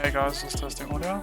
Hey guys, just testing audio.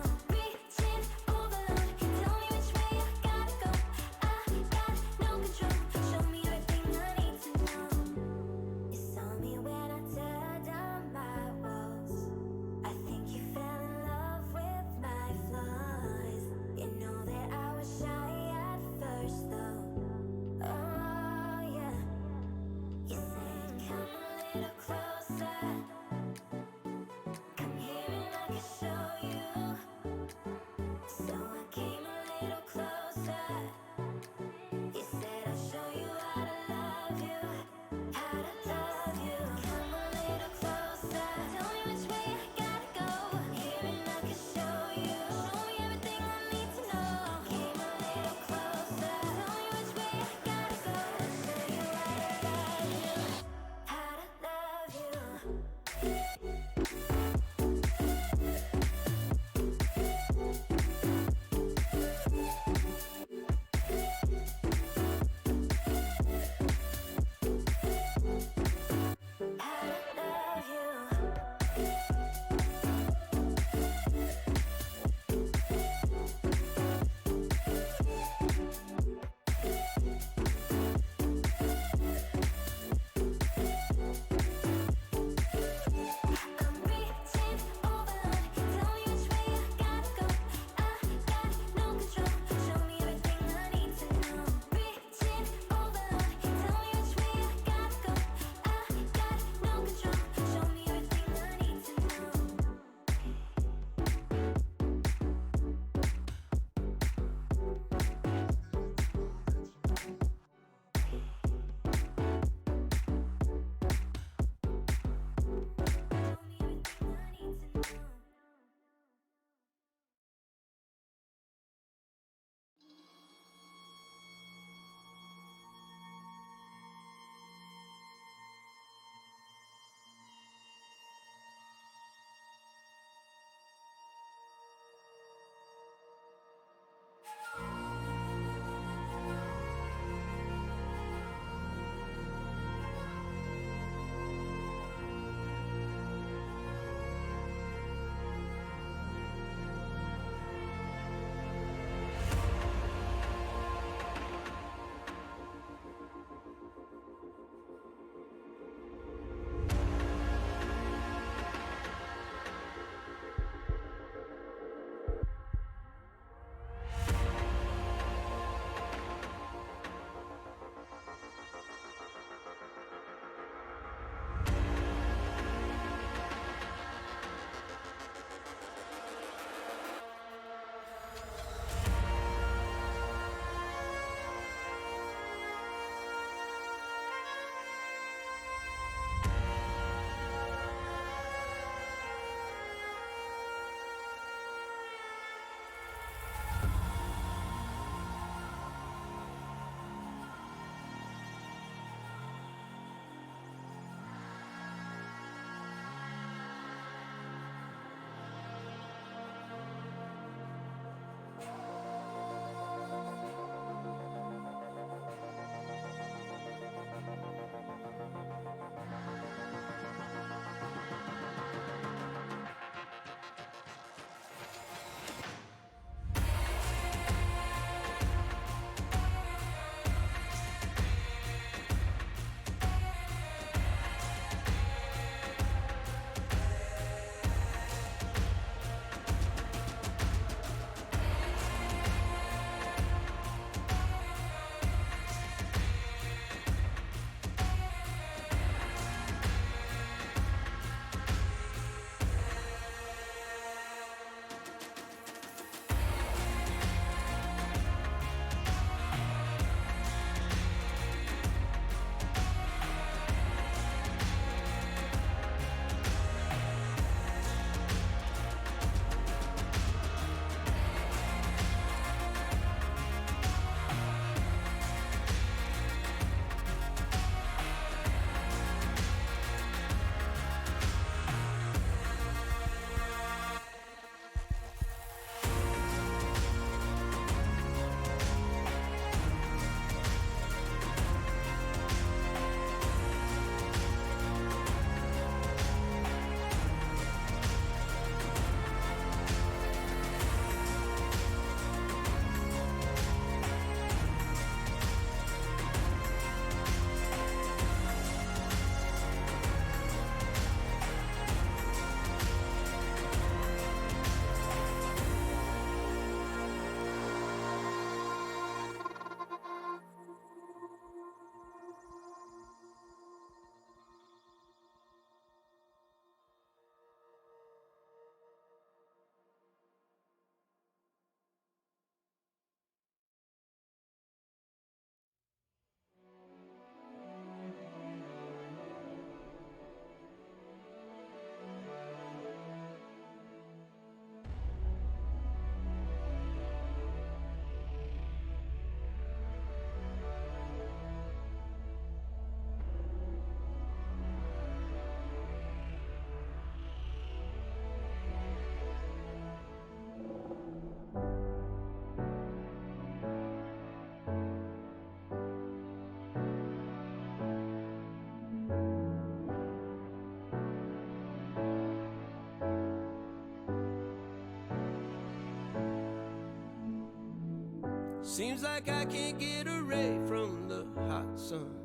Seems like I can't get away from the hot sun.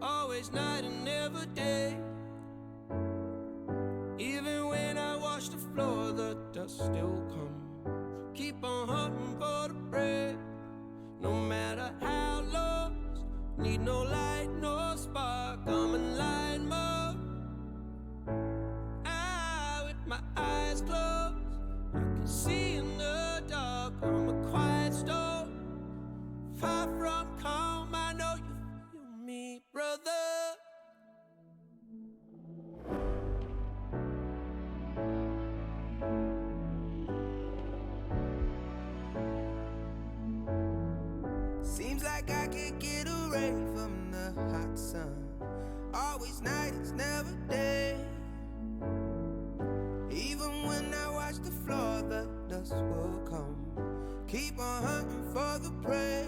Always night and never day. Even when I wash the floor, the dust still comes. Keep on hunting for the bread. No matter how lost, need no light, no spark. I'm in line mode. With my eyes closed, I can see in the dark. I'm a quiet storm, far from calm. I know you feel me, brother. Seems like I can't get away from the hot sun. Always night, it's never day. Even when I watch the floor, the dust will come. Keep on hunting for the prey.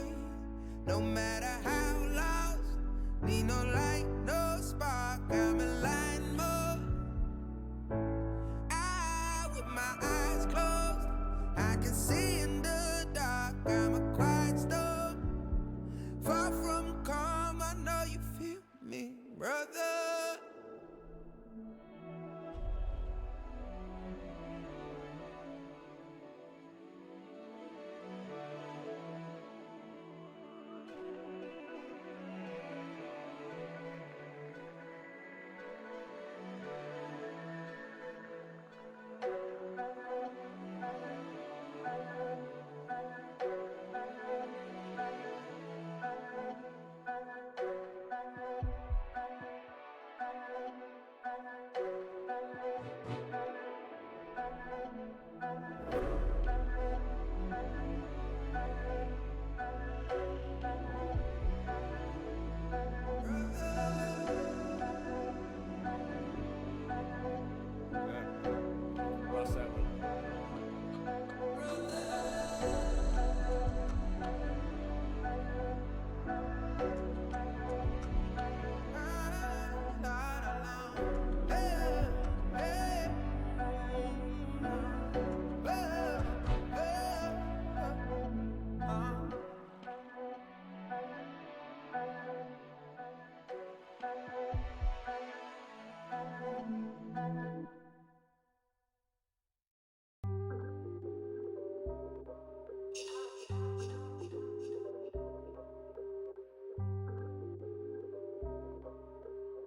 No matter how lost, need no light, no spark. I'm in line mode. With my eyes closed, I can see in the dark. I'm a quiet storm, far from calm. I know you feel me, brother.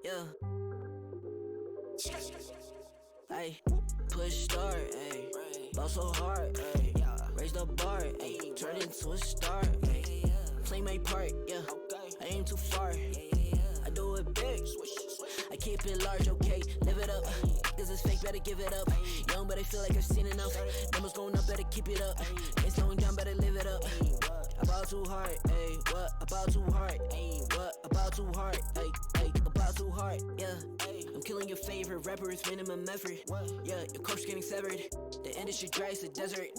Yeah. Ay, push start, ay. Ball so hard, ay. Raise the bar, ay. Turn into a star, ay. Play my part, yeah. I aim too far. I do it big. I keep it large, okay. Live it up. Cause it's fake, better give it up. Young, but I feel like I've seen enough. Numbers going up, better keep it up. Ain't slowing down, better live it up. About too hard, ayy. What about too hard? Ayy, what about too hard? Ayy, about too hard, yeah. I'm killing your favorite rapper with minimum effort. Yeah, your corpse getting severed. The industry dry as a desert.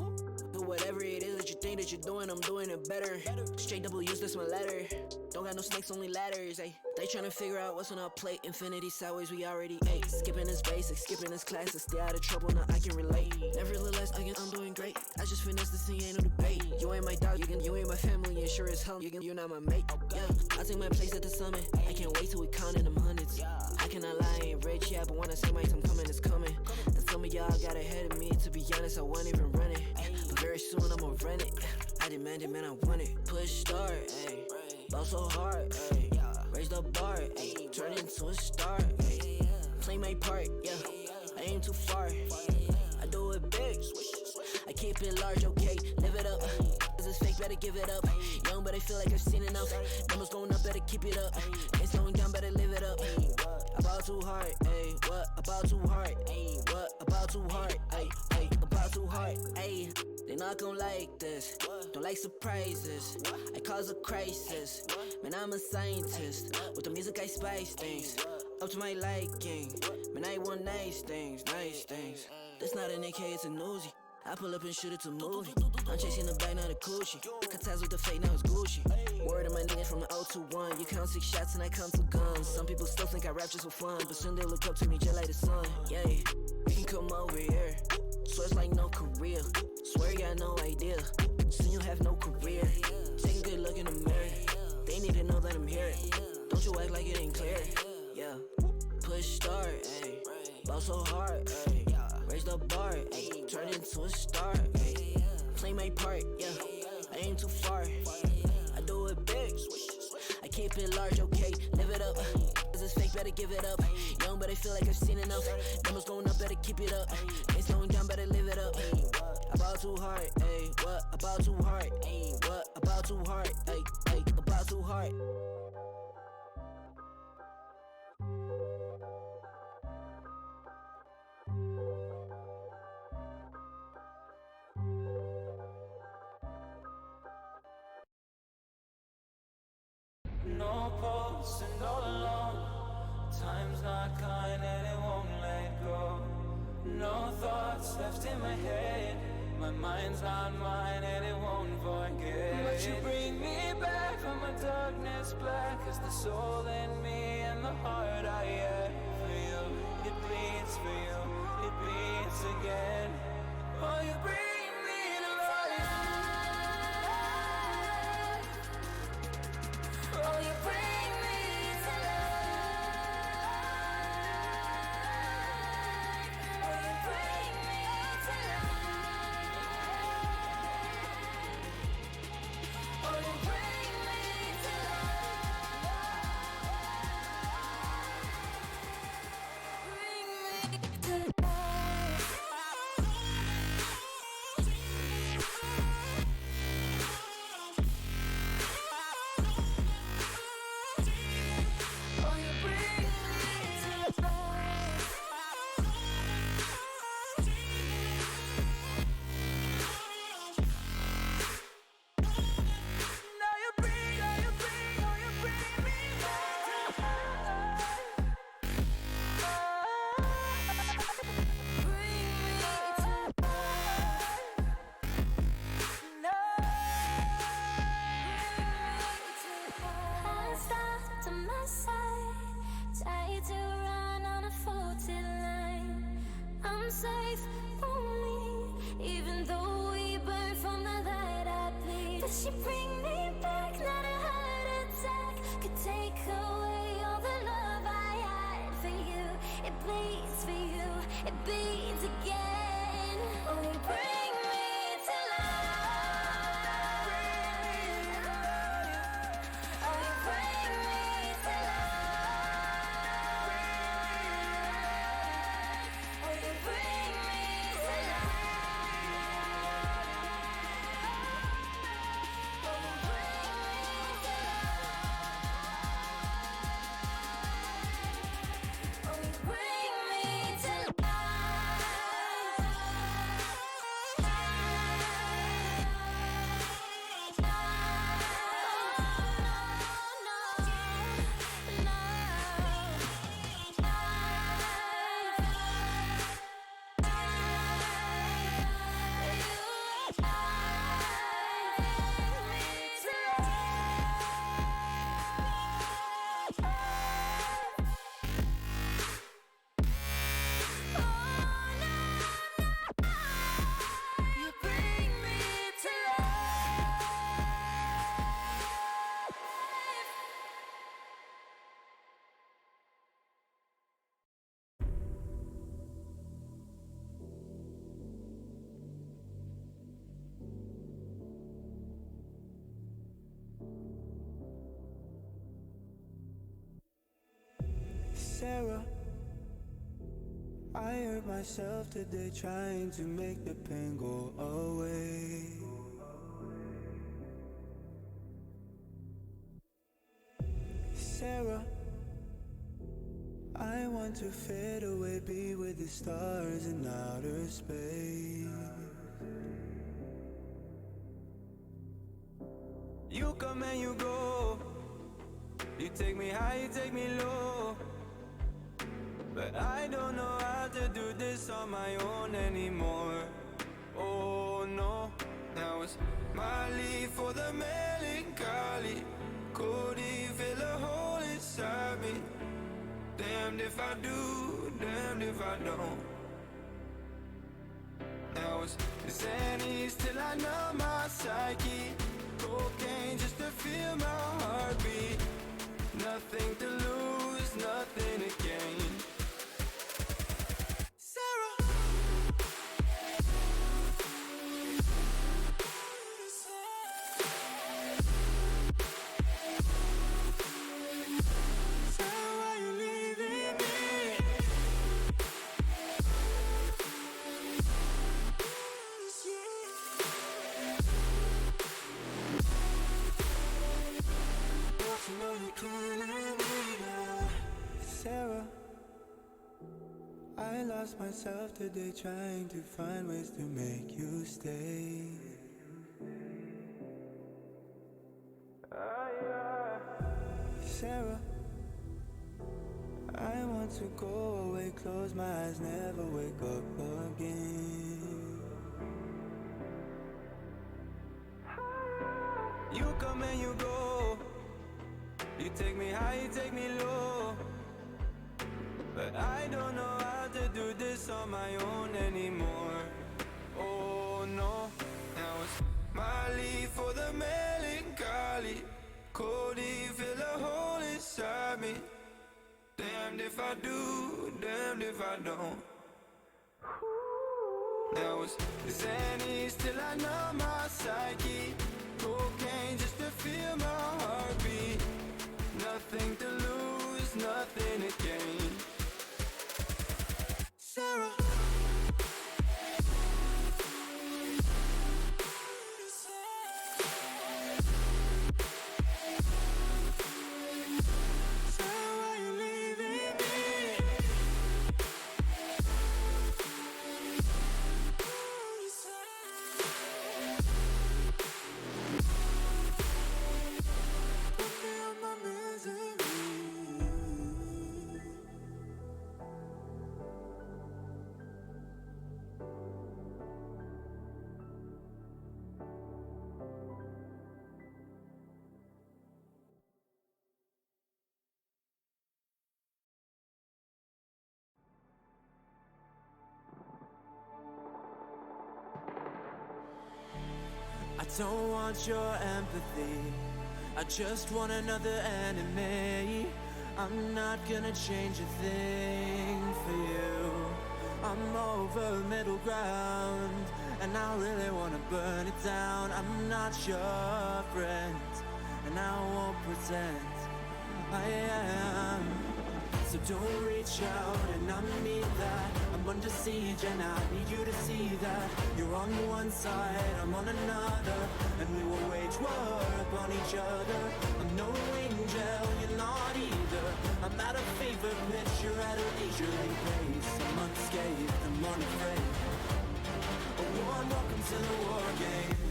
Do whatever it is that you think that you're doing, I'm doing it better. Straight W's, that's my letter. Don't got no snakes, only ladders, ayy. They tryna figure out what's on our plate. Infinity sideways, we already ate. Skipping is basic, skipping is classic. Stay out of trouble, now I can relate. Nevertheless, I'm doing great. I just finished this thing, ain't no debate. You ain't my dog, you ain't my family, and sure as hell, you're not my mate. Yeah, I take my place at the summit. I can't wait till we counting them hundreds. I cannot lie, I ain't rich, yeah, but when I say my time coming, it's coming. And some of y'all got ahead of me, to be honest, I wasn't even running. But very soon I'ma run it. I demand it, man, I want it. Push start, ayy. Ball so hard, ayy. Raise the bar, ayy. Turn into a star, ayy. Play my part, yeah. I aim too far. I do it big. I keep it large, okay. Live it up. Cause it's fake, better give it up. Young, but I feel like I've seen enough. Numbers going up, better keep it up. Ain't slowing down, better live it up. About too hard, ayy. What about too hard? Ayy, what about too hard? Ayy, about too hard, ayy. They not gon' like this, don't like surprises. I cause a crisis, man, I'm a scientist. With the music I spice things, up to my liking. Man, I want nice things, nice things. That's not an AK, it's a Uzi. I pull up and shoot it to movie. I'm chasing the bag, not a coochie. Cut ties with the fake, now it's Gucci. Word of my niggas from the 021. You count 6 shots and I count 2 guns. Some people still think I rap just for fun, but soon they look up to me just like the sun. Yeah, you can come over here. Swear it's like no career. Swear you got no idea. Soon you have no career. Take a good look in the mirror. They need to know that I'm here. Don't you act like it ain't clear. Yeah. Push start, ayy. Ball so hard, ayy. Raise the bar, ayy. Turn into a star, ayy. Play my part, yeah. I ain't too far. I do it big. I keep it large, okay. Live it up. This is fake, better give it up. Young, but I feel like I've seen enough. Numbers going up, better keep it up. Ain't slowing down, better live it up. About too hard, ayy. What? About too hard, ayy. What? About too hard, ayy. About too hard. No pulse and all alone. Time's not kind and it won't let go. No thoughts left in my head. My mind's not mine and it won't forget. But you bring me back from my darkness black. Cause the soul in me and the heart I had for you. It bleeds for you, it beats again. Oh, you bring me to life. Oh, you bring me to life. Oh, you bring me to life. Oh, you bring me to life. Bring me to life. Oh, you bring me to life. Now you bring, oh you bring, oh you bring me back. Bring me to life. No. I stopped on my side, tried to run on a faulty line. I'm safe, only, even though we burn from the light I bleed. But she bring me back, not a heart attack could take away all the love I had for you. It bleeds for you, it bleeds again. Oh, you bring me to life. Oh, you bring me to life. Oh, you bring me to life. Oh, you bring me to life. Oh, you bring me to You bring me to life. Sarah, I hurt myself today trying to make the pain go away. Sarah, I want to fade away, be with the stars in outer space. You come and you go. You take me high, you take me low. But I don't know how to do this on my own anymore. Oh no, now it's my leave for the melancholy. Could he fill a hole inside me? Damned if I do, damned if I don't. Now it's Xannies till I numb my psyche. Cocaine just to feel my heartbeat. Nothing to lose, nothing to gain. Sarah. Sarah, why you leaving me? Sarah, I lost myself today trying to find ways to make you stay. Sarah, I want to go away, close my eyes, never wake up again. You come and you go. You take me high, you take me low. But I don't know how to do this on my own anymore. Oh no, now it's Molly for the melancholy. Cody, fill a hole inside me. Damned if I do, damned if I don't. Now it's Xannies till I numb my psyche. Cocaine just to feel my heartbeat. Nothing to lose, nothing to gain. Sarah. I don't want your empathy, I just want another enemy. I'm not gonna change a thing for you. I'm over middle ground, and I really wanna burn it down. I'm not your friend, and I won't pretend I am. So don't reach out, and I mean that. I'm under siege, and I need you to see that. You're on one side, I'm on another, and we will wage war upon each other. I'm no angel, you're not either. I'm at a fever pitch, you're at a leisurely pace. I'm unscathed, I'm unafraid. A warm welcome to the war game.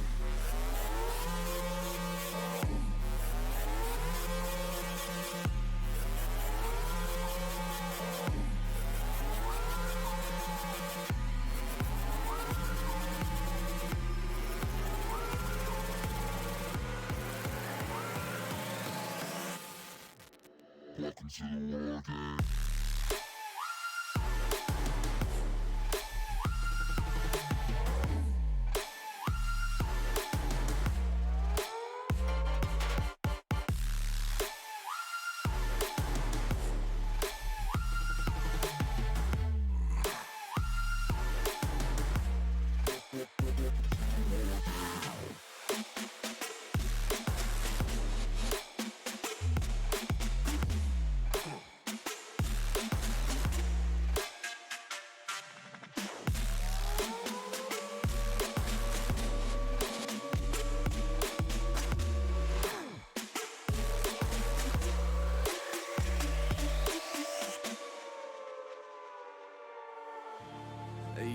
Welcome to the war game.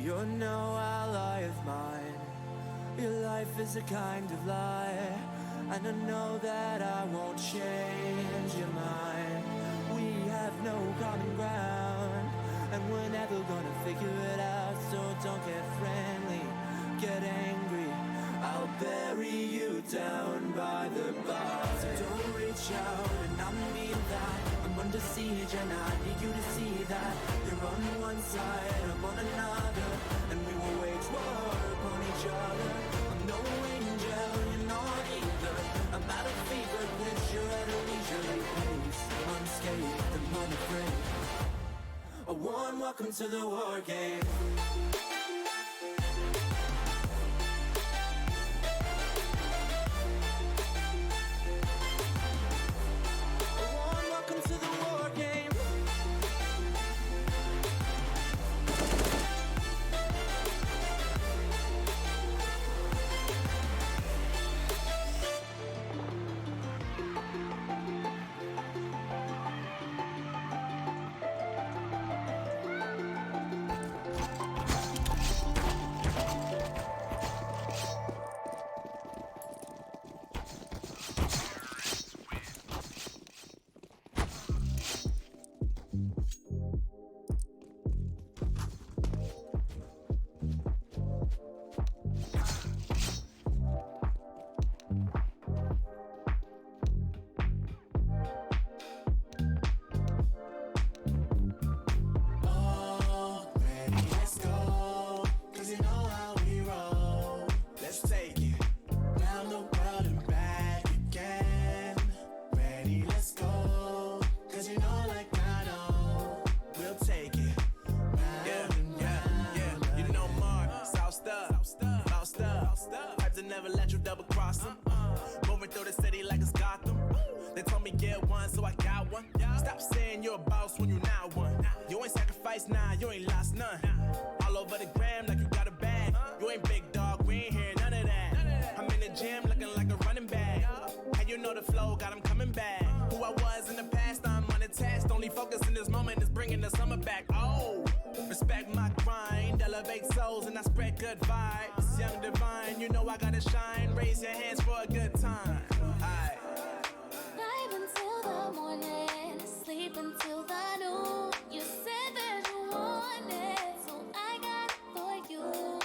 You're no ally of mine. Your life is a kind of lie, and I know that I won't change your mind. We have no common ground, and we're never gonna figure it out. So don't get friendly, get angry. I'll bury you down by the bar. So don't reach out, and I mean that. I'm under siege, and I need you to see that you're on one side, I'm on another, and we will wage war upon each other. I'm no angel, you're not either. I'm at a fever pitch, you're at a leisurely pace, unscathed and unafraid. A warm welcome to the war game. Never let you double cross them. Moving through the city like it's Gotham. They told me get one, so I got one. Stop saying you're a boss when you're not one. You ain't sacrificed, nah, you ain't lost none. All over the gram like you got a bag. You ain't big dog, we ain't hear none of that. I'm in the gym looking like a running back. How you know the flow, got him coming back. Who I was in the past, I'm unattached. Only focus in this moment is bringing the summer back. Oh, respect my grind, elevate souls and I spread good vibes. Young divine, you know I gotta shine. Raise your hands for a good time. Aight. Vibe until the morning, sleep until the noon. You said that you want it, so I got it for you.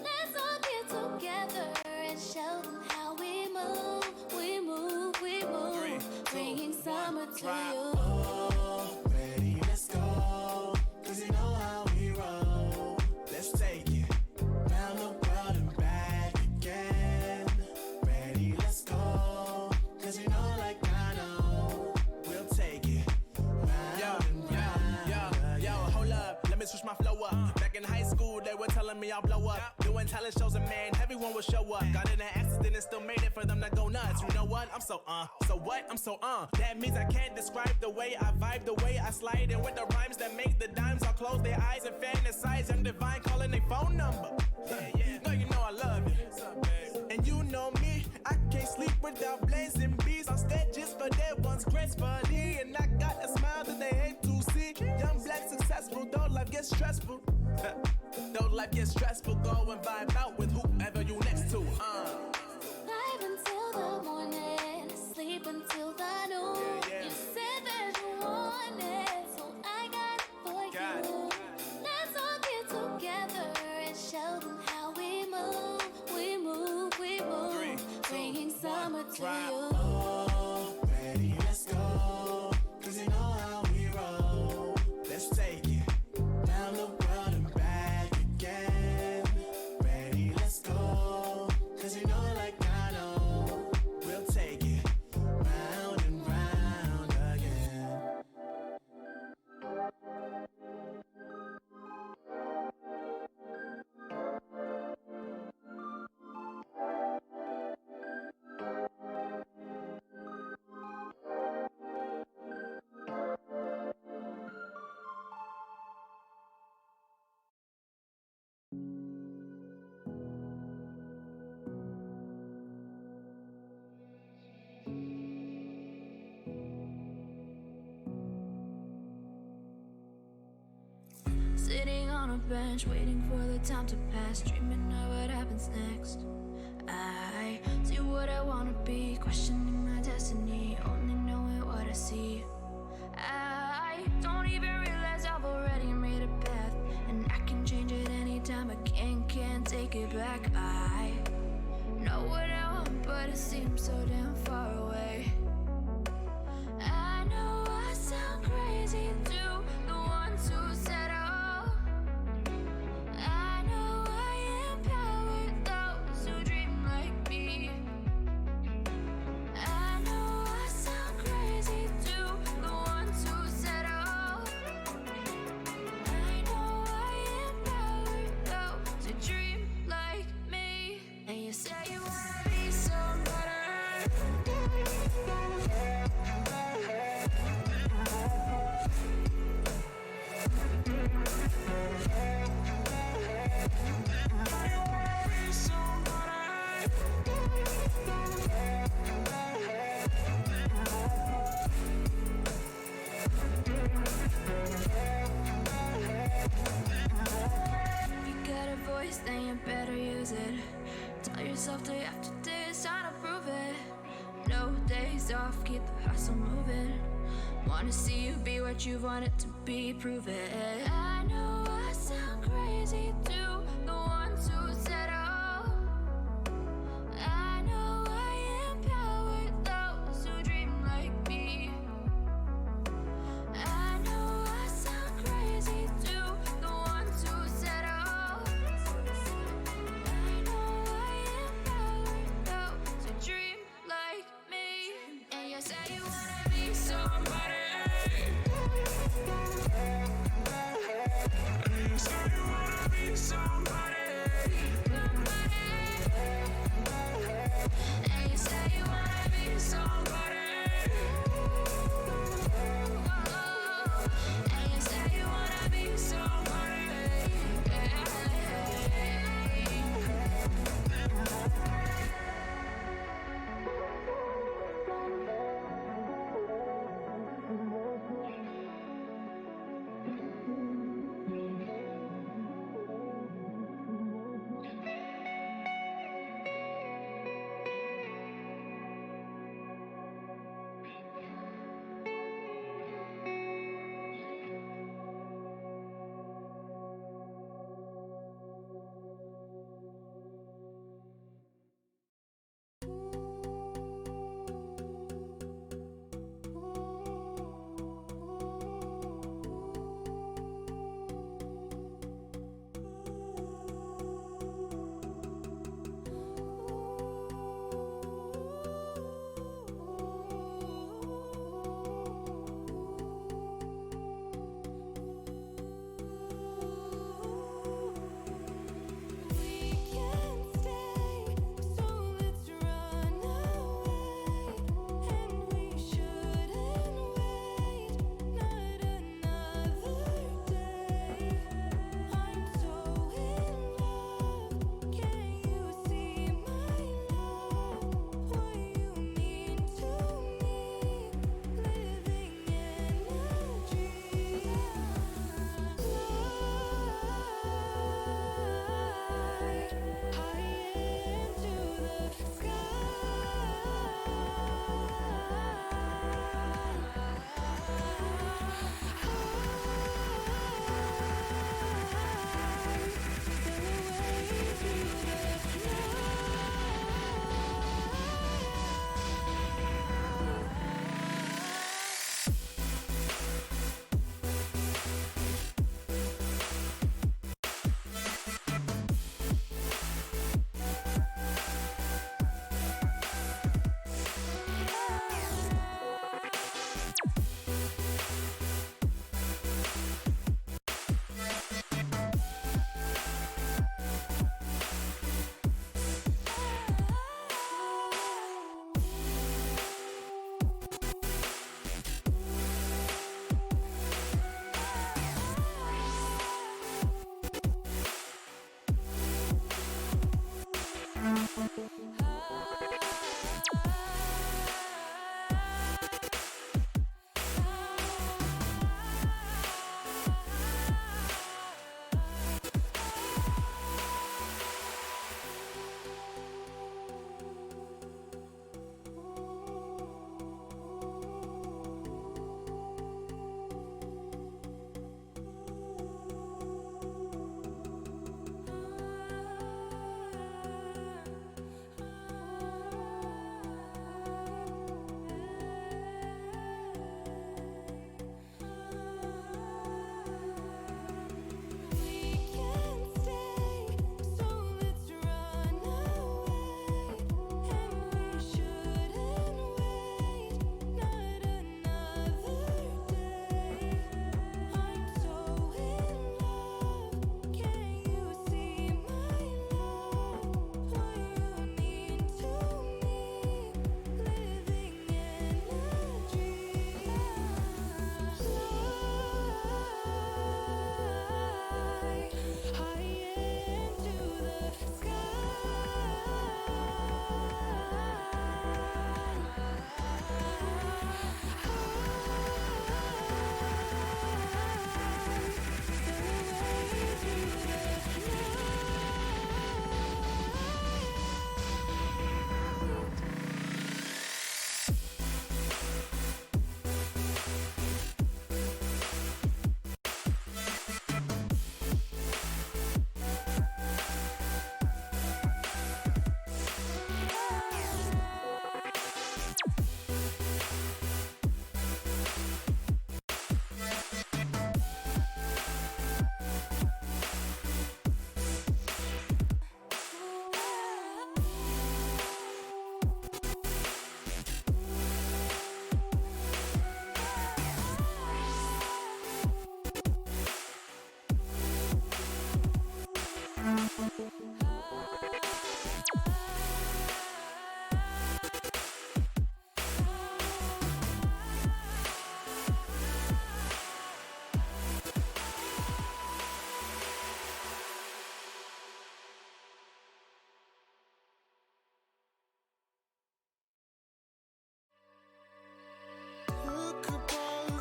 Let's all get together and show them how we move. We move, we move. 3, 2, bringing summer to you. Oh, ready, let's go. Cause you know how we roll. Let's take it round the world and back again. Ready, let's go. Cause you know like I know. We'll take it round and round. Yo, hold up, let me switch my flow up. Back in high school, they were telling me I'll blow up. Doing talent shows and man, everyone will show up. Got in an accident and still made it for them to go nuts. You know what? I'm so what? I'm so That means I can't describe the way I vibe, the way I slide. And with the rhymes that make the dimes, I'll close their eyes and fantasize. I'm divine calling their phone number. Yeah. No, you know I love you. And you know me, I can't sleep without blazing beats. On stages for their ones gracefully. And I got a smile that they hate to see. Young, black, successful, though life gets stressful. Though life gets stressful, go and vibe out with whoever you next to. Vibe until the morning, sleep until the noon. You said that you want it, so I got it for you. Let's all get together and show them how we move. We move, we move. 3, 2, bringing summer to you. Oh, ready, let's go. Cause you know how we roll. Let's take it round the world and back again. Ready, let's go. Cause you know like I know. We'll take it round and round again. Sitting on a bench, waiting for the time to pass, dreaming of what happens next. I see what I wanna be, questioning my destiny, only knowing what I see. I don't even realize I've already made a path, and I can change it anytime, again, can't take it back. I know what I want, but it seems so damn far away. I know I sound keep the hustle moving. Wanna see you be what you want it to be, prove it. I know I sound crazy to the ones who said all. I know I empower those who dream like me. I know I sound crazy to the ones who said all. I know I empower those who dream like me. And you say you wanna be somebody.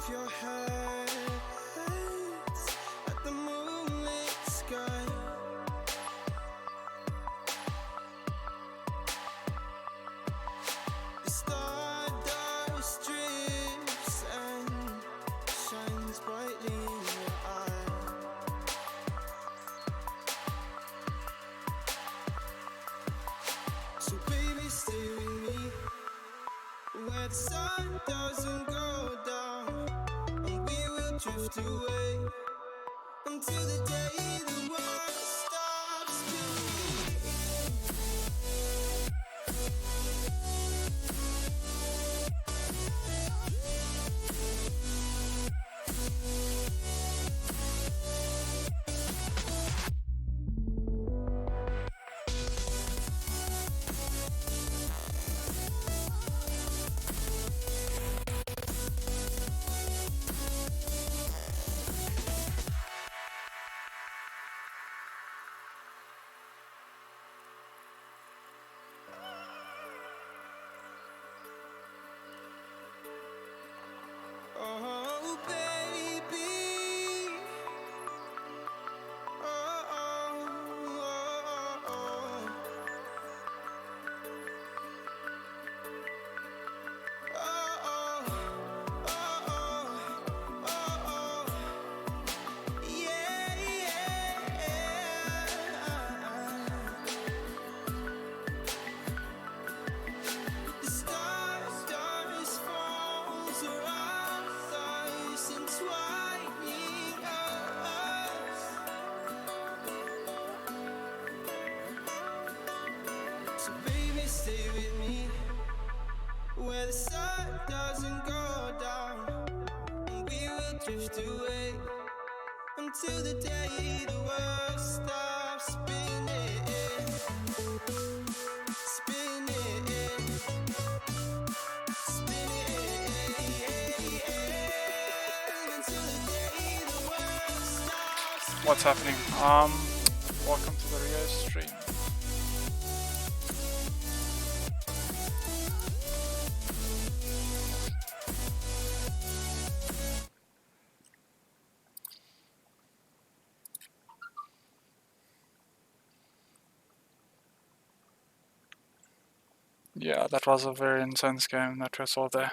your head at the moonlit sky. The stardust drips and shines brightly in your eye. So baby, stay with me where the sun doesn't go down, and we will drift away until the day the world stops spinning. Oh, baby. Oh, oh, oh, oh. Oh, oh, oh, oh, oh. Yeah, yeah. The stars falls around us, entwining us. So baby, stay with me where the sun doesn't go down, and we will drift away until the day the world stops spinning, spinning, spinning, until the day the world stops spinning. What's happening? Welcome to the Rio stream. Yeah, that was a very intense game that we saw there.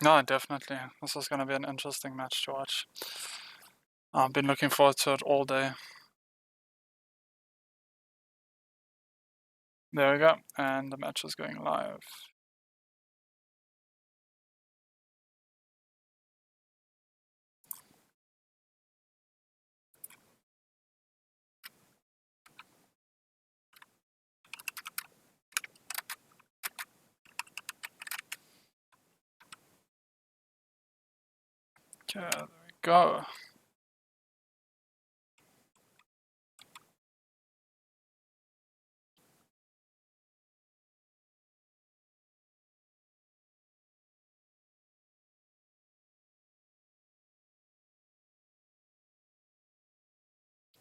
No, definitely. This is going to be an interesting match to watch. I've been looking forward to it all day. There we go, and the match is going live. Okay, there we go.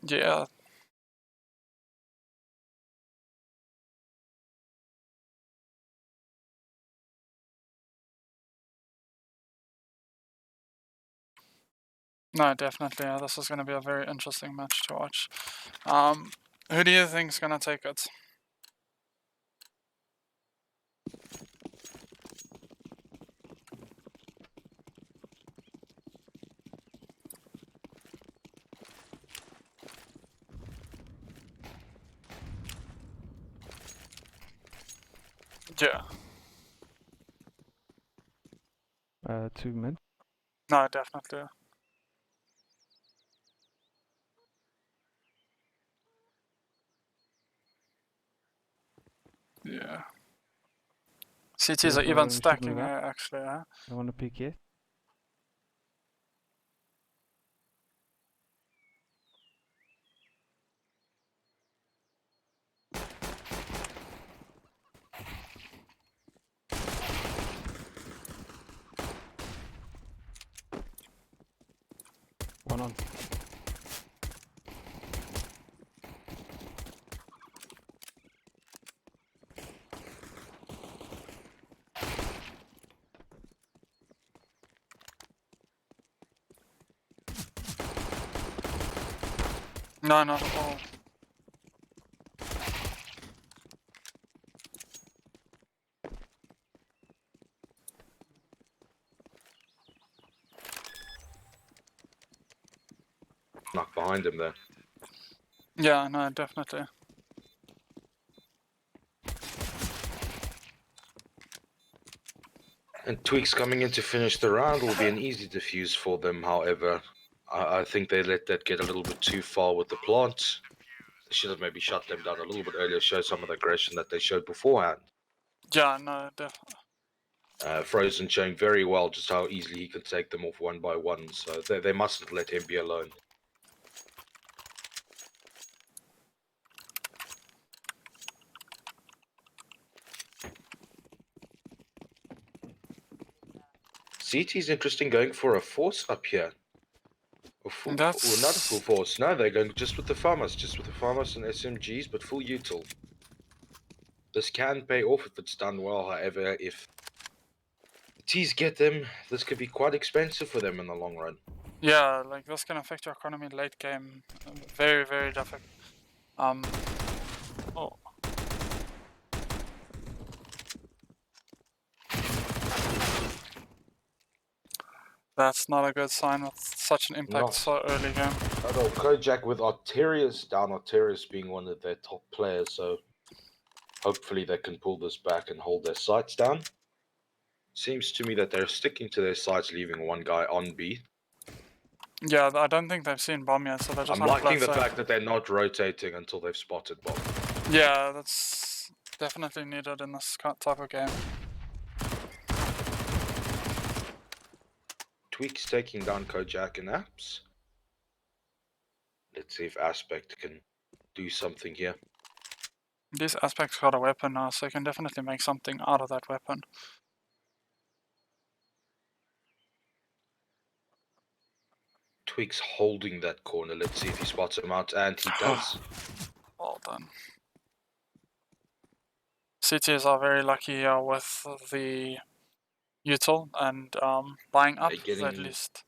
Yeah. No, definitely. This is going to be a very interesting match to watch. Who do you think is going to take it? Yeah. 2 mid. No, definitely. Yeah. CTs are Therefore, even we should stacking move up. actually, huh? Don't want to peek yet. One on. No, not at all. Knock behind him there. Yeah, no, definitely. And Tweaks coming in to finish the round will be an easy defuse for them, however. I think they let that get a little bit too far with the plant. They should have maybe shut them down a little bit earlier, show some of the aggression that they showed beforehand. Yeah, no, definitely. Frozen showing very well just how easily he could take them off one by one, so they mustn't let him be alone. CT's interesting going for a force up here. Or not a full force. No, they're going just with the farmers and SMGs, but full util. This can pay off if it's done well, however, if the T's get them, this could be quite expensive for them in the long run. Yeah, like this can affect your economy late game. Very, very difficult. Oh. That's not a good sign with such an impact so early game. Although Kojak with Arterius down, Arterius being one of their top players, so hopefully they can pull this back and hold their sights down. Seems to me that they're sticking to their sights, leaving one guy on B. Yeah, I don't think they've seen bomb yet, so they're just I'm liking the fact that they're not rotating until they've spotted bomb. Yeah, that's definitely needed in this type of game. Tweaks taking down Kojak and Apps. Let's see if Aspect can do something here. This Aspect's got a weapon now, so he can definitely make something out of that weapon. Tweaks holding that corner. Let's see if he spots him out, and he does. Well done. CTs are very lucky here with the util and buying up at least.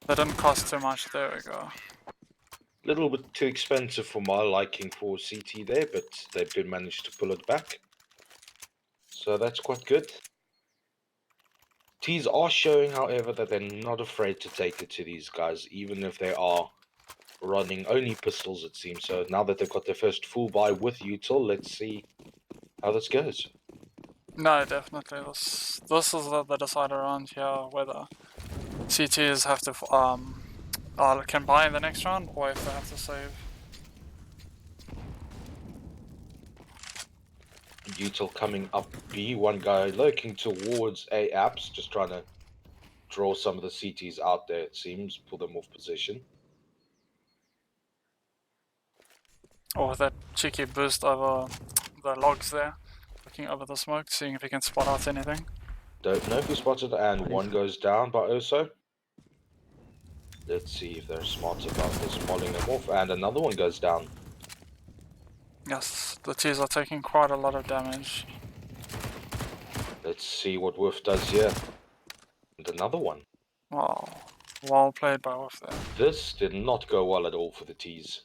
They didn't cost too much, there we go. A little bit too expensive for my liking for CT there, but they did manage to pull it back. So that's quite good. T's are showing, however, that they're not afraid to take it to these guys, even if they are running only pistols, it seems. So now that they've got their first full buy with util, let's see how this goes. No, definitely. This is the decider around here, whether CTs have to can buy in the next round, or if they have to save. Util coming up B, one guy lurking towards A apps, just trying to draw some of the CTs out there, it seems, pull them off position. Or that cheeky boost over the logs there, looking over the smoke, seeing if he can spot out anything. Don't know if he spotted, and one goes down by Oso. Let's see if they're smart about this, molling them off, and another one goes down. Yes, the T's are taking quite a lot of damage. Let's see what Wolf does here. And another one. Wow, well played by Wolf there. This did not go well at all for the T's.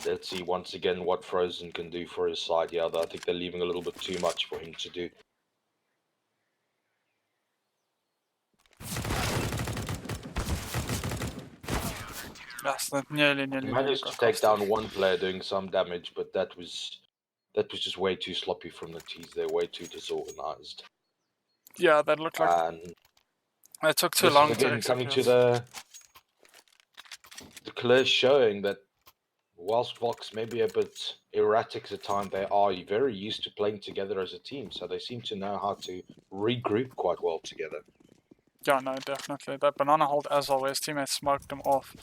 Let's see once again what Frozen can do for his side here. I think they're leaving a little bit too much for him to do. Yes, that nearly managed to take down one player doing some damage, but that was just way too sloppy from the T's. They're way too disorganized. Yeah, that looked like and it took too long to again execute. coming to the clear showing that Whilst Vox may be a bit erratic at time, they are very used to playing together as a team, so they seem to know how to regroup quite well together. Yeah, no, definitely. That banana hold as well, where his teammates smoked him off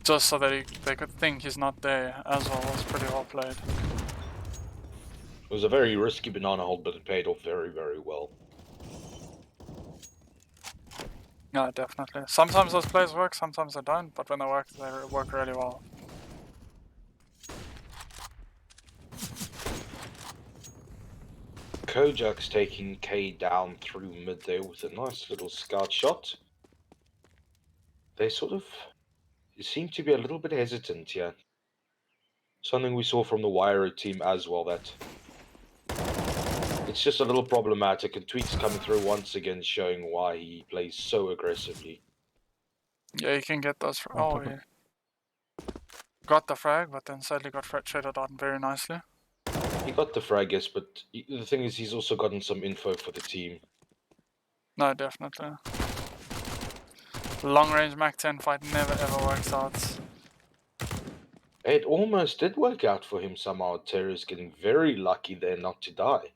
just so that they could think he's not there as well, was pretty well played. It was a very risky banana hold, but it paid off very, very well. Yeah, definitely. Sometimes those plays work, sometimes they don't, but when they work really well. Kojak's taking K down through mid there with a nice little scout shot. They sort of seem to be a little bit hesitant here. Something we saw from the Wire team as well, that it's just a little problematic, and Tweak's coming through once again, showing why he plays so aggressively. Yeah, you can get those. Oh, yeah. Got the frag, but then sadly got traded on very nicely. He got the frag, yes, but the thing is, he's also gotten some info for the team. No, definitely. Long range Mac 10 fight never ever works out. It almost did work out for him somehow. Terry's getting very lucky there not to die.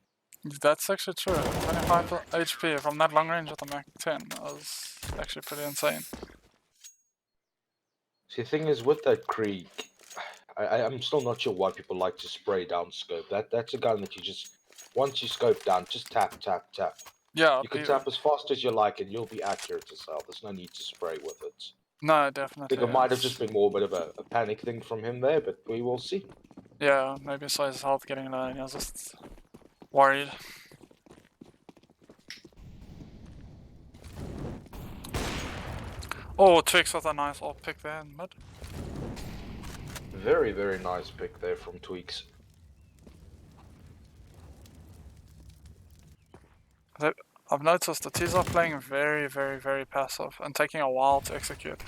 That's actually true. 25 HP from that long range with the Mac 10 was actually pretty insane. See, the thing is, with that Krieg, I'm still not sure why people like to spray down scope. That's a gun that you just, once you scope down, just tap, tap, tap. Yeah, you can tap as fast as you like and you'll be accurate as hell. There's no need to spray with it. No, definitely. I think it might have just been more a bit of a panic thing from him there, but we will see. Yeah, maybe saw his health getting low and he was just worried. Oh, Twix with a nice off pick there in mid. Very, very nice pick there from Tweaks. I've noticed the T's are playing very, very, very passive and taking a while to execute,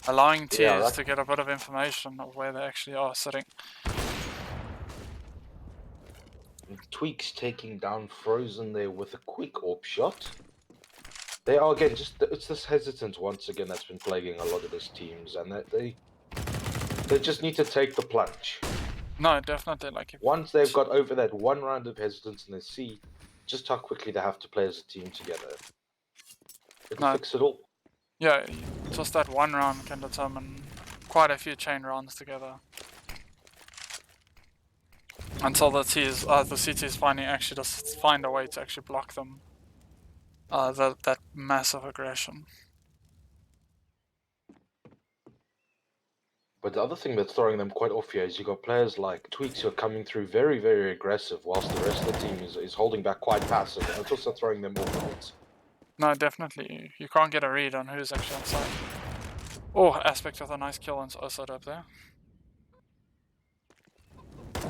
allowing T's to get a bit of information of where they actually are sitting. Tweaks taking down Frozen there with a quick AWP shot. They are again it's this hesitance once again that's been plaguing a lot of these teams, and they just need to take the plunge. No, definitely. Like once they've got over that one round of hesitance and they see just how quickly they have to play as a team together, it'll fix it all. Yeah, just that one round can determine quite a few chain rounds together. Until the CTs finally actually just find a way to actually block them. That massive aggression. But the other thing that's throwing them quite off here is you got players like Tweaks who are coming through very, very aggressive, whilst the rest of the team is holding back quite passive, and it's also throwing them off a bit. No, definitely. You can't get a read on who's actually outside. Oh, Aspect with a nice kill and also up there.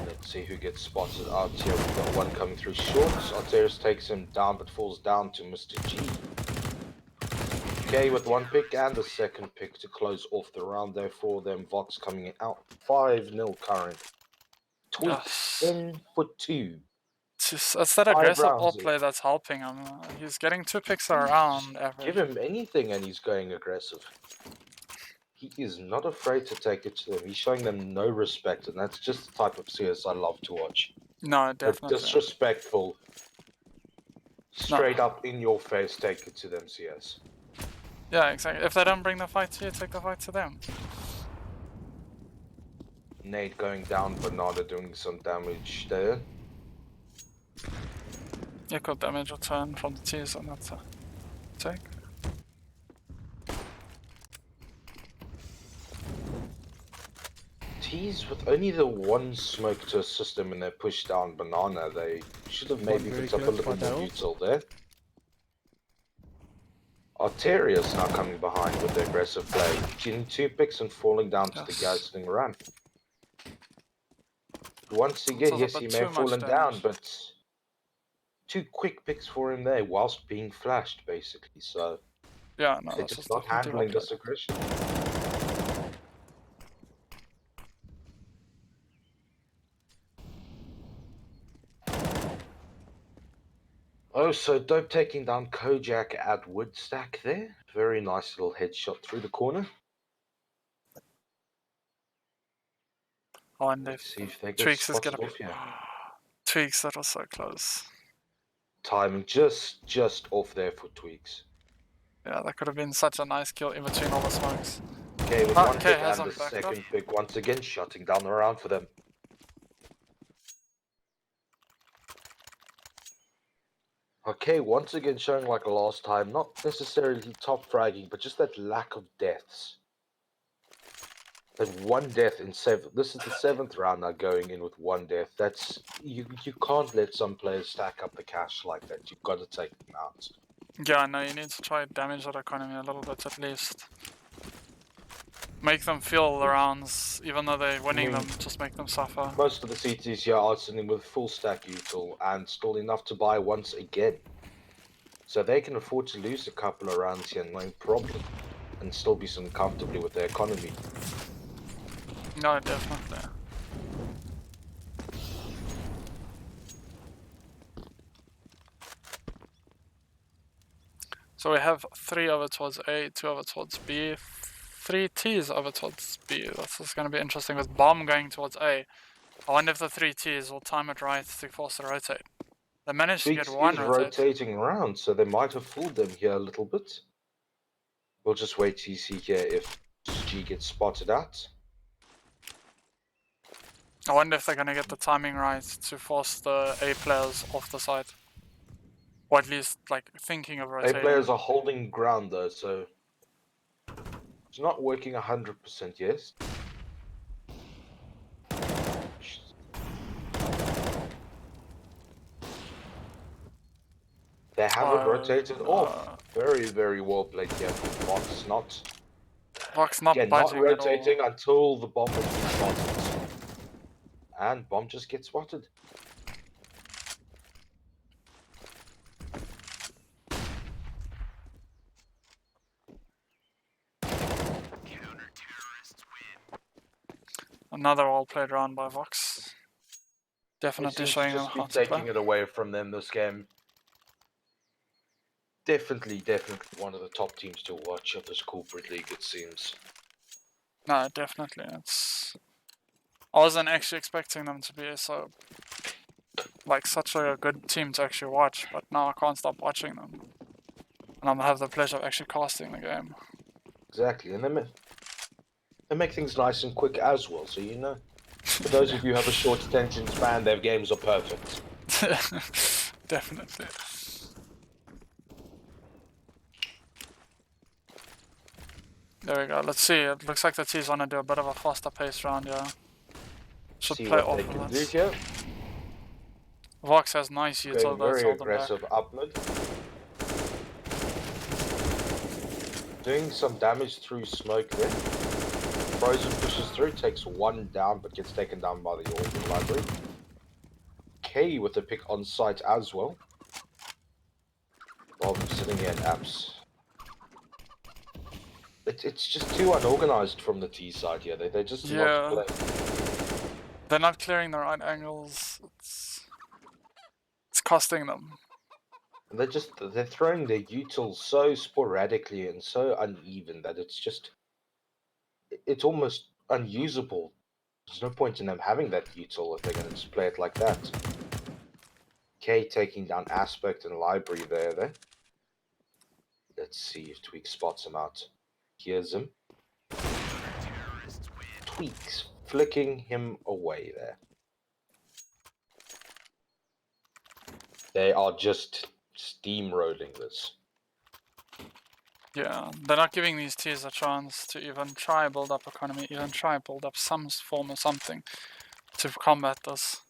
Let's see who gets spotted out here. We've got one coming through short. Arteris takes him down, but falls down to Mr. G. Okay, with one pick and the second pick to close off the round there for them. Vox coming out 5-0 current. Tweaks 10-2. It's that aggressive all play that's helping him. He's getting 2 picks around average. Give him anything and he's going aggressive. He is not afraid to take it to them. He's showing them no respect, and that's just the type of CS I love to watch. No, definitely. They're disrespectful. Straight up in your face, take it to them, CS. Yeah, exactly. If they don't bring the fight to you, take the fight to them. Nate going down, Bernardo doing some damage there. Equal damage return from the T's, and that's a take. T's with only the one smoke to assist them in their push down banana, they should have maybe picked up a little more neutral there. Arterius now coming behind with the aggressive play, getting 2 picks and falling down to the gasoline run. Once again, yes, he may have fallen down, but 2 quick picks for him there whilst being flashed, basically. So yeah, no, they're just not handling this aggression. Oh, so Dope taking down Kojak at Woodstack there. Very nice little headshot through the corner. Oh, and Let's see if they get Tweaks is spotted gonna off here. Tweaks, that was so close. Timing just off there for Tweaks. Yeah, that could have been such a nice kill in between all the smokes. Okay, with one hit has and him the backed second up. pick once again shutting down the round for them. Okay, once again showing like last time, not necessarily top fragging, but just that lack of deaths. That one death in 7. This is the 7th round now going in with one death. That's you can't let some players stack up the cash like that. You've got to take them out. Yeah, no, you need to try to damage that economy a little bit at least. Make them feel the rounds, even though they're winning them, just make them suffer. Most of the CTs here are sitting with full stack util and still enough to buy once again. So they can afford to lose a couple of rounds here, no problem. And still be sitting comfortably with their economy. No, definitely. So we have 3 over towards A, 2 over towards B, 3 T's over towards B. This is going to be interesting with Bomb going towards A. I wonder if the 3 T's will time it right to force the rotate. They managed to get one rotate. Rotating around, so they might have fooled them here a little bit. We'll just wait to see here if G gets spotted out. I wonder if they're going to get the timing right to force the A players off the side. Or at least, like, thinking of rotating. A players are holding ground though, so it's not working 100% yes. They haven't rotated off. Very, very well played here. Vox not budging rotating until the bomb is spotted. And bomb just gets spotted. Another well played round by Vox. Definitely showing them how to play. Taking it away from them this game. Definitely one of the top teams to watch of this corporate league, it seems. No, definitely. I wasn't actually expecting them to be so, like, such a good team to actually watch, but now I can't stop watching them. And I'm gonna have the pleasure of actually casting the game. Exactly, and they make things nice and quick as well, so you know. For those of you who have a short attention span, their games are perfect. Definitely. There we go, let's see. It looks like the T's want to do a bit of a faster pace round here. Should see play what off they can of do that. here. Vox has nice util, Very aggressive up mid. Doing some damage through smoke there. Frozen pushes through, takes one down, but gets taken down by the Organ Library. K with the pick on site as well. Bob sitting here at apps. It's just too unorganized from the T side here. They're just not playing. They're not clearing the right angles. It's costing them. And they're throwing their utils so sporadically and so uneven that it's almost unusable. There's no point in them having that util if they're going to just play it like that. K taking down Aspect and Library there. Let's see if Tweak spots him out. Here's him. Tweaks flicking him away there. They are just steamrolling this. Yeah, they're not giving these T's a chance to even try build up economy, even try build up some form of something to combat this.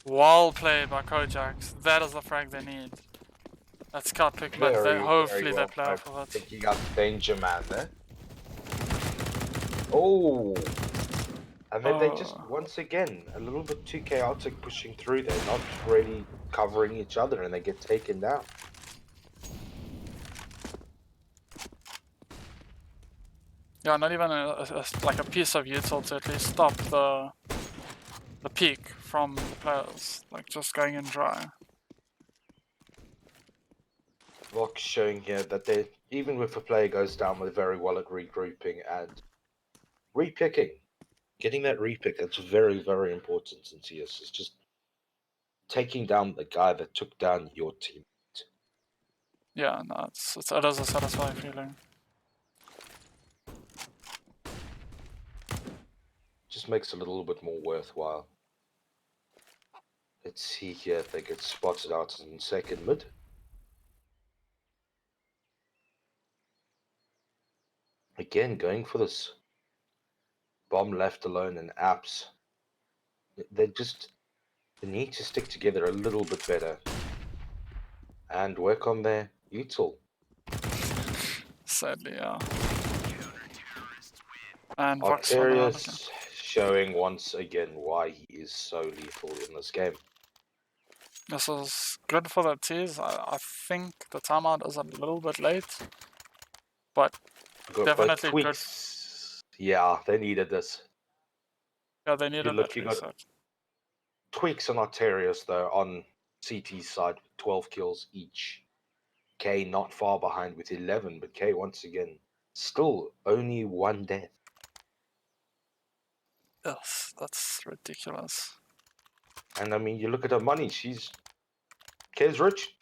Well played by Kojaks. That is the frag they need. That's scout pick, but hopefully they play off of it. Picking up Danger Man there. Oh! And then they just, once again, a little bit too chaotic pushing through. They're not really covering each other and they get taken down. Yeah, not even like a piece of util to at least stop the peak from the players, like just going in dry. Vox showing here that they, even if a player goes down, they're very well at regrouping and repicking. Getting that repick, that's very, very important in CS. It's just taking down the guy that took down your team. Yeah, no, it is a satisfying feeling. Just makes it a little bit more worthwhile. Let's see here if they get spotted out in second mid. Again, going for this bomb left alone and apps. They need to stick together a little bit better and work on their util. Sadly, yeah. And Vox on around again. Arterius showing once again why he is so lethal in this game. This is good for the tease. I think the timeout is a little bit late, but definitely good. Tweaks. Yeah, they needed this. Yeah, they needed that You got reset. Tweaks and Arterius though on CT's side with 12 kills each. K not far behind with 11, but K once again still only one death. Yes, that's ridiculous. And I mean, you look at her money, K's rich.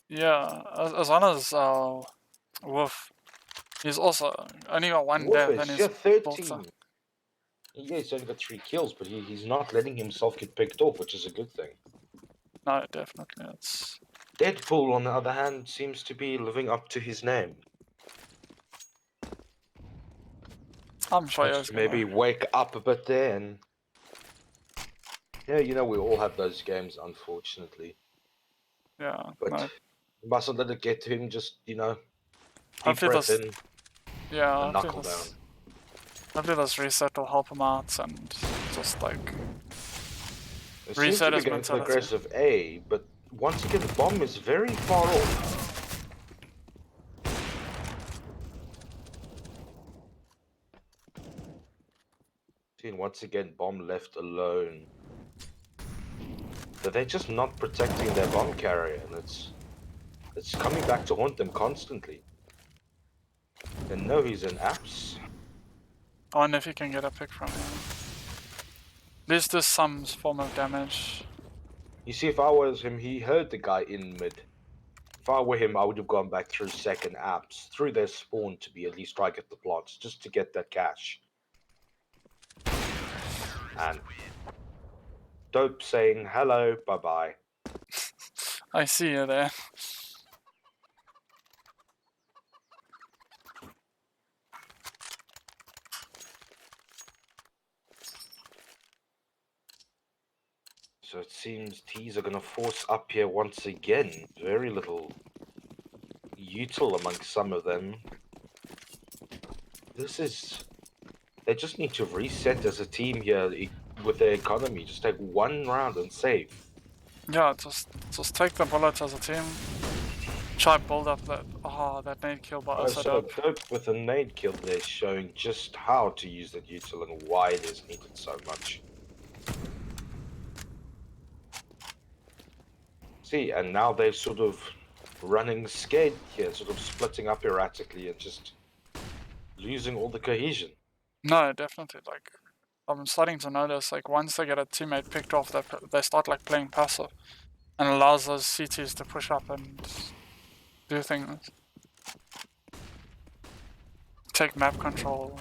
Yeah, as long as Wolf, he's also only got one Wolf death is and he's just 13. Yeah, he's only got 3 kills, but he's not letting himself get picked off, which is a good thing. No, definitely, it's... Deadpool, on the other hand, seems to be living up to his name. I'm sure he was Maybe wake up a bit there and... Yeah, you know, we all have those games, unfortunately. Yeah, but no. you mustn't let it get to him, just, you know, deep Hopefully breath this... in Yeah, and knuckle down. Hopefully this reset will help him out and just like... It reset seems to be his going for mentality. aggressive A, but once again, the bomb is very far off. And once again, bomb left alone. But they're just not protecting their bomb carrier, and it's coming back to haunt them constantly. They know he's in apps. I wonder if he can get a pick from him. At least there's some form of damage. You see, if I was him, he heard the guy in mid. If I were him, I would have gone back through second apps, through their spawn to be at least try to get the plots, just to get that cash. And Dope saying hello, bye-bye. I see you there. So it seems T's are going to force up here once again. Very little util amongst some of them. They just need to reset as a team here with their economy. Just take one round and save. Yeah, just take the bullets as a team. Try build up that nade kill by So Dope with a nade kill there, showing just how to use that util and why it is needed so much. See, and now they're sort of running scared here, sort of splitting up erratically and just losing all the cohesion. No, definitely. Like, I'm starting to notice, like, once they get a teammate picked off, they start, like, playing passive. And allows those CTs to push up and do things. Take map control.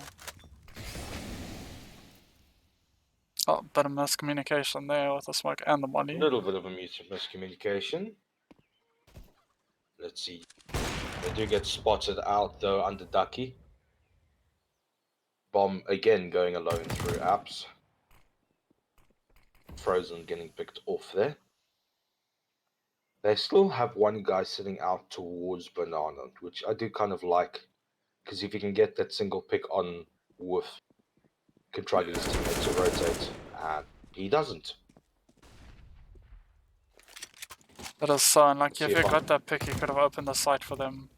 Oh, bit of miscommunication there with the smoke and the money. A little bit of a miscommunication. Let's see. They do get spotted out, though, under Ducky. Bomb again going alone through apps. Frozen getting picked off there. They still have one guy sitting out towards Banana, which I do kind of like. Because if you can get that single pick on Wolf, can try to get his teammate to rotate. And he doesn't. That is so unlucky. If he got that pick, he could have opened the site for them.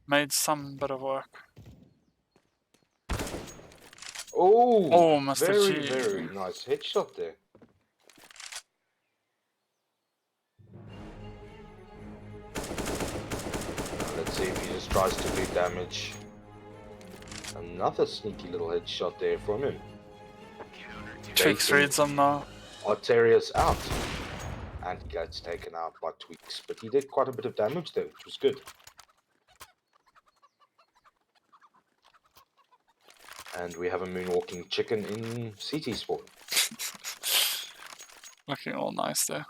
Made some bit of work. Oh, Mr. very, G. very nice headshot there. tries to do damage. Another sneaky little headshot there from him. Tweaks reads him now. Arterius out. And he gets taken out by Tweaks. But he did quite a bit of damage there, which was good. And we have a moonwalking chicken in CT spawn. Looking all nice there.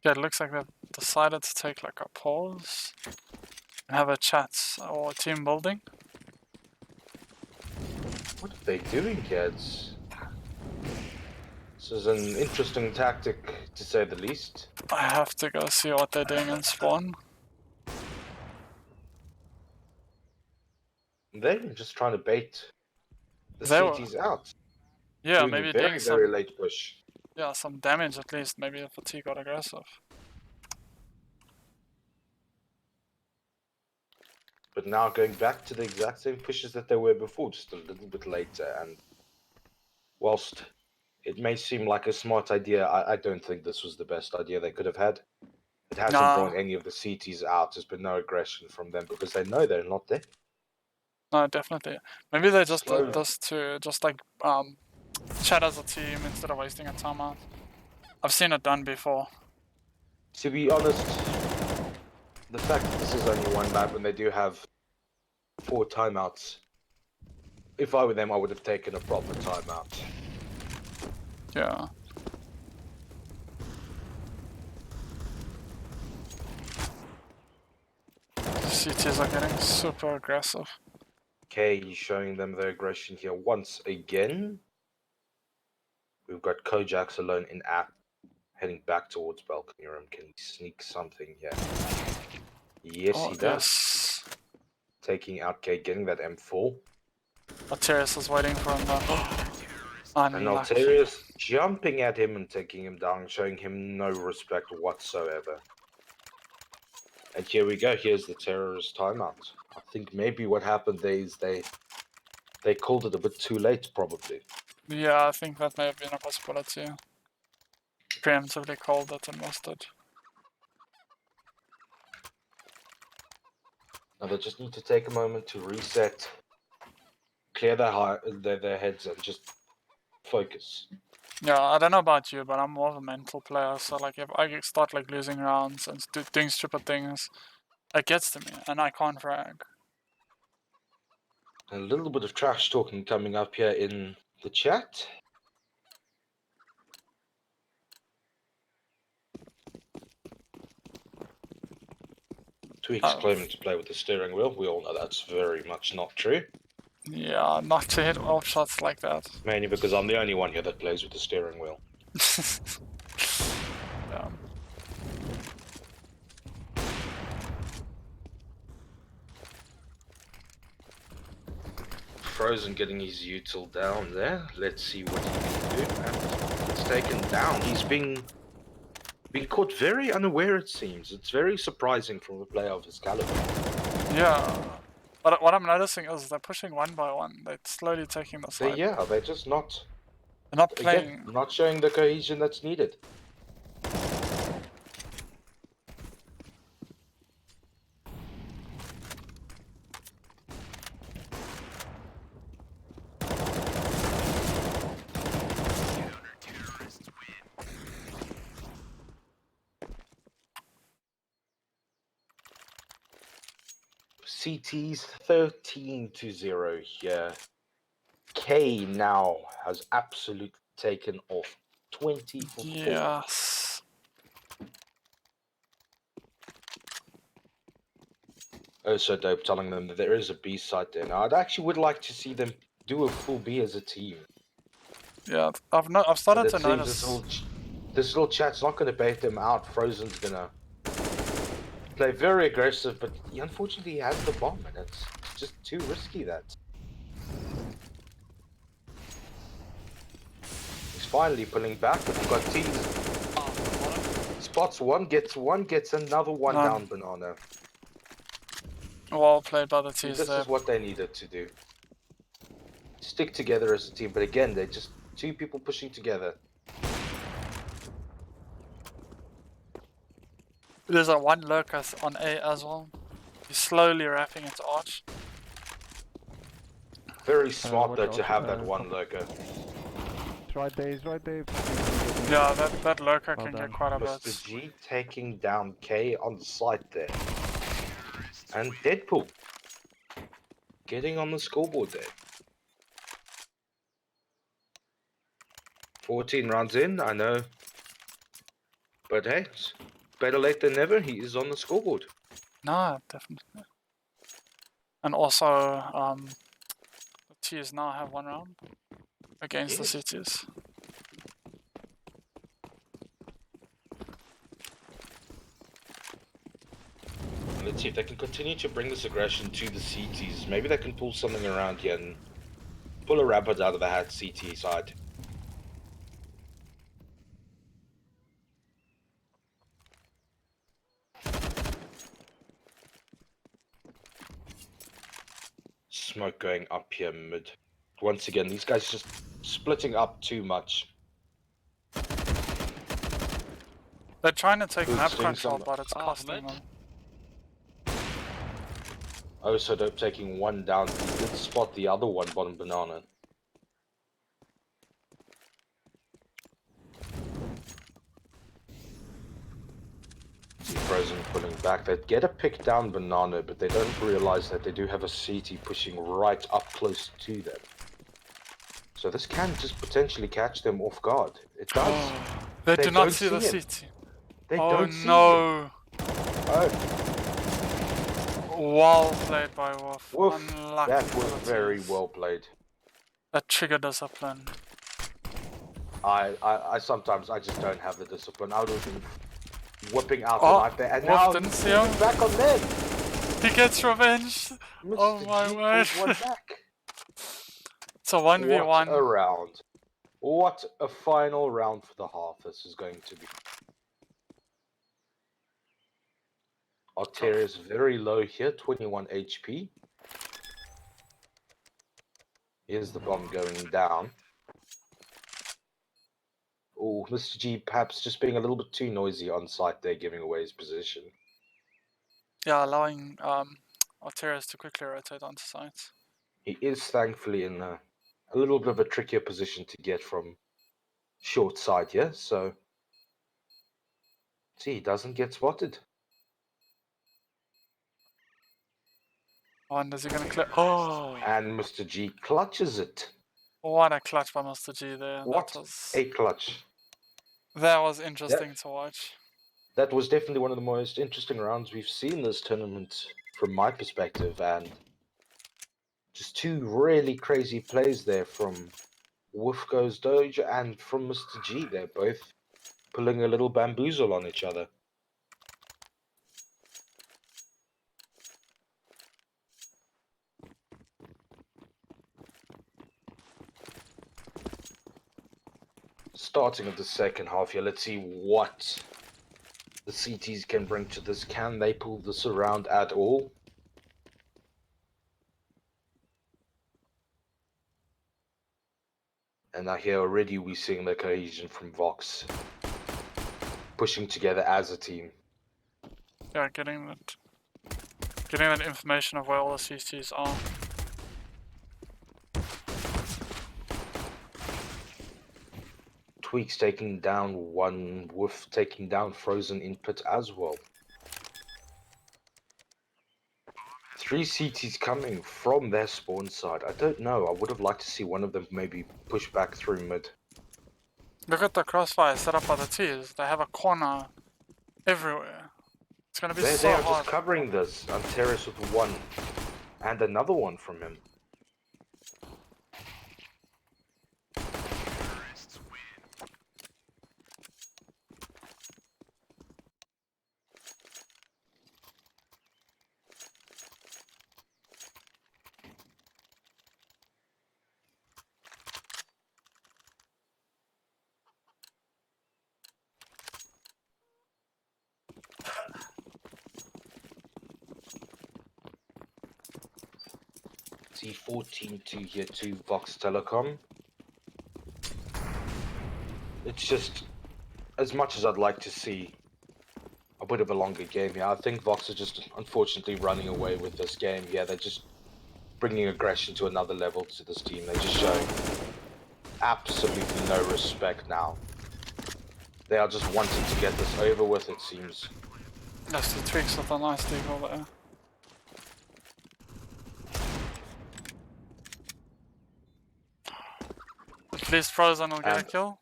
Yeah, it looks like they've decided to take like a pause and have a chat or team building. What are they doing, kids? This is an interesting tactic, to say the least. I have to go see what they're doing in spawn. They're just trying to bait the They were- CTs out. Yeah, doing maybe a very, doing some, very late push. yeah, some damage at least. Maybe if the T got aggressive. But now going back to the exact same pushes that they were before, just a little bit later. And whilst it may seem like a smart idea, I don't think this was the best idea they could have had. It hasn't brought any of the CTs out. There's been no aggression from them because they know they're not there. No, definitely. Maybe they just Slow. did this to just like chat as a team instead of wasting a timeout. I've seen it done before. To be honest, the fact that this is only one map and they do have 4 timeouts, if I were them, I would have taken a proper timeout. Yeah. CTs are getting super aggressive. Okay, showing them their aggression here once again. We've got Kojax alone in app, heading back towards balcony room. Can he sneak something here? Yes, he does. Yes. Taking out K, getting that M4. Arterius is waiting for him now. And Unlucky. Alterius jumping at him and taking him down, showing him no respect whatsoever. And here we go, here's the terrorist timeout. I think maybe what happened there is they called it a bit too late, probably. Yeah, I think that may have been a possibility. Preemptively called it and lost it. Now they just need to take a moment to reset, clear their heads and just focus. Yeah, I don't know about you, but I'm more of a mental player, so like if I start like losing rounds and doing stupid things, it gets to me and I can't frag. A little bit of trash talking coming up here in the chat. Tweaks claiming to play with the steering wheel. We all know that's very much not true. Yeah, not to hit off shots like that. Mainly because I'm the only one here that plays with the steering wheel. Yeah. Frozen getting his util down there. Let's see what he can do. And it's taken down. He's being caught very unaware, it seems. It's very surprising from a player of his caliber. Yeah. But what I'm noticing is they're pushing one by one. They're slowly taking the side. They're just not... They're not playing... Again, not showing the cohesion that's needed. CT's 13-0 here. K now has absolutely taken off 20 for 4. Yes. Oh, so dope, telling them that there is a B site there. Now, I actually would like to see them do a full B as a team. Yeah, I've started to notice. This little chat's not going to bait them out. Frozen's going to play very aggressive, but he unfortunately has the bomb, and it's just too risky, that. He's finally pulling back, but we've got teams. Spots one, gets another one down, Banana. Well played by the T's This there. is what they needed to do. Stick together as a team, but again, they're just 2 people pushing together. There's a one lurker on A as well. He's slowly wrapping into Arch. Very smart watch though to out, have that one lurker. It's right there, he's right there. Yeah, that lurker Well can done. get quite a Mr. bit. G taking down K on the site there. And Deadpool getting on the scoreboard there. 14 rounds in, I know. But hey, it's better late than never. He is on the scoreboard. No, definitely. And also, the T's now have 1 round against the CTs. Let's see if they can continue to bring this aggression to the CTs. Maybe they can pull something around here and pull a rabbit out of the hat CT side. Smoke going up here mid. Once again, these guys just splitting up too much. They're trying to take Good map stings control, on the- but it's costing them. Oh, so they're taking one down. He did spot the other one bottom banana. See Frozen pulling back. They get a pick down banana, but they don't realize that they do have a CT pushing right up close to them. So this can just potentially catch them off guard. It does. They do not don't see the him. CT. They Oh don't see no! him. Oh, Well played by Wolf. woof. Unlucky That for was the very T's. well played. That trigger discipline. I sometimes I just don't have the discipline. I would have been whipping out Oh, the knife there, and Wolf now didn't see he's him. back on them. He gets revenge! Mr. Oh my G word. pulls one back. It's a What 1v1. a round. What a final round for the half this is going to be. Arteria is very low here, 21 HP. Here's the bomb going down. Oh, Mr. G perhaps just being a little bit too noisy on site there, giving away his position. Yeah, allowing Arterias to quickly rotate onto site. He is thankfully in a little bit of a trickier position to get from short side here, so see, he doesn't get spotted. Oh, and is he gonna clear? Oh! And Mr. G clutches it. What a clutch by Mr. G there. What a clutch. That was interesting to watch. That was definitely one of the most interesting rounds we've seen this tournament from my perspective, and just two really crazy plays there from Wolf Goes Doge and from Mr. G. They're both pulling a little bamboozle on each other. Starting of the second half here, let's see what the CTs can bring to this. Can they pull this around at all? And now here already we're seeing the cohesion from Vox pushing together as a team. Yeah, getting that information of where all the CCs are. Tweaks taking down one, Wolf taking down Frozen in pit as well. 3 CTs coming from their spawn side. I don't know. I would have liked to see one of them maybe push back through mid. Look at the crossfire set up by the T's. They have a corner everywhere. It's gonna be They so are hard. just covering this. Antares with one. And another one from him. C14-2 here to Vox Telecom. It's just, as much as I'd like to see a bit of a longer game here. I think Vox are just unfortunately running away with this game. Yeah, they're just bringing aggression to another level to this team. They're just showing absolutely no respect now. They are just wanting to get this over with, it seems. That's the tricks of the nice deagle there. At least Frozen will get a kill.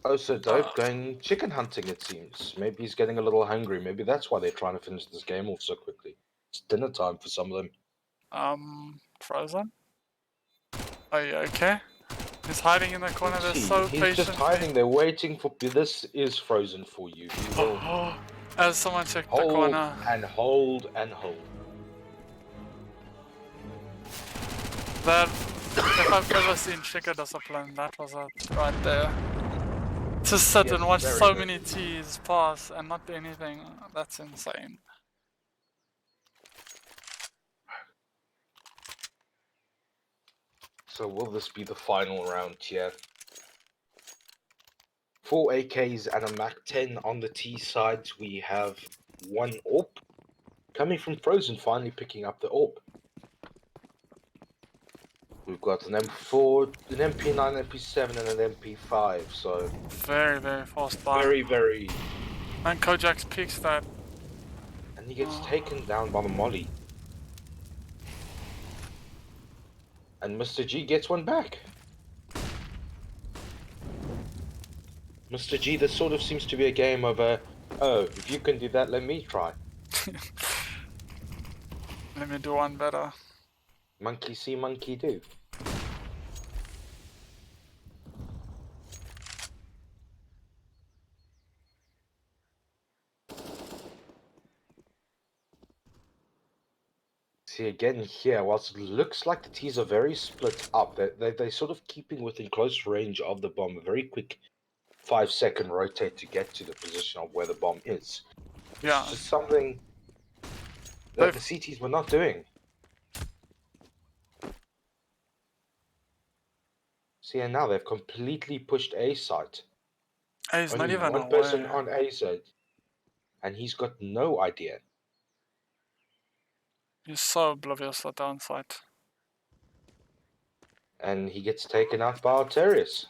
Oh, so Dope going chicken hunting, it seems. Maybe he's getting a little hungry. Maybe that's why they're trying to finish this game off so quickly. It's dinner time for some of them. Frozen? Are you okay? He's hiding in the corner. They're so patient. He's just hiding. They're waiting for. This is Frozen for you. He will as someone checked the corner. And hold and hold. That, if I've ever seen Chica discipline, that was it right there. To sit and watch so many T's pass and not do anything, that's insane. So will this be the final round here? 4 AKs and a MAC-10 on the T sides. We have 1 AWP. Coming from Frozen, finally picking up the AWP. We've got an M4, an MP9, MP7 and an MP5, so... Very, very fast buy. Very, very... And Kojak's picks that. And he gets taken down by the molly. And Mr. G gets one back. Mr. G, this sort of seems to be a game of oh, if you can do that, let me try. Let me do one better. Monkey see, monkey do. See, again here, whilst it looks like the T's are very split up, they're sort of keeping within close range of the bomb. A very quick 5-second rotate to get to the position of where the bomb is. Yeah. It's just something that the CTs were not doing. See, and now they've completely pushed A site. He's not even one person on A side, and he's got no idea. He's so oblivious at the onside. And he gets taken out by Arterius.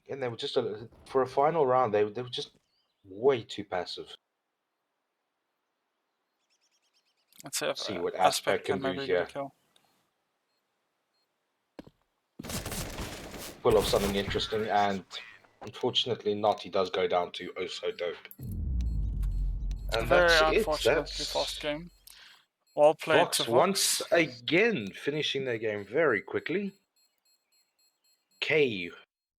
And they were just, for a final round, they were just way too passive. Let's see, see what Aspect can do here. Pull off something interesting, and unfortunately not, he does go down to Oh So Dope. And very that's unfortunately fast game. Well played Fox to Fox. once again finishing their game very quickly. K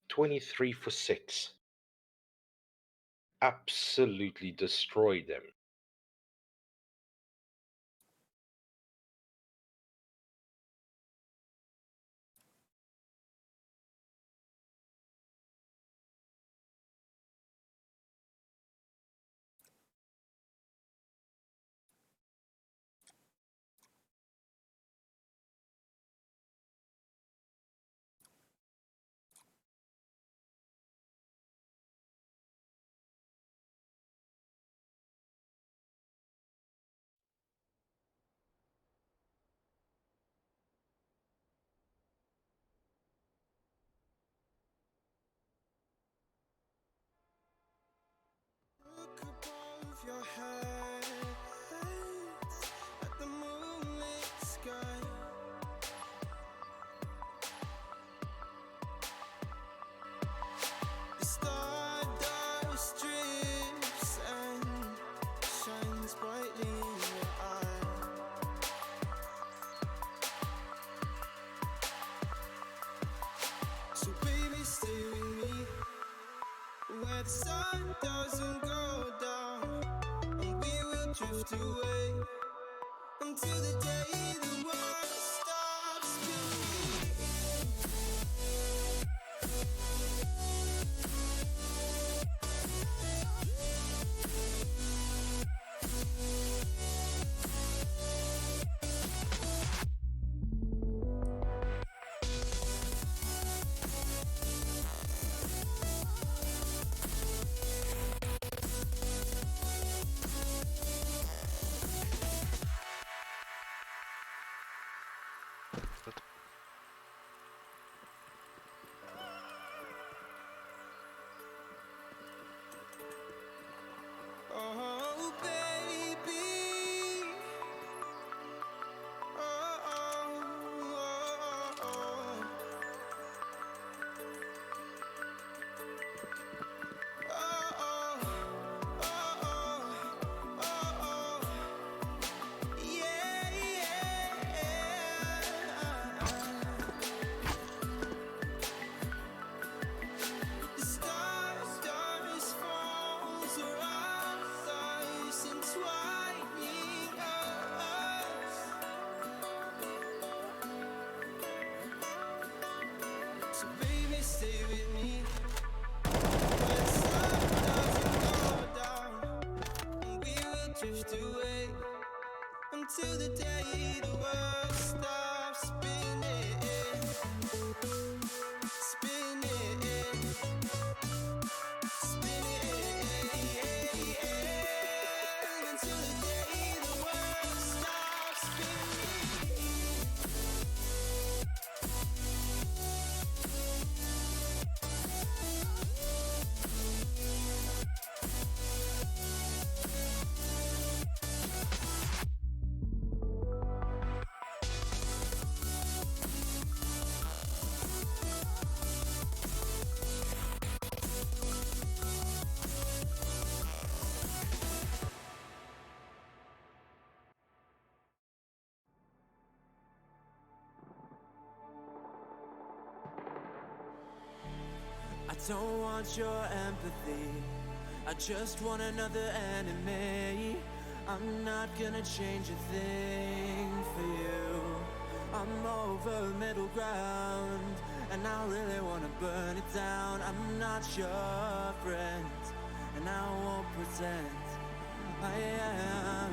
23 for 6. Absolutely destroyed them. Your head at the moonlit sky. The stardust drips and shines brightly in your eye. So baby, stay with me where the sun doesn't go down. Drift away until the day the world stops spinning. Until the day the world stops spinning, spinning, spinning. Until the day the world stops spinning. I don't want your empathy, I just want another enemy. I'm not gonna change a thing for you. I'm over middle ground, and I really wanna burn it down. I'm not your friend, and I won't pretend I am.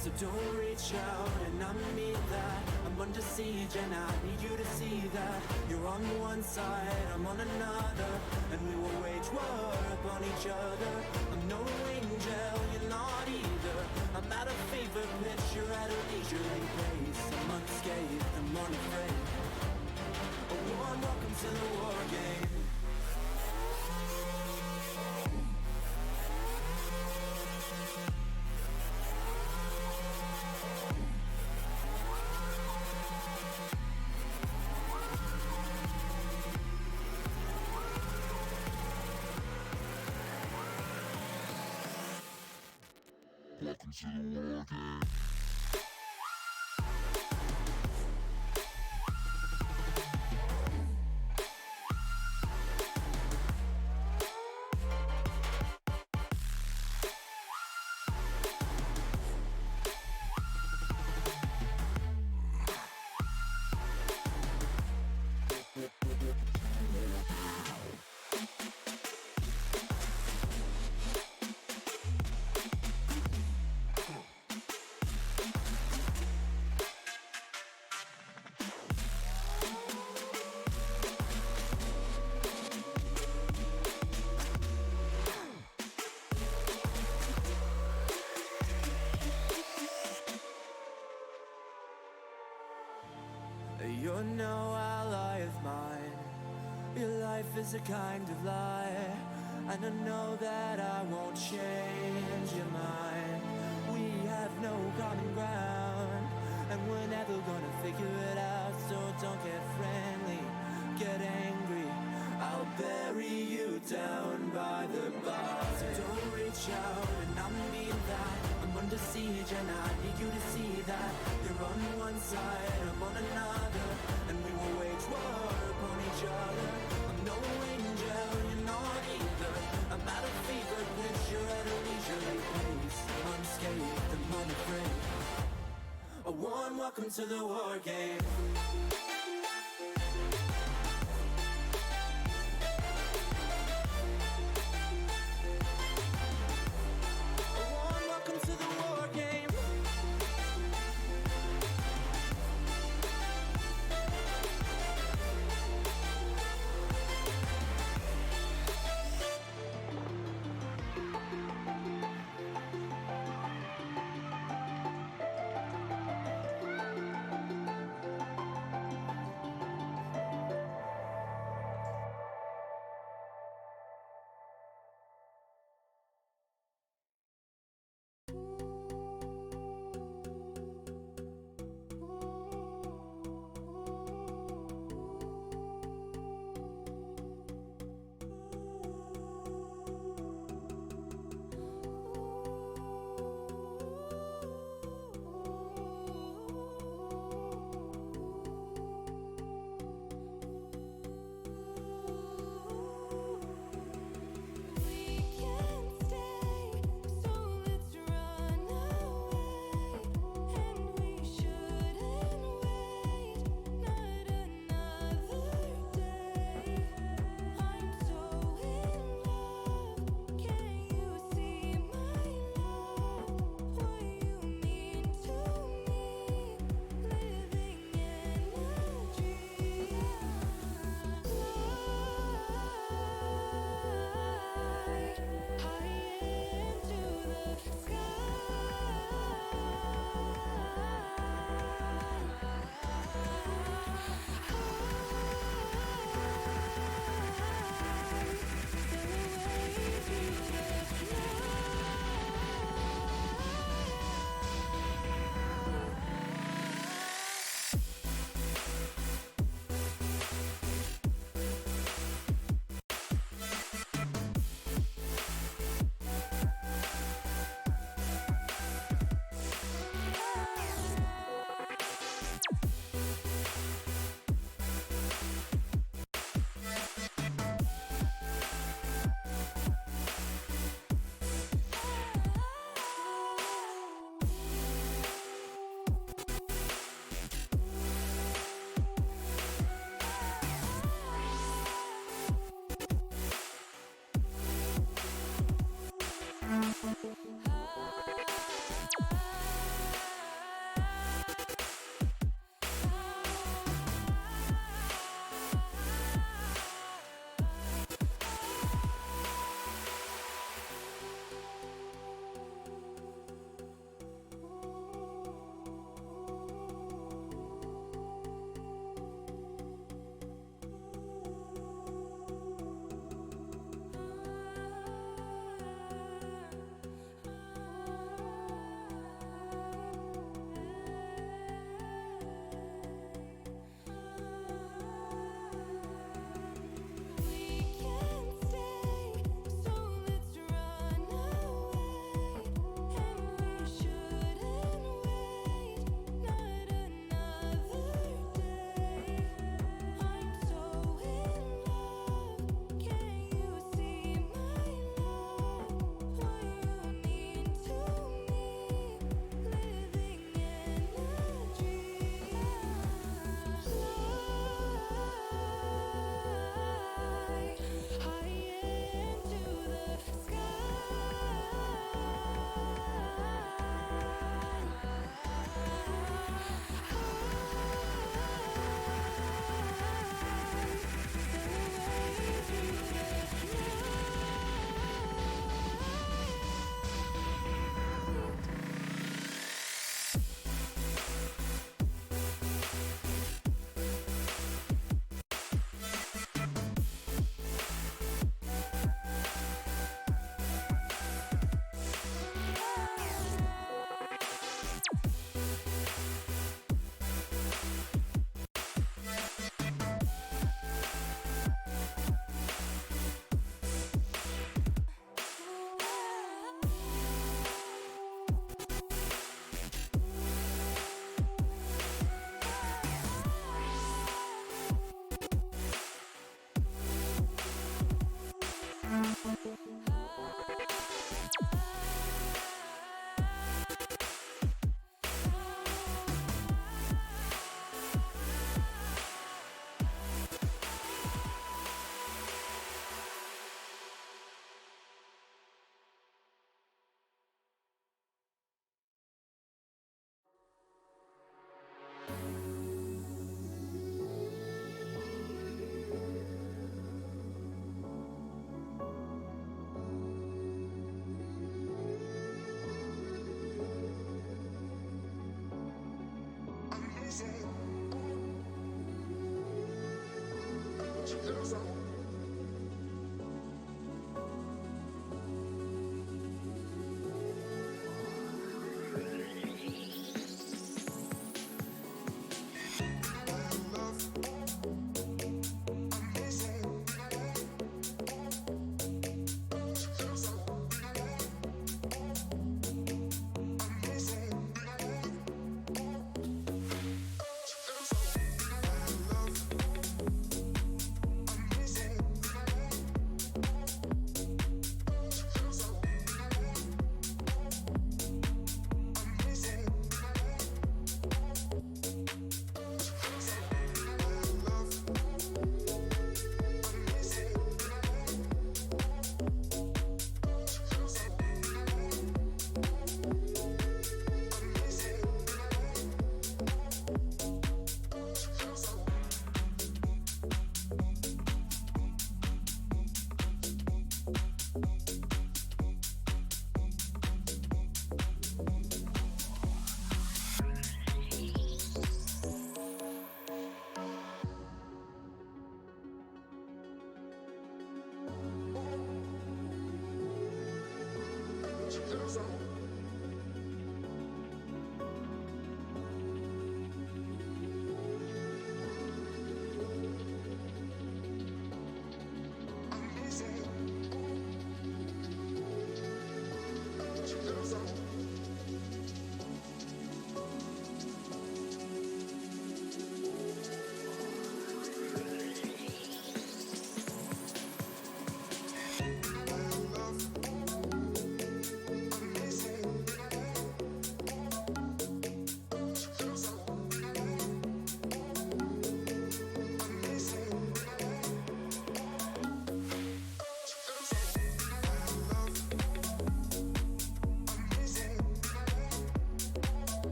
So don't reach out, and I mean that. I'm under siege, and I need you to see that. You're on one side, I'm on another, and we will wage war upon each other. I'm no angel, you're not either. I'm at a fever pitch, you're at a leisurely pace. I'm unscathed, I'm unafraid. A warm welcome to the war game. Welcome to the war game. You're no ally of mine. Your life is a kind of lie, and I know that I won't change your mind. We have no common ground, and we're never gonna figure it out. So don't get friendly, get angry. I'll bury you down by the bar. So don't reach out, and I mean that. I'm under siege, and I need you to see that. You're on one side, I'm on another, and we will wage war upon each other. I'm no angel, you're not either. I'm at a fever pitch, you're at a leisurely pace. I'm unscathed, I'm unafraid. A warm welcome to the war game.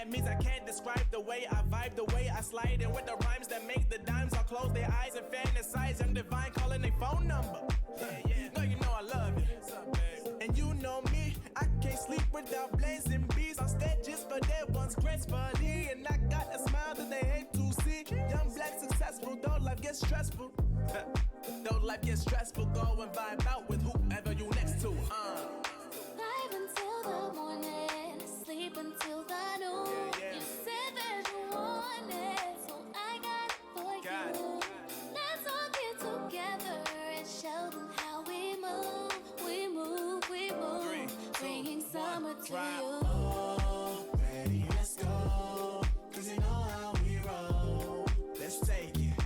That means I can't describe the way I vibe, the way I slide, and with the rhymes that make the dimes all close their eyes and fantasize. Young Divine calling their phone number. No, you know I love it. And you know me, I can't sleep without blazing beats on stages for dead ones gracefully. And I got a gets stressful. Though life gets stressful, go and vibe out with whoever you next to. Live until the morning, sleep until the noon. You said that you want it, so I got it for you. Let's all get together and show them how we move. We move, we move, bringing summer to you. Oh, ready, let's go. 'Cause you know how we roll. Let's take it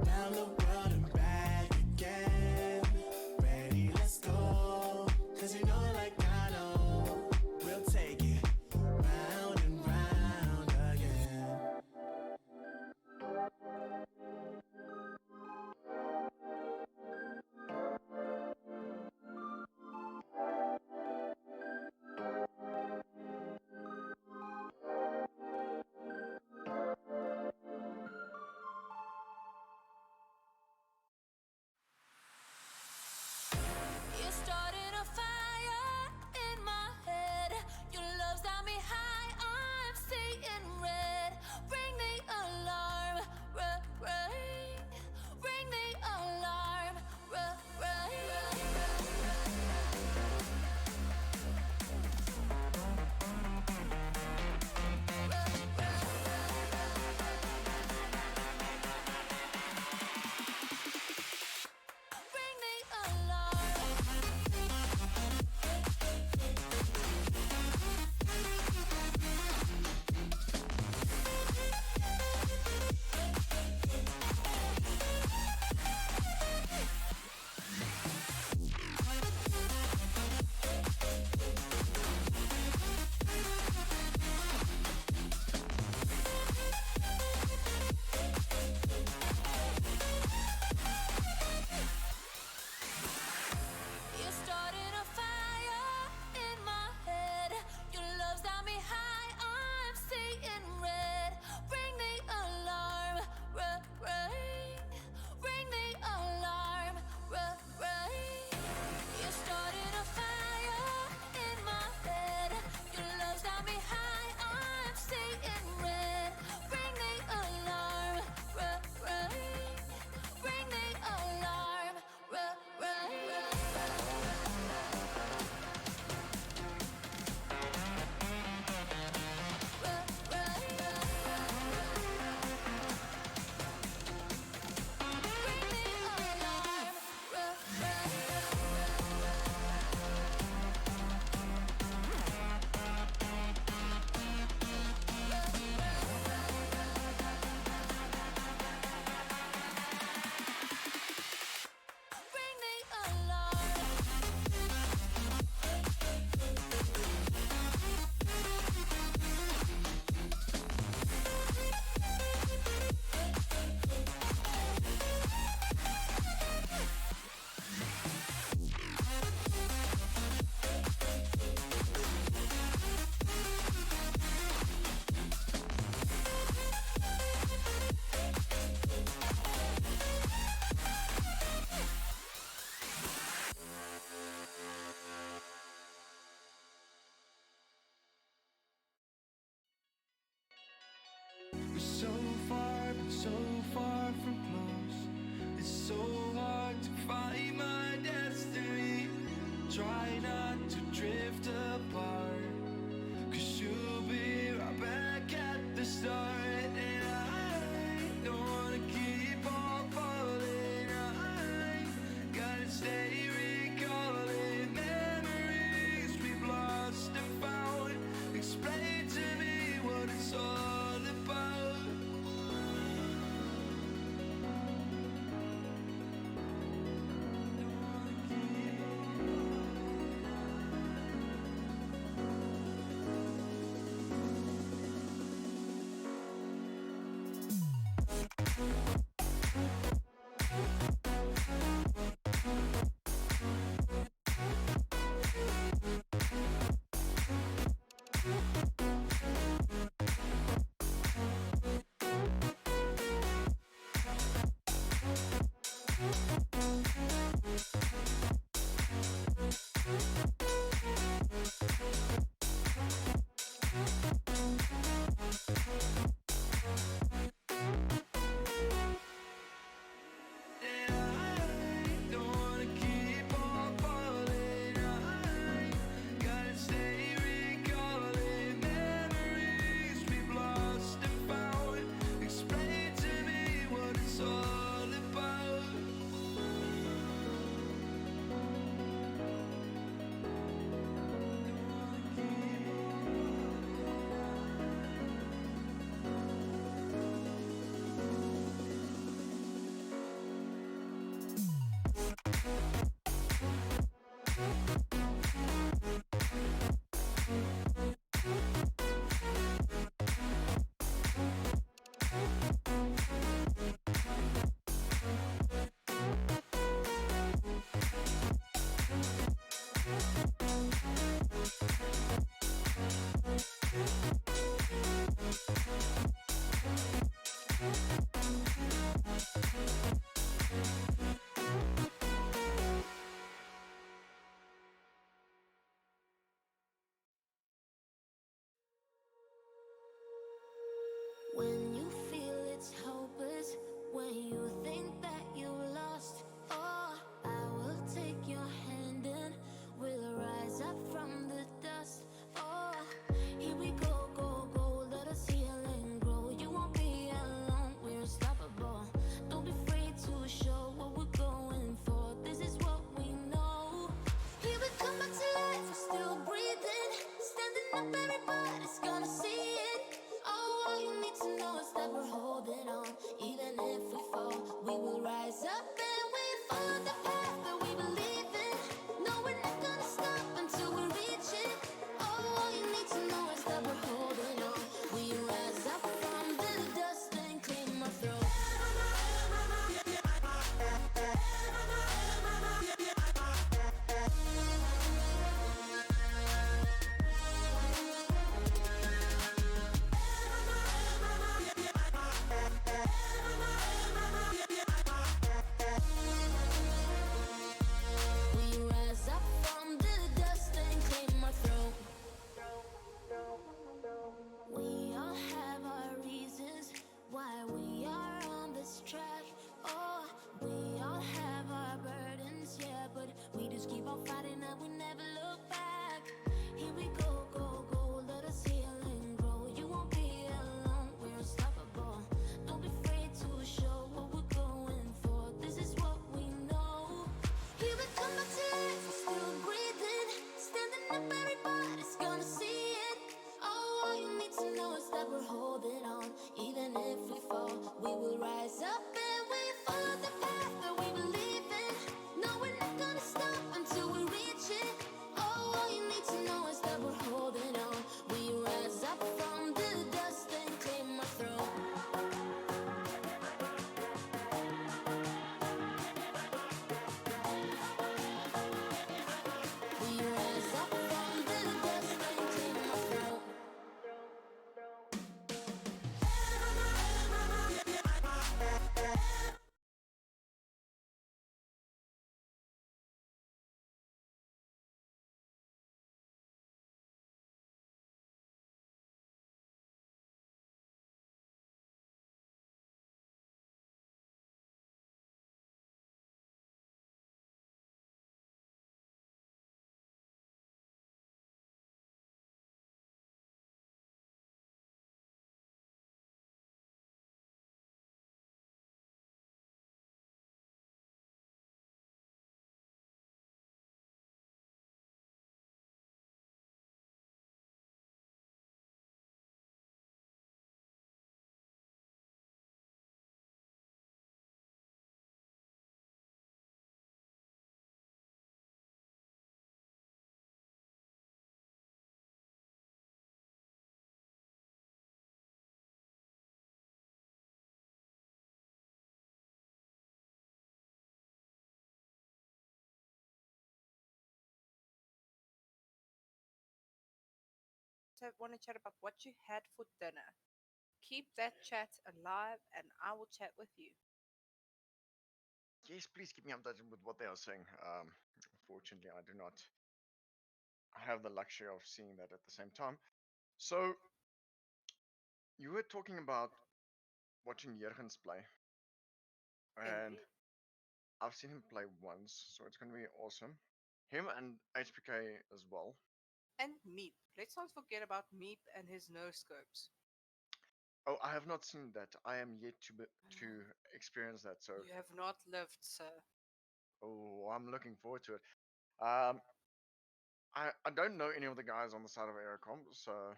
down the world and back again. Ready, let's go. 'Cause you know like I know. We'll take it round and round again. You're starting a fire in my head. Your love's got me high, I'm seeing red. Ring the alarm, ring. Ring the alarm, ring. Ring the alarm. You're starting a fire in my head. Your love's got me high, I'm seeing red. Ring the alarm, ring. Ring the alarm, ring. You're starting a fire in my head. Your love's got me high, I'm seeing red. Ring the alarm, ring. Ring the alarm, ring. Ring the alarm. We're so far, but so far from close. It's so hard to find my destiny. Try not to drift apart, 'cause you'll be right back at the start. And I don't wanna keep on falling. I gotta stay recalling memories we've lost and found. Explain to me what it's all about. When you feel it's hopeless, when you think that you lost, oh, I will take your hand and we'll rise up from the dust. Oh, here we go, go, go, let us heal and grow. You won't be alone, we're unstoppable. Don't be afraid to show what we're going for. This is what we know. Here we come back to life, we're still breathing. Standing up, everybody's gonna see it. Oh, all you need to know is that we're holding on. Even if we fall, we will rise up and we follow the path that we believe in. No, we're not gonna stop until we reach it. Oh, all you need to know is that we're holding on. We rise up from the dust and clean our throat. We rise up from the dust and claim our throne. We all have our reasons why we are on this track. Oh, we all have our burdens, yeah, but we just keep on fighting and we never look back. Here we go, go, go, let us heal and grow. You won't be alone, we're unstoppable. Don't be afraid to show what we're going for. This is what we know. Here we come back to life, we're still breathing. Standing up, everybody's gonna see it. Oh, all you need to know is that we're holding on. Even if we fall, we will rise up and we follow the path that we believe in. No, we're not gonna stop until we reach it. Oh, all you need to know is that we're holding on. We rise up from the dust and claim our throne. We rise up from the dust and claim our throne. Want to chat about what you had for dinner. Keep that chat alive and I will chat with you. Yes, please keep me updated with what they are saying. Unfortunately, I do not have the luxury of seeing that at the same time. So, you were talking about watching Jurgens play, and Indeed. I've seen him play once, so it's going to be awesome. Him and HPK as well. And Meep. Let's not forget about Meep and his no scopes. Oh, I have not seen that. I am yet to experience that. So, You have not lived, sir. oh, I'm looking forward to it. Um, I don't know any of the guys on the side of Ericom, so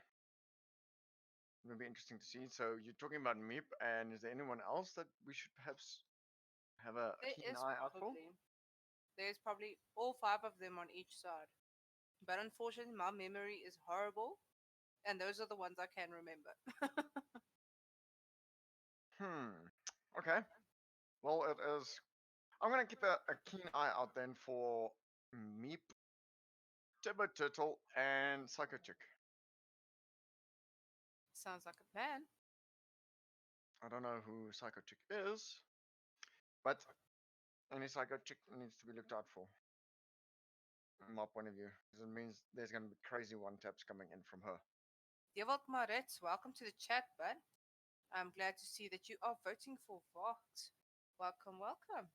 it'll be interesting to see. So you're talking about Meep, and is there anyone else that we should perhaps have a keen eye out for? There's probably all 5 of them on each side. But unfortunately, my memory is horrible, and those are the ones I can remember. Okay. Well, it is. I'm gonna keep a keen eye out then for Meep, Turbo Turtle, and Psycho Chick. Sounds like a plan. I don't know who Psycho Chick is, but any Psycho Chick needs to be looked out for, in my point of view, because it means there's going to be crazy one taps coming in from her. Dewald Maritz, welcome to the chat, bud. I'm glad to see that you are voting for Vox. Welcome, welcome.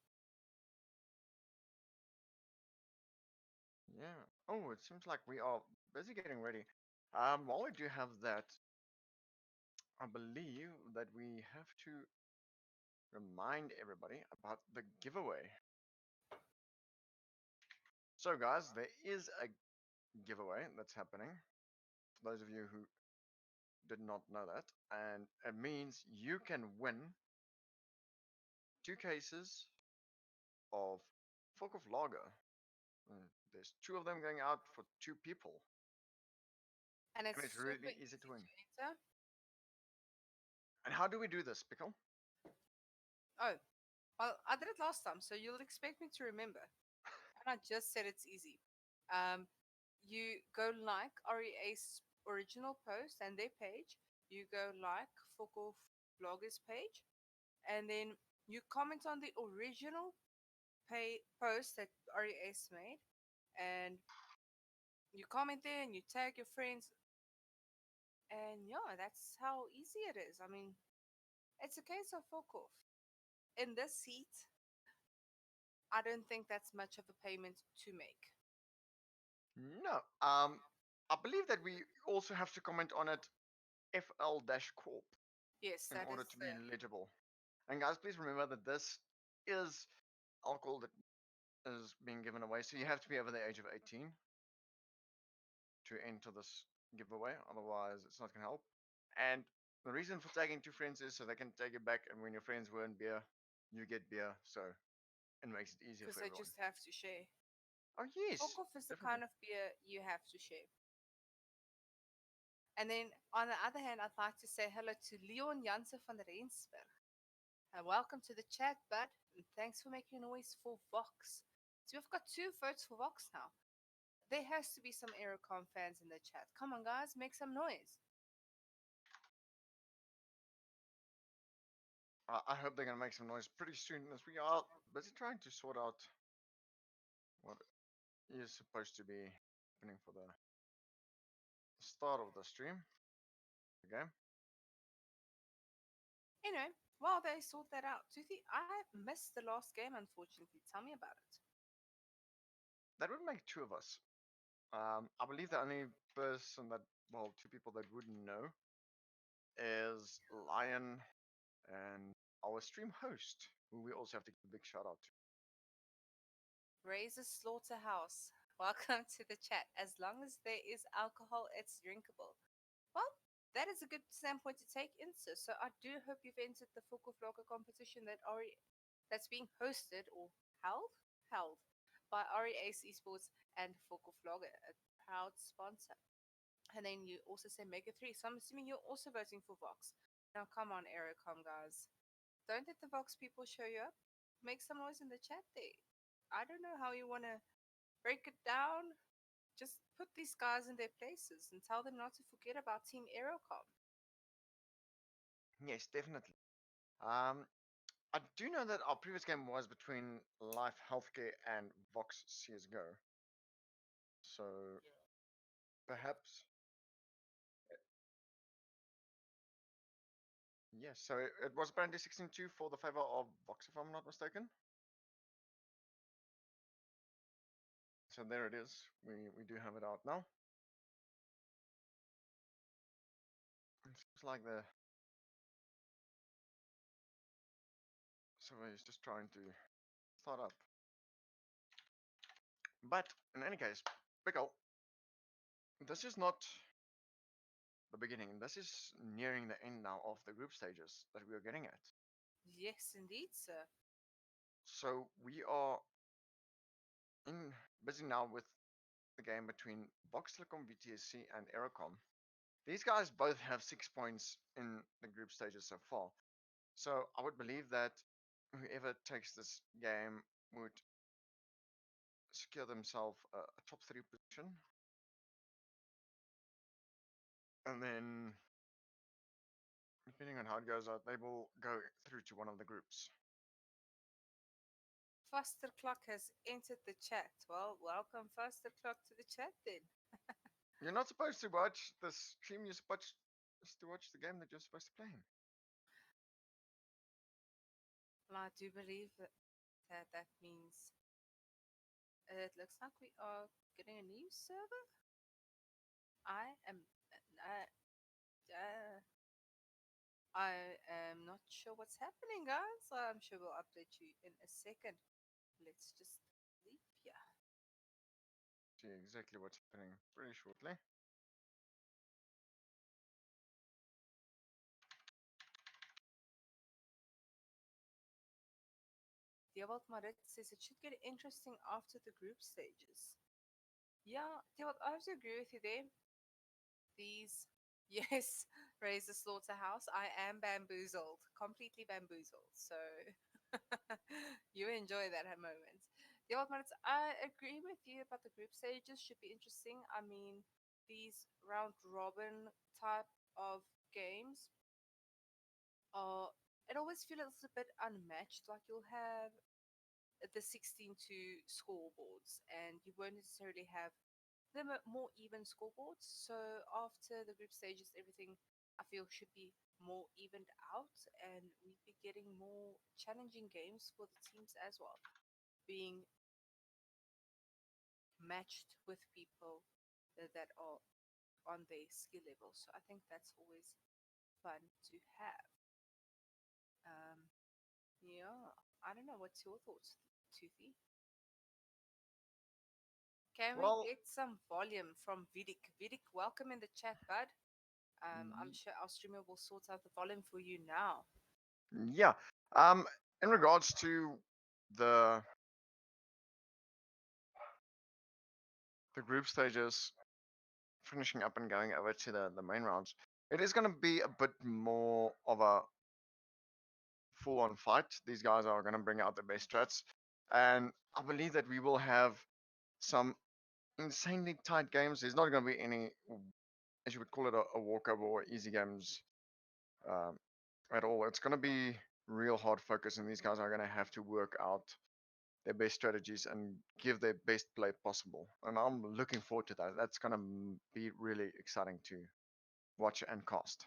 Yeah. Oh, it seems like we are busy getting ready. While we do have that, I believe that we have to remind everybody about the giveaway. So, guys, there is a giveaway that's happening. For those of you who did not know that, and it means you can win 2 cases of Fokov Lager. There's 2 of them going out for 2 people, And and it's it's super really easy easy to win. to enter. And how do we do this, Pickle? Oh, well, I did it last time, so you'll expect me to remember. And I just said it's easy. Um, you go like REA's original post and their page. You go like Focal Vloggers page, and then you comment on the original post that RES made, and you comment there and you tag your friends, and yeah, that's how easy it is. I mean, it's a case of fuck off. In this heat, I don't think that's much of a payment to make. No. I believe that we also have to comment on it FL-Corp Yes, in that order is to be the eligible. And guys, please remember that this is alcohol that is being given away, so you have to be over the age of 18 to enter this giveaway. Otherwise, it's not going to help. And the reason for tagging 2 friends is so they can take it back, and when your friends win beer, you get beer. So it makes it easier because for they everyone. just have to share. Oh yes, Fuck off is the definitely. kind of beer you have to share. And then on the other hand, I'd like to say hello to Leon Jansen van Rensburg. And welcome to the chat, bud. And thanks for making noise for Vox. So we've got 2 votes for Vox now. There has to be some Ericom fans in the chat. Come on, guys, make some noise. I hope they're going to make some noise pretty soon, as we are busy trying to sort out what is supposed to be happening for the start of the stream. Okay. Anyway, while they sort that out, Toothy, I missed the last game, unfortunately. Tell me about it. That would make 2 of us. I believe the only person that, well, 2 people that wouldn't know is Lion and our stream host, who we also have to give a big shout out to. Razor Slaughterhouse. Welcome to the chat. As long as there is alcohol, it's drinkable. Well, that is a good standpoint to take into. So I do hope you've entered the Focal Vlogger competition that's being hosted or held by ACCE Esports and Focal Vlogger, a proud sponsor. And then you also say Mega 3. So I'm assuming you're also voting for Vox. Now come on, Ericom guys. Don't let the Vox people show you up. Make some noise in the chat there. I don't know how you want to break it down. Just put these guys in their places and tell them not to forget about Team Ericom. Yes, definitely. I do know that our previous game was between Life Healthcare and Vox CSGO. So perhaps. Yes, so it was apparently 16-2 for the favor of Vox, if I'm not mistaken. So there it is. We do have it out now. It seems like the server is just trying to start up. But in any case, Pickle, this is not the beginning. This is nearing the end now of the group stages that we are getting at. Yes, indeed, sir. So we are busy now with the game between Vox Telecom VTSC and Ericom. These guys both have 6 points in the group stages so far. So I would believe that whoever takes this game would secure themselves a top 3 position. And then we depending on how it goes out, they will go through to one of the groups. Faster Clock has entered the chat. Well, welcome Faster Clock to the chat then. You're not supposed to watch the stream. You're supposed to watch the game that you're supposed to play. Well, I do believe that means it looks like we are getting a new server. I am uh, uh, I am not sure what's happening, guys. I'm sure we'll update you in a second. Let's just leave here. See exactly what's happening pretty shortly. Diabot Marit says it should get interesting after the group stages. Yeah, Diabot, I have to agree with you there. These, yes, raise the slaughterhouse. I am bamboozled, completely bamboozled. So you enjoy that moment. Diabot Marit, I agree with you about the group stages. Should be interesting. I mean, these round robin type of games are, it always feels a little bit unmatched. Like you'll have the 16 to scoreboards, and you won't necessarily have the more even scoreboards. So after the group stages, everything I feel should be more evened out, and we'd be getting more challenging games for the teams as well, being matched with people that are on their skill level. So I think that's always fun to have. Yeah, I don't know. What's your thoughts, Toothy? Can we Well, get some volume from Vidic? Vidic, welcome in the chat, bud. I'm y- sure our streamer will sort out the volume for you now. yeah. In regards to the the group stages finishing up and going over to the main rounds, it is going to be a bit more of a full on fight. These guys are going to bring out the best strats, and I believe that we will have some insanely tight games. There's not going to be any, as you would call it, a walkover or easy games um, at all. It's going to be real hard focus, and these guys are going to have to work out their best strategies and give their best play possible. And I'm looking forward to that. That's going to be really exciting to watch and cast.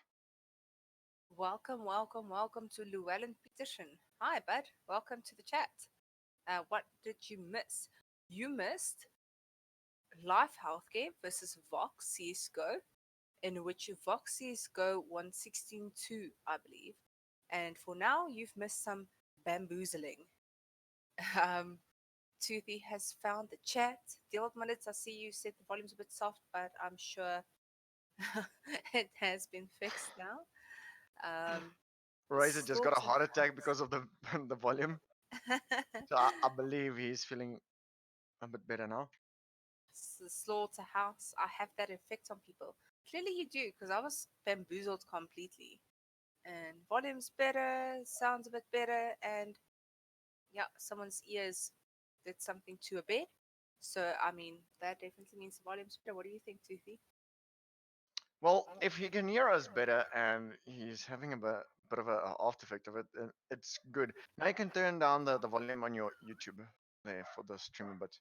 Welcome, welcome, welcome to Llewellyn Peterson. Hi, bud. Welcome to the chat. What did you miss? You missed Life Healthcare versus Vox CSGO, in which Vox CSGO won 16-2, I believe. And for now, you've missed some bamboozling. Um, Toothy has found the chat. The old minutes, I see you said the volume's a bit soft, but I'm sure it has been fixed now. Razor just got a heart attack Slaughterhouse. because of the the volume. So I believe he's feeling a bit better now. Slaughterhouse. I have that effect on people. Clearly, you do, because I was bamboozled completely. And volume's better, sounds a bit better, and yeah, someone's ears did something to a bed. So, I mean, that definitely means the volume's better. What do you think, Toothy? Well, if he can hear us better and he's having a bit of a after effect of it, then it's good. Now you can turn down the volume on your YouTube there for the stream a bit.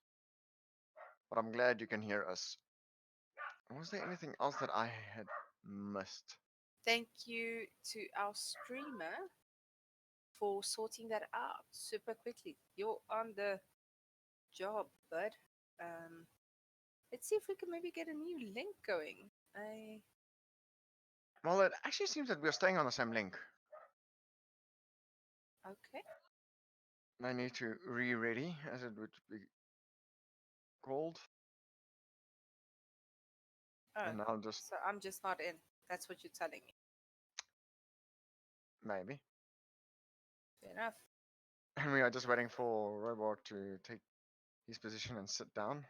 But I'm glad you can hear us. Was there anything else that I had missed? Thank you to our streamer for sorting that out super quickly. You're on the job, bud. Um, let's see if we can maybe get a new link going. Well, it actually seems that we're staying on the same link. Okay. I need to re-ready, as it would be called. Oh, And I'll just so I'm just not in. That's what you're telling me. maybe. Fair enough. And we are just waiting for Robot to take his position and sit down.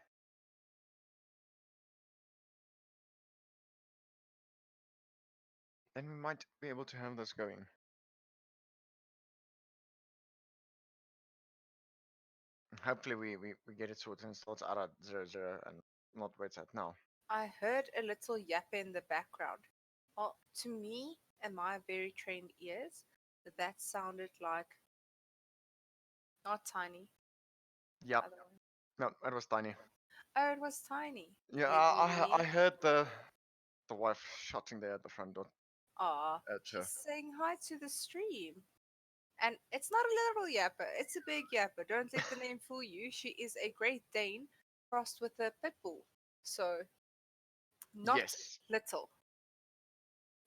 Then we might be able to have this going. Hopefully we get it sorted and starts out at 0-0 and not where it's at now. I heard a little yap in the background. Well, to me, and my very trained ears that that sounded like not tiny. Yep. Other one. No, it was tiny. Oh, it was tiny. Yeah, I Really? heard the wife shouting there at the front door Aw, at she's her. saying hi to the stream. And it's not a little yapper, it's a big yapper. Don't let the name fool you. She is a Great Dane crossed with a pit bull. So, not Yes. little.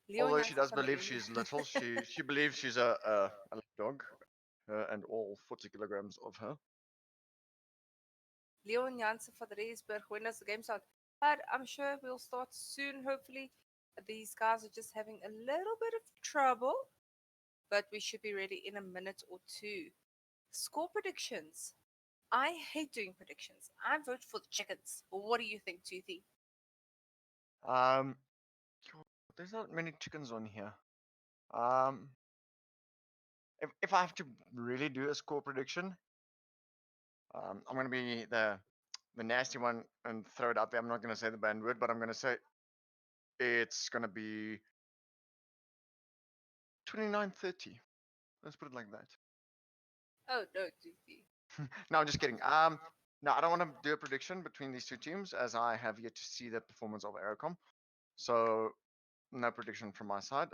Leon Although she Jansen does van der believe Ende. she's little, she believes she's a dog, and all 40 kilograms of her. Leon Jansen van Reesburg, when does the game start? But I'm sure we'll start soon, hopefully. These guys are just having a little bit of trouble, but we should be ready in a minute or two. Score predictions. I hate doing predictions. I vote for the chickens. What do you think, Toothy? Um, there's not many chickens on here. Um, if I have to really do a score prediction, I'm gonna be the nasty one and throw it out there. I'm not gonna say the banned word, but I'm gonna say it's gonna be 29-30. Let's put it like that. Oh, no, Toothy. No, I'm just kidding. No, I don't want to do a prediction between these two teams as I have yet to see the performance of Ericom. So no prediction from my side,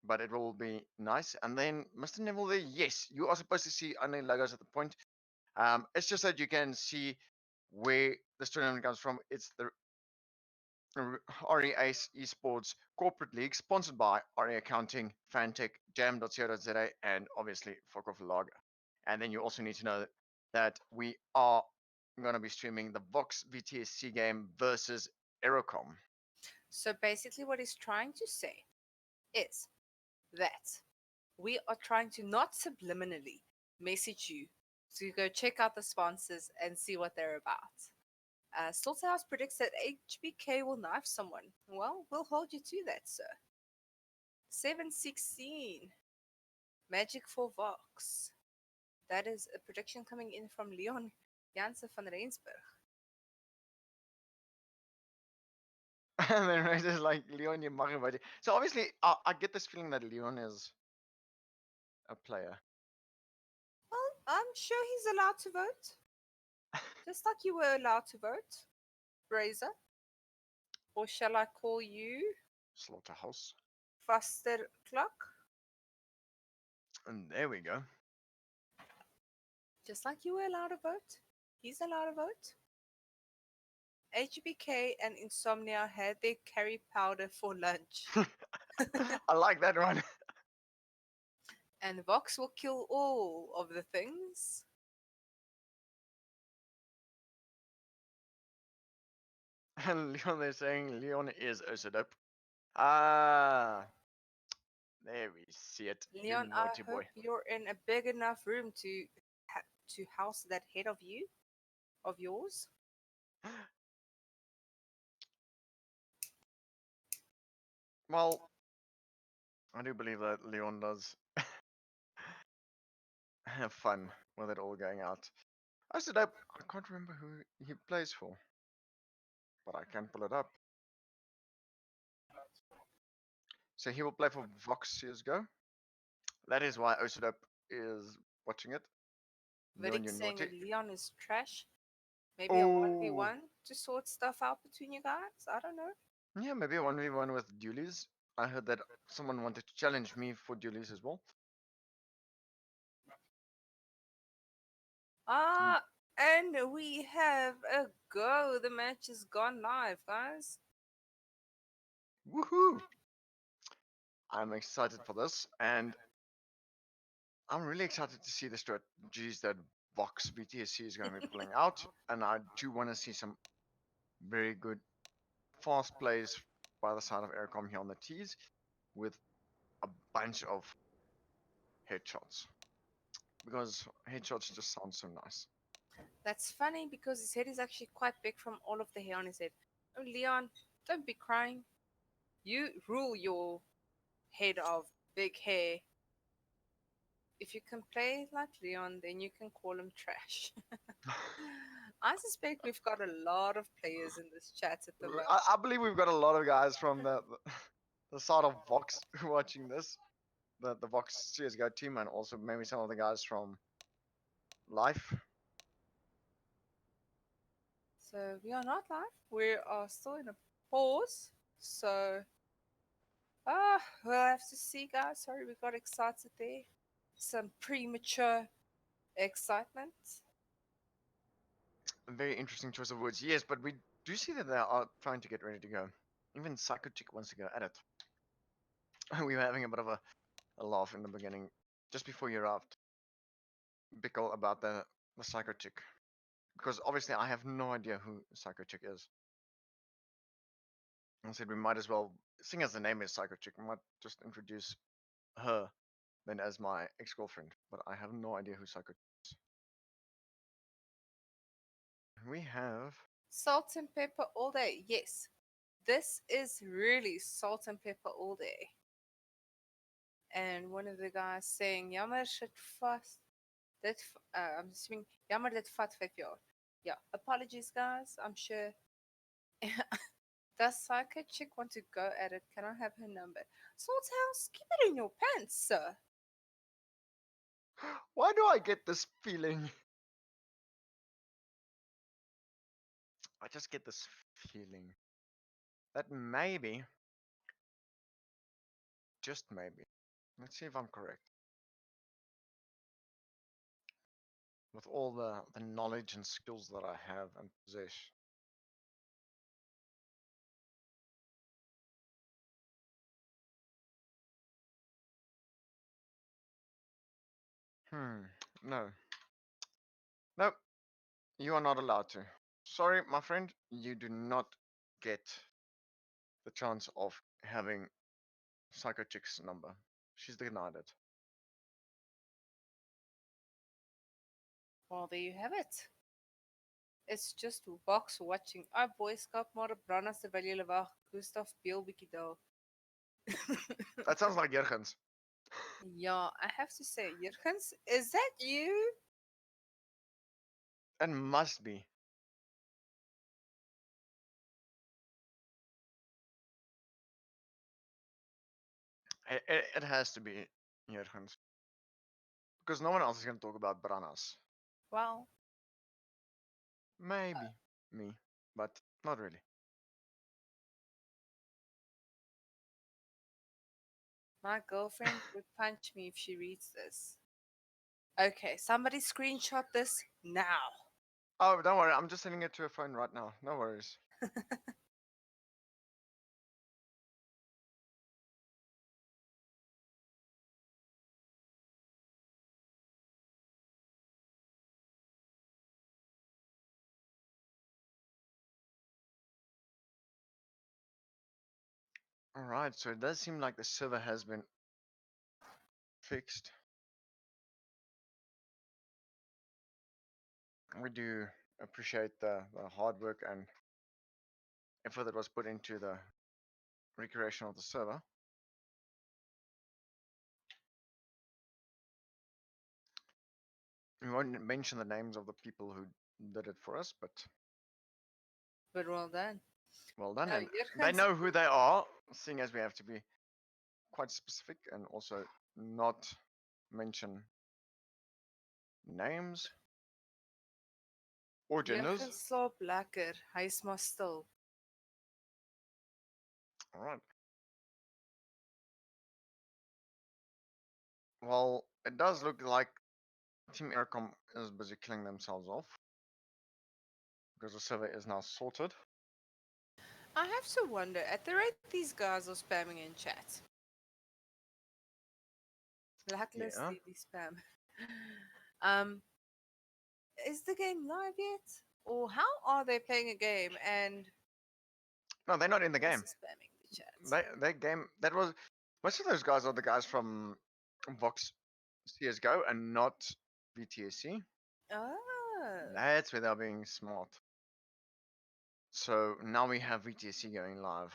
but it will be nice. And then Mr. Neville there, yes, you are supposed to see only logos at the point. It's just that you can see where the tournament comes from. It's the ACE Esports Corporate League, sponsored by RE Accounting, Fantech, Jam.co.za, and obviously Fuck Off Lager. And then you also need to know that we are going to be streaming the Vox VTSC game versus Ericom. So basically, what he's trying to say is that we are trying to not subliminally message you to go check out the sponsors and see what they're about. Slaughterhouse predicts that HBK will knife someone. Well, we'll hold you to that, sir. 716. Magic for Vox. That is a prediction coming in from Leon Jansen van Rensburg. And then Rage is like, Leon, you mag buddy. So obviously, I get this feeling that Leon is a player. Well, I'm sure he's allowed to vote. Just like you were allowed to vote, Razor. Or shall I call you Slaughterhouse. Faster Clock? And there we go. Just like you were allowed to vote, he's allowed to vote. HBK and Insomnia had their curry powder for lunch. I like that one. And Vox will kill all of the things. And Leon, they're saying Leon is Usadip. Ah, there we see it. You Leon, I naughty hope boy. you're in a big enough room to house that head of yours. Well, I do believe that Leon does have fun with it all going out. Usadip, I can't remember who he plays for, but I can pull it up. So he will play for Vox CSGO. That is why Usadip is watching it. Leon, Vidic you saying naughty. that Leon is trash. Maybe a Oh, 1v1 to sort stuff out between you guys. I don't know. yeah, maybe a 1v1 with dualies. I heard that someone wanted to challenge me for dualies as well. Ah, and we have a go. The match has gone live, guys. Woohoo! I'm excited for this, and I'm really excited to see the strategies that Vox VTSC is going to be pulling out. And I do want to see some very good fast plays by the side of Ericom here on the tees with a bunch of headshots. Because headshots just sound so nice. That's funny because his head is actually quite big from all of the hair on his head. Oh, Leon, don't be crying. You rule your head of big hair. If you can play like Leon, then you can call him trash. I suspect we've got a lot of players in this chat at the moment. I believe we've got a lot of guys from the the side of Vox watching this, the Vox CS:GO team, and also maybe some of the guys from Life. So we are not live. We are still in a pause. So we'll have to see, guys. Sorry, we got excited there. Some premature excitement. A very interesting choice of words. Yes, but we do see that they are trying to get ready to go. Even Psycho Chick wants to go at it. We were having a bit of a laugh in the beginning, just before you arrived, Bickle, about the Psycho Chick. Because obviously I have no idea who Psycho Chick is. I said we might as well, seeing as the name is Psycho Chick, we might just introduce her then as my ex-girlfriend. But I have no idea who Psycho Chick is. We have... Salt and pepper all day. Yes, this is really salt and pepper all day. And one of the guys saying, jammer shit fast. I'm assuming, jammer dit vat 5 jaar. Yeah, apologies guys. I'm sure. Does Psycho Chick want to go at it? Can I have her number? Salt House, keep it in your pants, sir. Why do I get this feeling? I just get this feeling that maybe, just maybe, let's see if I'm correct, with all the knowledge and skills that I have and possess, no. Nope, you are not allowed to. Sorry, my friend, you do not get the chance of having Psycho Chick's number. She's denied it. Well, there you have it. It's just box watching. Boy skap maar 'n brand as terwyl jy wag. Gustav Beel bietjie daar. That sounds like Jurgens. Yeah, I have to say, Jurgens, is that you? It must be. It has to be Jurgens. Because no one else is going to talk about Branas. Well, maybe me, but not really. My girlfriend would punch me if she reads this. Okay, somebody screenshot this now. Oh, don't worry. I'm just sending it to her phone right now. No worries. Alright, so it does seem like the server has been fixed. We do appreciate the hard work and effort that was put into the recreation of the server. We won't mention the names of the people who did it for us, but well done. Well done, and they know who they are, seeing as we have to be quite specific and also not mention names or genders. Jurgens slaap lekker. Hy's maar stil. Alright. Well, it does look like Team Ericom is busy killing themselves off because the server is now sorted. I have to wonder, at the rate these guys are spamming in chat. Blacklist the spam. Is the game live yet? Or how are they playing a game and No, they're not in the game. Spamming the chat. That game, that was, most of those guys are the guys from Vox CSGO and not VTSC. Oh. That's where they're being smart. So now we have VTSC going live.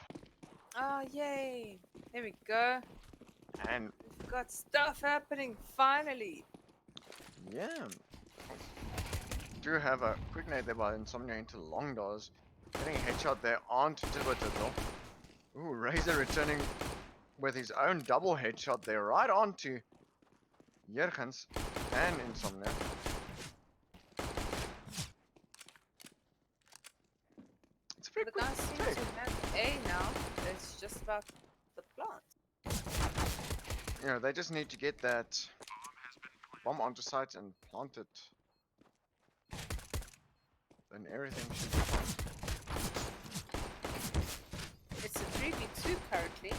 Oh, yay. There we go. And we've got stuff happening finally. Yeah. Do have a quick nade there by Insomnia into long doors. Getting a headshot there onto Tibber. Ooh, Razor returning with his own double headshot there, right onto Jurgens and Insomnia. It's a very The quick guys seem take. to have A now. It's just about the plant. You know, they just need to get that bomb onto site and plant it. Then everything should be fine. It's a 3v2 currently.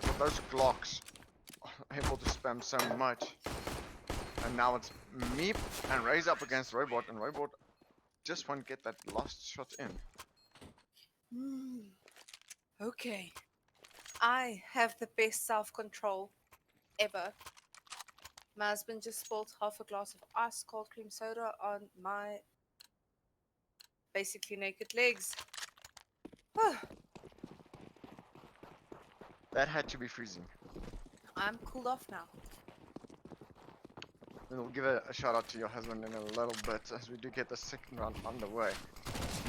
But those Glocks are able to spam so much. And now it's Meep and Raise up against Robot, and Robot just won't get that last shot in. Okay. I have the best self-control ever. My husband just spilled half a glass of ice cold cream soda on my basically naked legs. That had to be freezing. I'm cooled off now. And we'll give a shout out to your husband in a little bit as we do get the second round underway.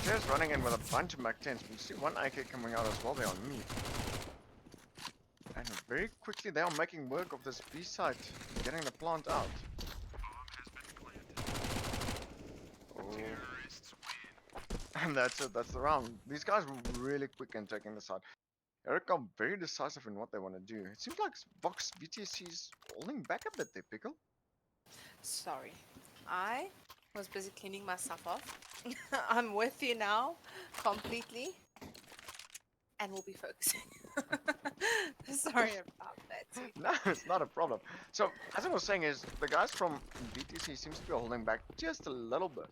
Just running in with a bunch of Mac 10s. We see one AK coming out as well there on me. And very quickly they are making work of this B site, getting the plant out. Oh. And that's it, that's the round. These guys were really quick in taking the side. Ericom very decisive in what they want to do. It seems like Vox VTC's holding back a bit there, Pickle. Sorry. I was busy cleaning myself off. I'm with you now, completely. And we'll be focusing. Sorry about that. Too. No, it's not a problem. So, as I was saying is, the guys from BTC seems to be holding back just a little bit.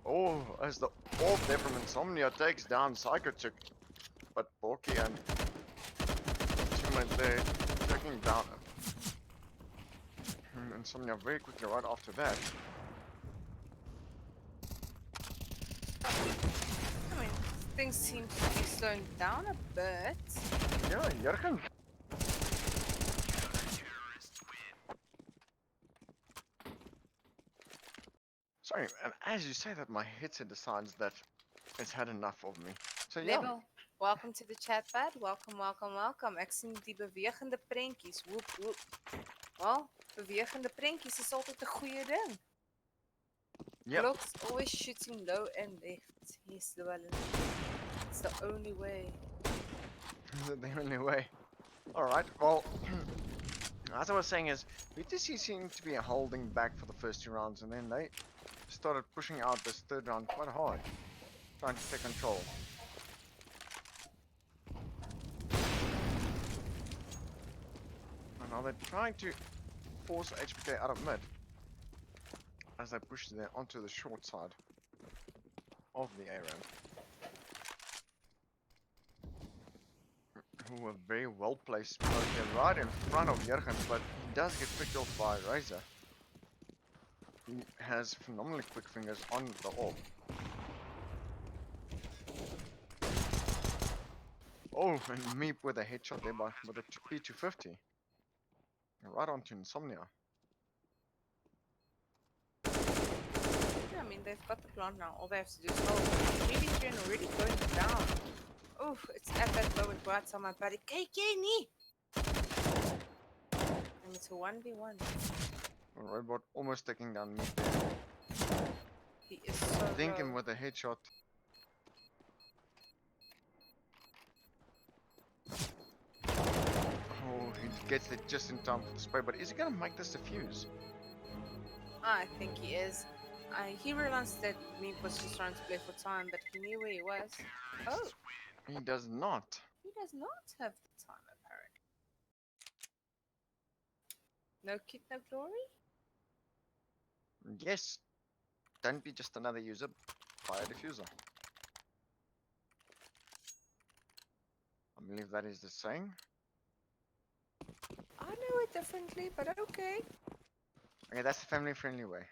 Oh, as the ult there from Insomnia takes down Psycho Chick. But Borky and teammates there taking down Insomnia very quickly right after that. I mean, things seem to be slowing down a bit. Yeah, Jurgen. Sorry, and as you say that, my headset decides that it's had enough of me. So yeah. Neville, welcome to the chat pad. Welcome, welcome, welcome. Ek sien die bewegende prentjies. Woep, woep. Well, bewegende prentjies is altyd 'n goeie ding. Yep. Blocks always shooting low and left. Yes, Llewellyn. It's the only way. Is it the only way? Alright, well, as I was saying is, BTC seemed to be holding back for the first two rounds, and then they started pushing out this third round quite hard, trying to take control. And now they're trying to force HBK out of mid, as they push there onto the short side of the A ramp. Who a very well placed smoke here right in front of Jurgens, but he does get picked off by Razor. He has phenomenally quick fingers on the orb. Oh, and Meep with a headshot there with a P250. Right onto Insomnia. Yeah, I mean, they've got the plant now. All they have to do is hold. 3v3 and already going down. Oh, it's at that moment where I tell my buddy, KK knee! And it's a 1v1. Robot almost taking down Meep there. He is so Thinking low. with a headshot. Oh, he gets it just in time for the spray, but is he gonna make this a fuse? I think he is. He realized that Meep was just trying to play for time, but he knew where he was. Oh, He does not. he does not have the time, apparently. No kid, no glory? Yes. Don't be just another user. Buy a diffuser. I believe that is the saying. I know it differently, but okay. Okay, that's the family friendly way.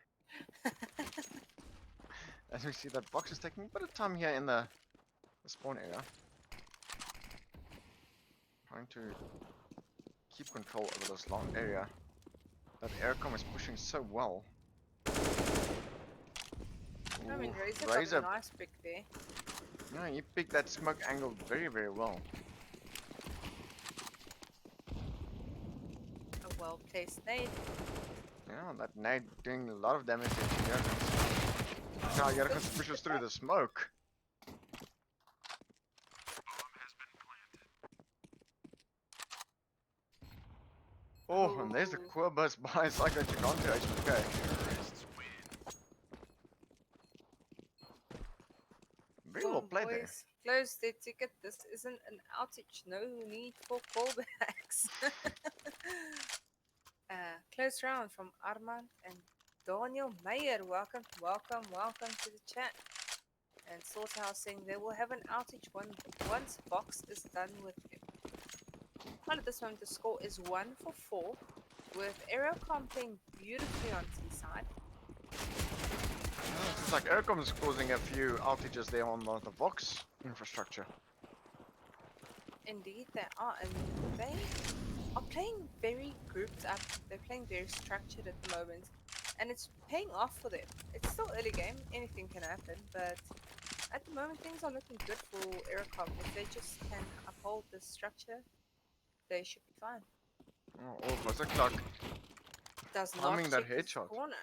As we see that box is taking a bit of time here in the spawn area. Trying to keep control over this long area that Ericom is pushing so well. I mean, Ooh, Razor got a nice pick there. No, he picked that smoke angle very, very well. Well placed nade. Yeah, that nade doing a lot of damage to engineers. Now you gotta push us through the smoke. Oh, and there's the core burst by Psycho Gigante HPK. Very well played there. Boys, close their ticket. This isn't an outage. No need for callbacks. Close round from Armand and Daniel Meyer. Welcome to the chat. And Sorthouse saying they will have an outage once Box is done with him. Well, at this moment, the score is 1-4, with Ericom playing beautifully on T-side. It's like Ericom is causing a few outages there on the Vox infrastructure. Indeed, they are, and they are playing very grouped up. They're playing very structured at the moment, and it's paying off for them. It's still early game, anything can happen, but at the moment things are looking good for Ericom. If they just can uphold this structure, they should be fine. Oh, Fasiklik Does timing not that check his headshot. corner.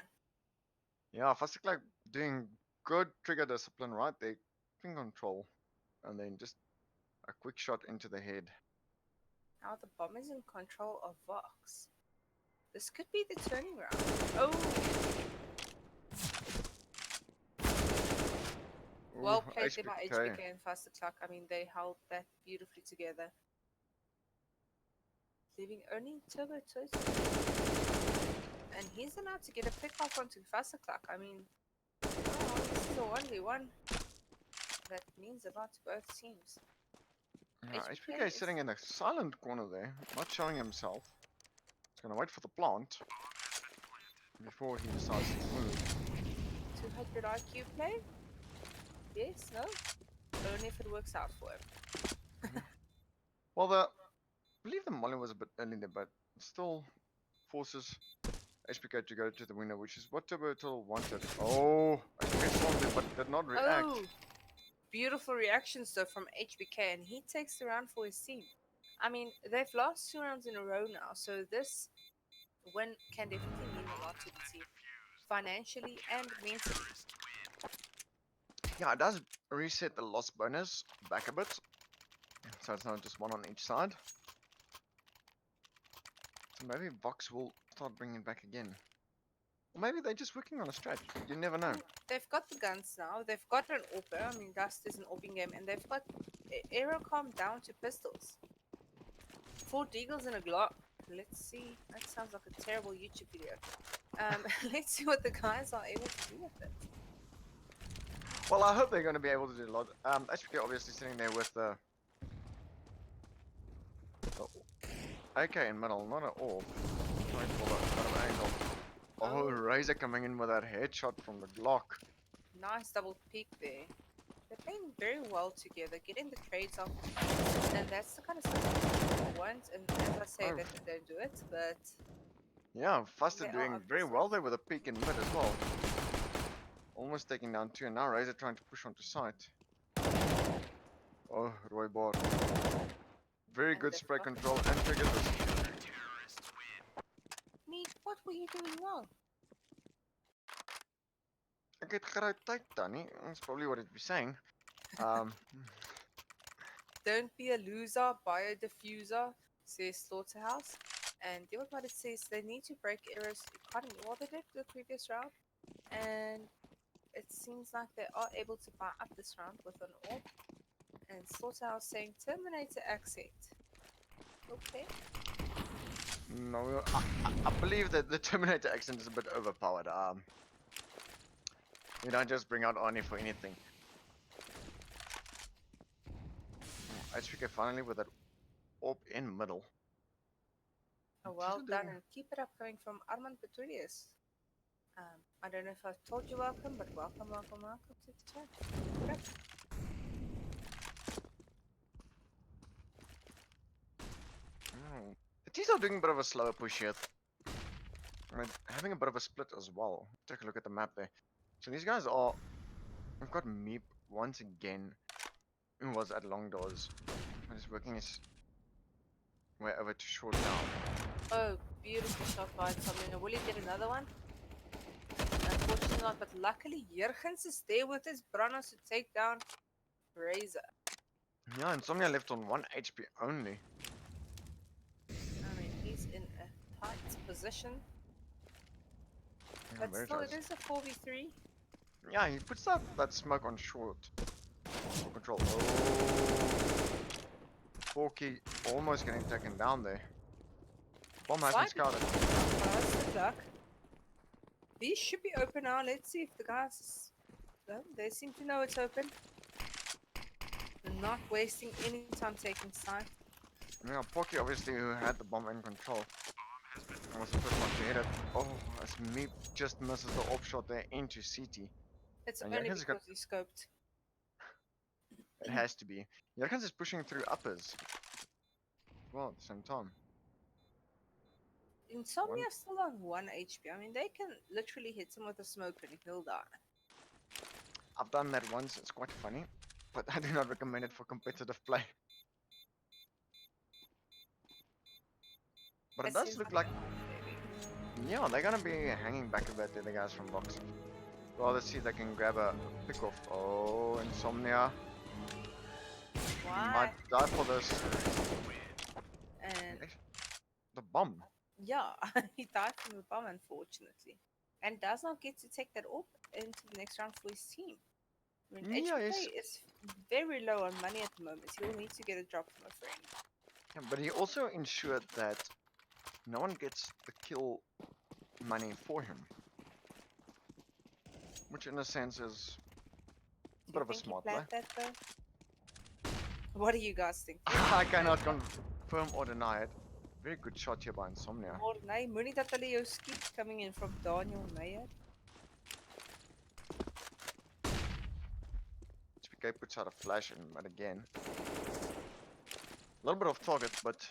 Yeah, Fasiklik doing good trigger discipline right there. Ping control. And then just a quick shot into the head. Now the bomb is in control of Vox. This could be the turning round. Oh! Well played there by HBK and Fasiklik. I mean, they held that beautifully together. Leaving only Turbo Total. And he's allowed to get a pick off onto Fasiklik. I mean, oh, this is a 1v1. That means a lot to both teams. Yeah, HPK is sitting in a silent corner there, not showing himself. He's gonna wait for the plant before he decides to move. 200 IQ play? Yes, no? Only if it works out for him. Well, I believe the molly was a bit early there, but still forces HPK to go to the winner, which is what Turbo Total wanted. Oh, HPK saw him but did not react. Oh, beautiful reactions though from HBK, and he takes the round for his team. I mean, they've lost 2 rounds in a row now, so this win can definitely mean a lot to the team, financially and mentally. Yeah, it does reset the loss bonus back a bit, so it's not just one on each side. So maybe Vox will start bringing it back again. Or maybe they're just working on a stretch. You never know. They've got the guns now. They've got an AWPer. I mean, Dust is an AWPing game, and they've got Ericom down to pistols. 4 deagles and a Glock. Let's see. That sounds like a terrible YouTube video. Let's see what the guys are able to do with it. Well, I hope they're going to be able to do a lot. HPK obviously sitting there with the AK in middle, not an AWP. Trying for that kind of angle. Oh, Razor coming in with that headshot from the Glock. Nice double peek there. They're playing very well together, getting the trades off, and that's the kind of stuff I want. And as I say, that they don't do it, but yeah, Faster doing very well there with a peek in mid as well. Almost taking down 2, and now Razor trying to push onto site. Oh, Roy Bar. Very good spray control and trigger this. Neat, what were you doing wrong? Ek het geruit tyd, Danny. That's probably what it'd be saying. Don't be a loser, buy a diffuser, says Slaughterhouse. And the what it says, they need to break Era's economy. Well, they did the previous round, and it seems like they are able to buy up this round with an AWP. And Slaughterhouse saying Terminator accent. Okay. No, I believe that the Terminator accent is a bit overpowered. You don't just bring out Arnie for anything. HPK finally with that AWP in middle. Oh, well done, and keep it up coming from Armand Petrulius. I don't know if I've told you welcome, but welcome to the chat. Yep. The T's are doing a bit of a slower push here. Having a bit of a split as well. Take a look at the map there. So these guys are... We've got Meep once again, who was at long doors. And is working his way over to short down. Oh, beautiful shot by Tomlin. Will he get another one? Unfortunately not, but luckily Jurgens is there with his Branos to take down Razor. Yeah, Insomnia left on 1 HP only. I mean, he's in a tight position. Yeah, But very still, tight. it is a 4v3. Yeah, he puts that smoke on short. For control. Oh. Forky almost getting taken down there. Bomb has been scouted. Good luck. These should be open now. Let's see if the guys... Well, they seem to know it's open. They're not wasting any time taking sight. Yeah, Porky obviously who had the bomb in control. Was the first one to hit it. Oh, as Meep just misses the op shot there into CT. It's And only Jurgens because he scoped. It has to be. Jurgens is pushing through uppers. Well, at the same time. Insomnia is still on 1 HP. I mean, they can literally hit him with a smoke and he'll die. I've done that once, it's quite funny. But I do not recommend it for competitive play. But it does look like... Yeah, they're gonna be hanging back a bit, the guys from Box. Well, let's see if they can grab a pick off. Oh, Insomnia. Why? Might die for this. And the bomb. Yeah, he died from the bomb, unfortunately. And does not get to take that up into the next round for his team. I mean, Yeah, HBK is very low on money at the moment. He'll need to get a drop from a friend. Yeah, but he also ensured that no one gets the kill money for him. Which in a sense is a bit of a smart play. That, though? What do you guys think? I cannot confirm or deny it. Very good shot here by Insomnia. Or nee, moenie dat hulle jou skiet coming in from Daniel Meyer. HBK puts out a flash but again. A little bit off target, but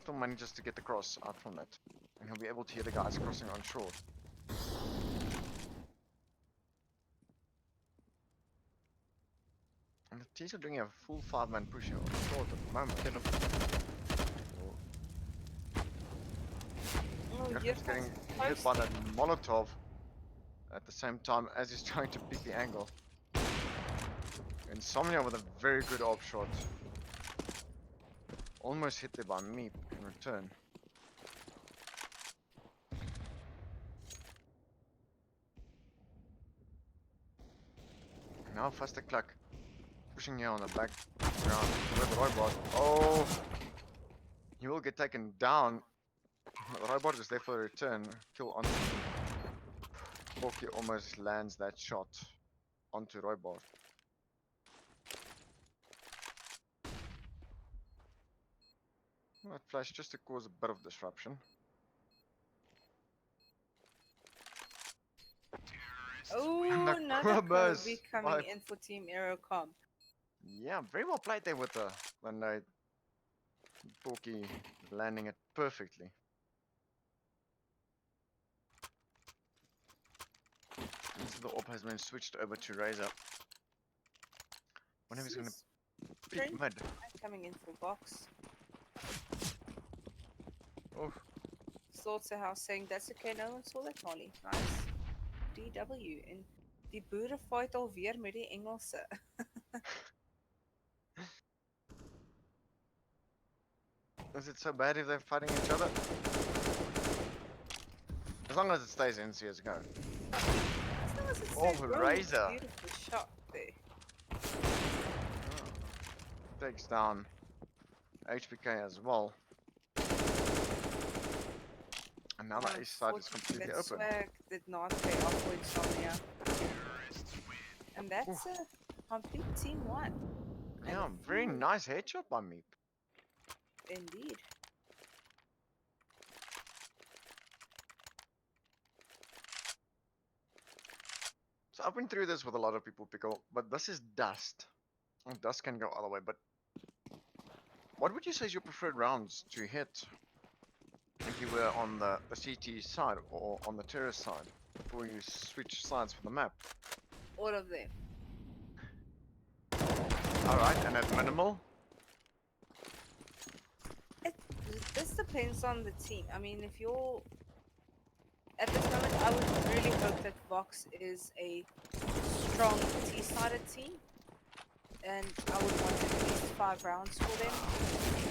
still manages to get the cross out from it. And he'll be able to hear the guys crossing on shore. And the T's are doing a full 5-man push here on short at the moment. He's getting hit by that Molotov at the same time as he's trying to pick the angle. Insomnia with a very good op shot. Almost hit there by Meep in return. Now faster Cluck. Pushing here on the back ground. With Roybot. Oh! He will get taken down. Roybot is there for a return. Kill on. Porky almost lands that shot onto Roybot. That flash just to cause a bit of disruption. Oh, another Kobe coming in for Team Ericom. Yeah, very well played there with the nade. Porky landing it perfectly. So the op has been switched over to Razor. Wonder if he's gonna pick mid. Coming in for box. Oh. Slaughterhouse saying that's okay, no one saw that Molly. Nice. DW en die boere fight alweer met die Engelse. Is it so bad if they're fighting each other? As long as it stays in CSGO. Oh, Razor! Beautiful shot there. Oh. Takes down HBK as well. And now that east side is completely open. Swag did not pay off for Insomnia. And that's a complete team one. Yeah, very nice headshot by Meep. Indeed. So I've been through this with a lot of people, Pickle, but this is dust. And dust can go other way, but what would you say is your preferred rounds to hit if you were on the CT side or on the terrorist side before you switch sides for the map? All of them. Alright, and at minimal? It this depends on the team. I mean, if you're at this moment, I would really hope that Vox is a strong T-sided team, and I would want at least 5 rounds for them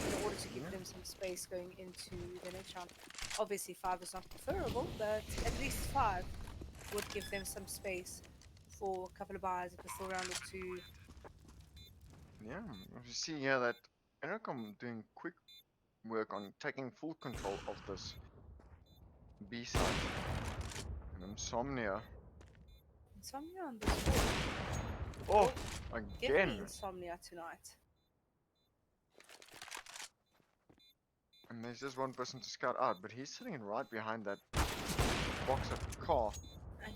in order to give them some space going into the next round. Obviously, 5 is not preferable, but at least 5 would give them some space for a couple of buys if it's still round or 2. Yeah, you see here that Ericom doing quick work on taking full control of this B side. And Insomnia. Insomnia on this board. Oh, Give me again. Insomnia tonight. And there's just one person to scout out, but he's sitting right behind that box of car.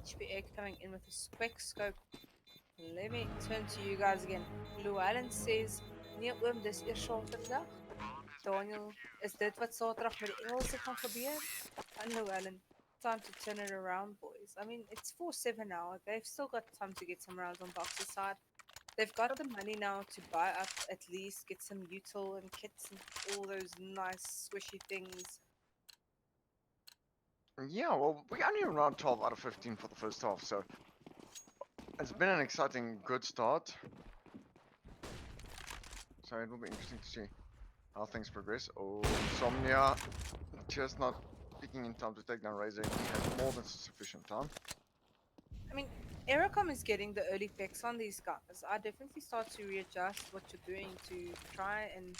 HPA coming in with a quick scope. Let me turn to you guys again. Llewellyn says, nee oom, dis eers Saterdag. Daniel, is dit wat Saterdag met die Engelse gaan gebeur? And Llewellyn, time to turn it around, boys. I mean, it's 4-7 now. They've still got time to get some rounds on Box's side. They've got the money now to buy up at least, get some util and kits and all those nice squishy things. Yeah, well, we only around 12 out of 15 for the first half, so it's been an exciting, good start. So it will be interesting to see how things progress. Oh, Insomnia just not picking in time to take down Razor. He has more than sufficient time. I mean, Ericom is getting the early picks on these guys. I definitely start to readjust what you're doing to try and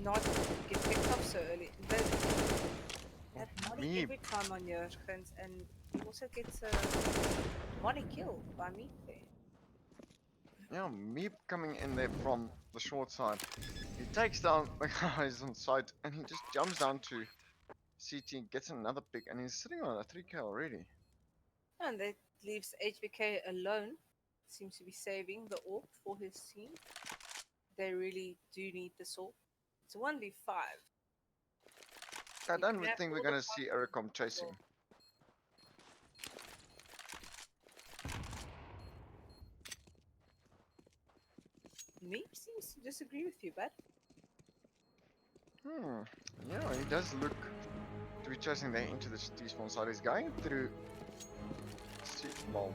not get picked up so early. But that Molly every time on your Jurgens, and he also gets a Molly kill by me there. Yeah, Meep coming in there from the short side. He takes down the guys on site and he just jumps down to CT, gets another pick, and he's sitting on a 3k already. And that leaves HBK alone. Seems to be saving the AWP for his team. They really do need this AWP. It's 1v5. I don't think we're going to see Ericom chasing. Meep seems to disagree with you, bud. Yeah, he does look to be chasing there into the T-spawn side. He's going through well,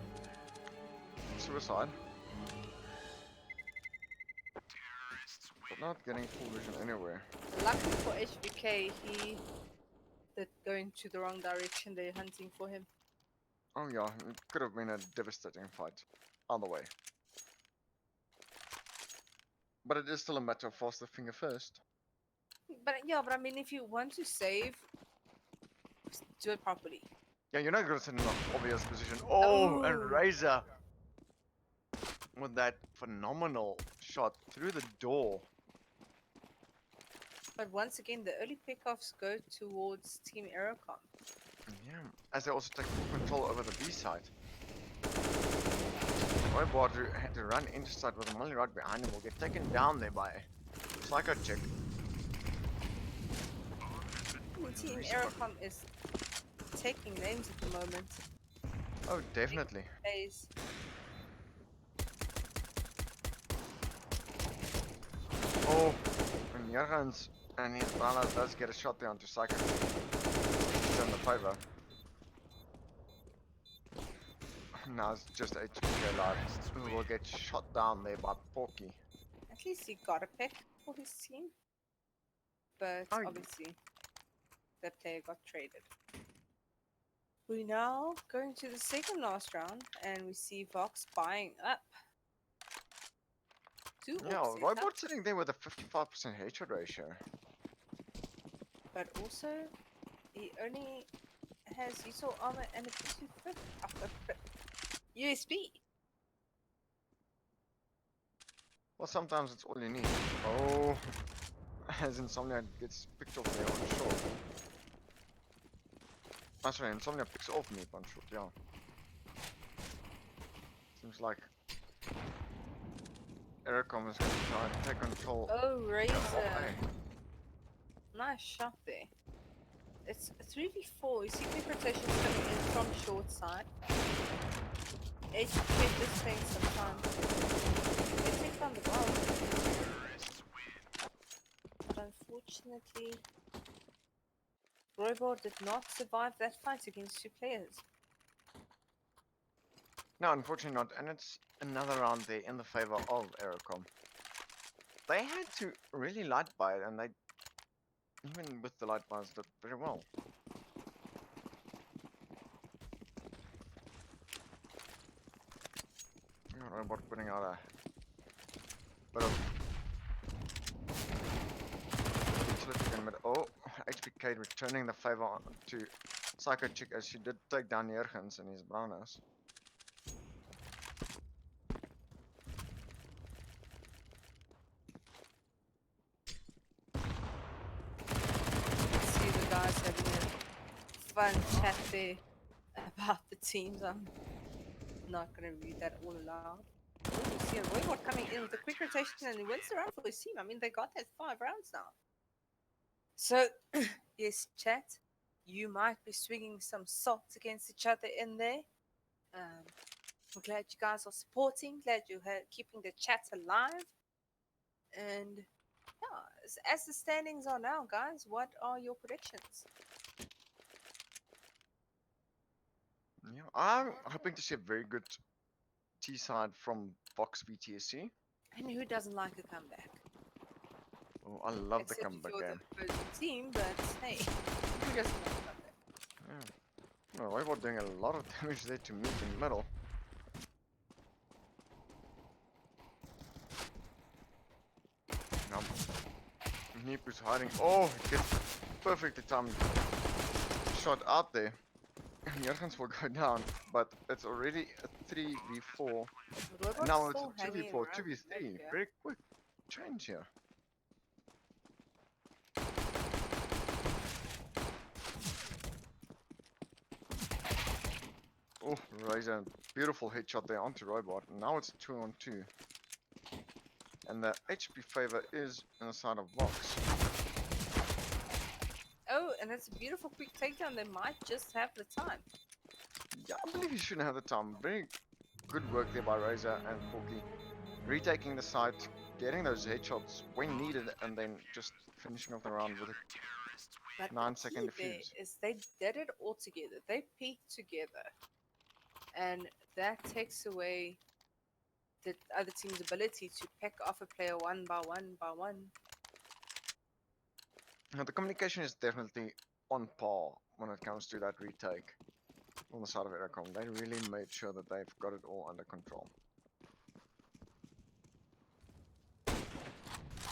suicide. But not getting full vision anywhere. Luckily for HBK, he did going to the wrong direction. They're hunting for him. Oh yeah, it could have been a devastating fight. Either way. But it is still a matter of faster finger first. But yeah, but I mean, if you want to save, do it properly. Yeah, you're not going to sit in an obvious position. Oh, and Razor with that phenomenal shot through the door. But once again, the early pickoffs go towards Team Ericom. Yeah, as they also take full control over the B side. Roybot had to run into side with the Molly right behind him will get taken down there by Psycho Check. Team Ericom is taking names at the moment. Oh, definitely. Oh, and Jurgens and his brother does get a shot there onto Psycho. He's in the favor. Now it's just HBK live, who will get shot down there by Porky. At least he got a pick for his team. But obviously, that player got traded. We now going to the second last round, and we see Vox buying up. Yeah, Roybot sitting there with a 55% headshot ratio. But also, he only has util armor and a 250 USB. Well, sometimes it's all you need. Oh, as Insomnia gets picked off there on short. Oh, sorry, Insomnia picks off me on short, yeah. Seems like Ericom is going to try and take control. Oh, Razor. Nice shot there. It's a 3v4. You see quick rotations coming in from short side. HK just takes some time. They take down the bomb. But unfortunately, Roybor did not survive that fight against 2 players. No, unfortunately not. And it's another round there in the favor of Ericom. They had to really light by it, and they, even with the light bars, did very well. Robot putting out a bit of utility in mid. Oh, HPK returning the favor to Psycho Chick as she did take down Jurgens and his browners. See the guys having a fun chat there about the teams. I'm not going to read that all aloud. Oh, you see a Roybot coming in with a quick rotation and he wins the round for his team. I mean, they got that 5 rounds now. So, yes, chat, you might be swinging some salt against each other in there. I'm glad you guys are supporting, glad you're keeping the chat alive. And yeah, as the standings are now, guys, what are your predictions? Yeah, I'm hoping to see a very good T side from Fox VTSC. And who doesn't like a comeback? Oh, I love Except the comeback if you're game. the opposing team, but hey, who doesn't like a comeback? Yeah. No, Roybot doing a lot of damage there to meet in the middle. Now, Neep is hiding. Oh, he gets perfectly timed shot out there. And Jurgens will go down, but it's already a 3v4. And now it's a 2v4, 2v3. Very quick change here. Oh, Razor, beautiful headshot there onto Robot. Now it's 2-on-2. And the HP favor is in the side of Vox. Oh, and it's a beautiful quick takedown. They might just have the time. Yeah, I believe he shouldn't have the time. Very good work there by Razor and Porky. Retaking the site, getting those headshots when needed, and then just finishing off the round with a But 9-second the key there defuse. is they did it all together. They peaked together. And that takes away the other team's ability to pick off a player one by one by one. Now, the communication is definitely on par when it comes to that retake on the side of Ericom. They really made sure that they've got it all under control.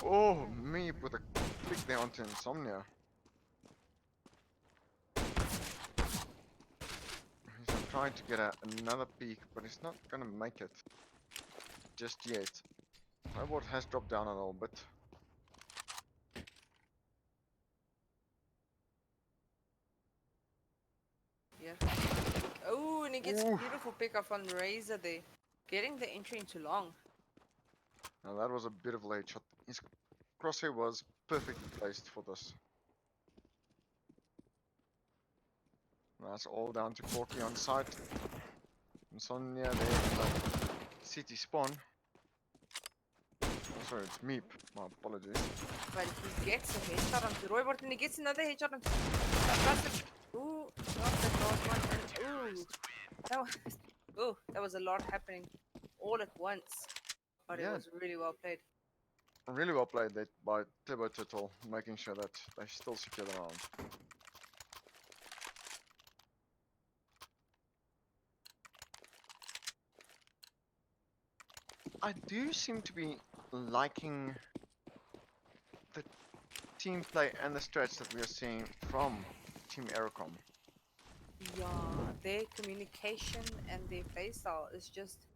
Oh, me with a flick there onto Insomnia. He's trying to get another peek, but he's not gonna make it just yet. Robot has dropped down a little bit. Yeah. Oh, and he gets a beautiful pick off on Razor there. Getting the entry into long. Now that was a beautiful headshot. His crosshair was perfectly placed for this. That's all down to Porky on site. Insomnia there in the city spawn. Oh, sorry, it's Meep. My apologies. But he gets a headshot onto Roybot and he gets another headshot onto Ooh, not the last one. And that was a lot happening all at once. But Yeah. it was really well played. Really well played there by Turbo Turtle, making sure that they still secure the round. I do seem to be liking the team play and the strats that we are seeing from Team Ericom. Yeah, their communication and their playstyle is just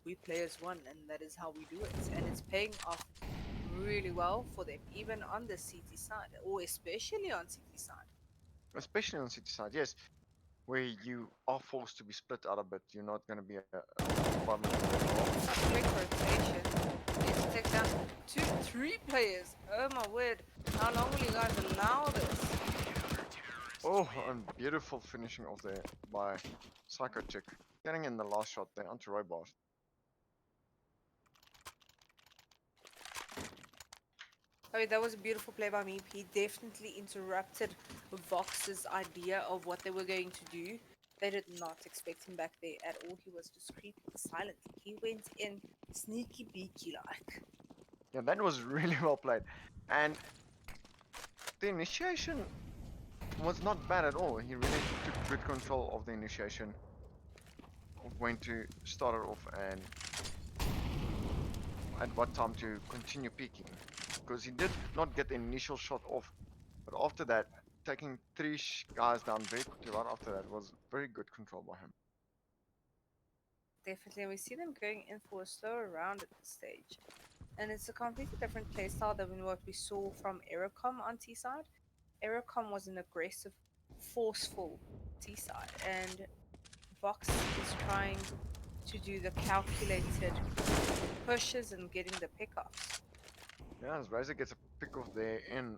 we play as one, and that is how we do it. And it's paying off really well for them, even on the CT side, or especially on CT side. Especially on city side, yes. Where you are forced to be split out a bit, you're not going to be a department. Quick rotation. Let's take down 2, 3 players. Oh my word. How long will you guys allow this? Oh, and beautiful finishing off there by Psycho Chick. Getting in the last shot there onto Robot. Oh, that was a beautiful play by me. He definitely interrupted Vox's idea of what they were going to do. They did not expect him back there at all. He was just creeping silently. He went in sneaky beaky like. Yeah, that was really well played. And the initiation was not bad at all. He really took good control of the initiation of when to start it off and at what time to continue peeking. Because he did not get the initial shot off, but after that, taking three guys down very quickly right after that was very good control by him. Definitely, we see them going in for a slower round at this stage. And it's a completely different playstyle than what we saw from Ericom on T side. Ericom was an aggressive, forceful T side, and Vox is trying to do the calculated pushes and getting the pickoffs. Yeah, as Razor gets a pick off there in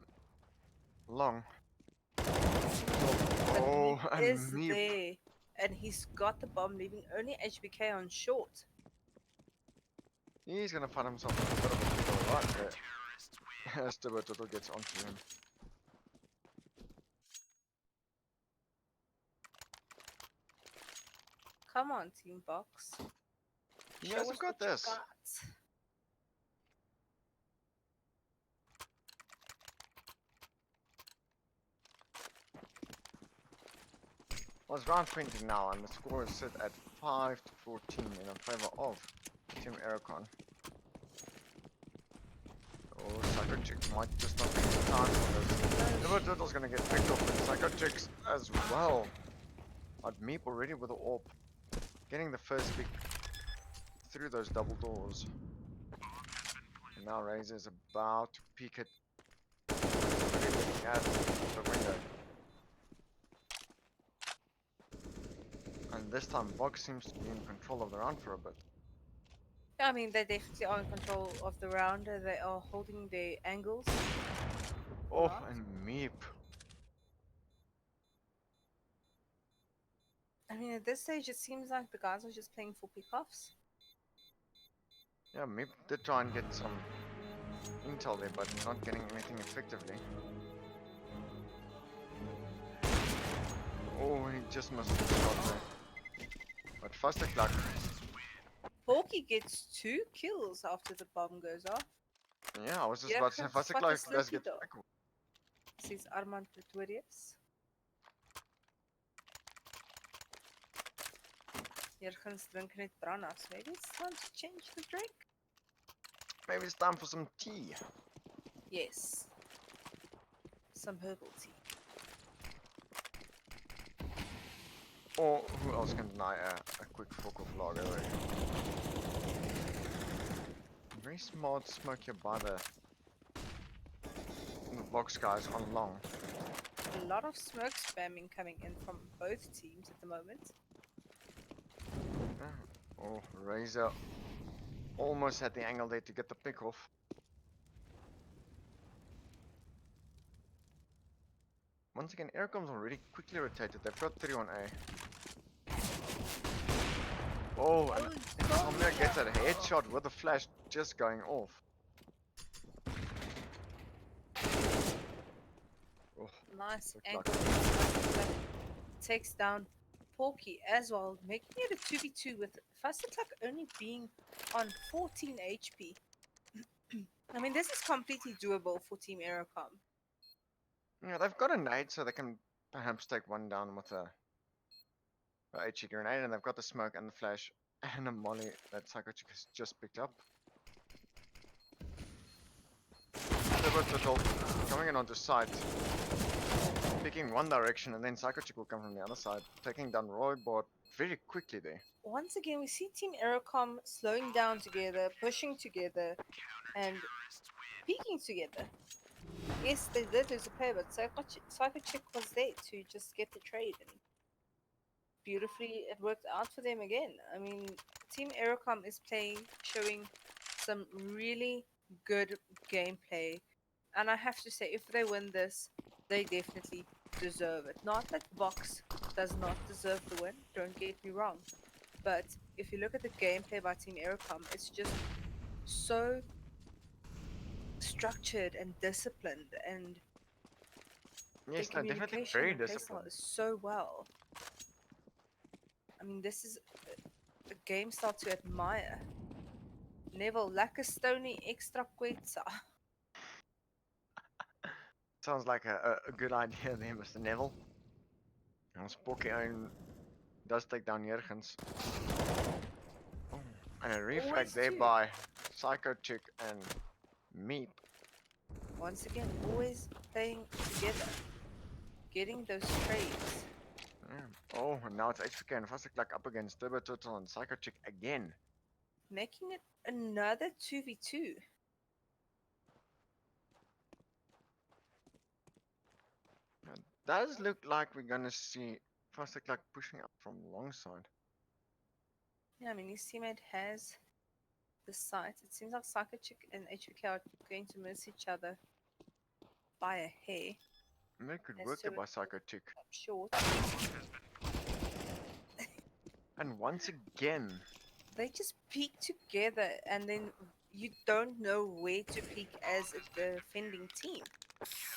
long. But Oh, Meep and is Meep. there, and he's got the bomb, leaving only HBK on short. He's gonna find himself a bit of a pickle right there. As Turtle gets onto him. Come on, Team Vox. You Show guys us have got what you this. got. Well, it's round 20 now, and the score is set at 5-14 in favor of Team Ericon. Oh, Psycho Chick might just not be the time for this. Silver Turtle's gonna get picked off with Psycho Chicks as well. But Meep already with the AWP. Getting the first pick through those double doors. And now Razor is about to peek it. Looking at the window. And this time Vox seems to be in control of the round for a bit. I mean, they definitely are in control of the round. They are holding their angles. Oh, and Meep. I mean, at this stage, it seems like the guys are just playing for pickoffs. Yeah, Meep did try and get some intel there, but not getting anything effectively. Oh, he just missed the shot there. But faster luck. Porky gets 2 kills after the bomb goes off. Yeah, I was just about to say faster luck does get pickle. Says Armand Pretorius. Jurgens drinking it branas. Maybe it's time to change the drink. Maybe it's time for some tea. Yes. Some herbal tea. Or who else can deny a quick focal lager? Very smart smoke here by the box guys on long. A lot of smoke spamming coming in from both teams at the moment. Oh, Razor almost had the angle there to get the pick off. Once again, Ericom's already quickly rotated. They've got 3 on A. Oh, and Omnia gets that headshot with the flash just going off. Oh, nice angle. Takes down Porky as well, making it a 2v2 with Fastatlak only being on 14 HP. I mean, this is completely doable for Team Ericom. Yeah, they've got a nade, so they can perhaps take one down with a HE grenade, and they've got the smoke and the flash and a molly that Psycho Chick has just picked up. Turtle coming in onto site, picking one direction, and then Psycho Chick will come from the other side, taking down Roybot very quickly there. Once again, we see Team Ericom slowing down together, pushing together, and peeking together. Yes, they did lose a player, but Psycho Chick was there to just get the trade, and beautifully it worked out for them again. I mean, Team Ericom is showing some really good gameplay, and I have to say, if they win this, they definitely deserve it. Not that Vox does not deserve the win, don't get me wrong, but if you look at the gameplay by Team Ericom, it's just so structured and disciplined, and their Yes, no, definitely communication very and playstyle disciplined. is so well. I mean, this is a game style to admire. Neville Lacastoni Extra Quetza. Sounds like a good idea there, Mr. Neville. And Spocky Own does take down Jurgens. Oh, and a refrag Always there two. by Psycho Chick and Meep. Once again, always playing together, getting those trades. Yeah. Oh, and now it's HPK and Fastic like up against Turbo Turtle and Psycho Chick again. Making it another 2v2. It does look like we're gonna see Fastic like pushing up from the long side. Yeah, I mean, his teammate has the site. It seems like Psychochick and HBK are going to miss each other by a hair. And that could As work there Turbo by Psycho Chick. up short. And once again, They just peak together, and then you don't know where to peak as a defending team.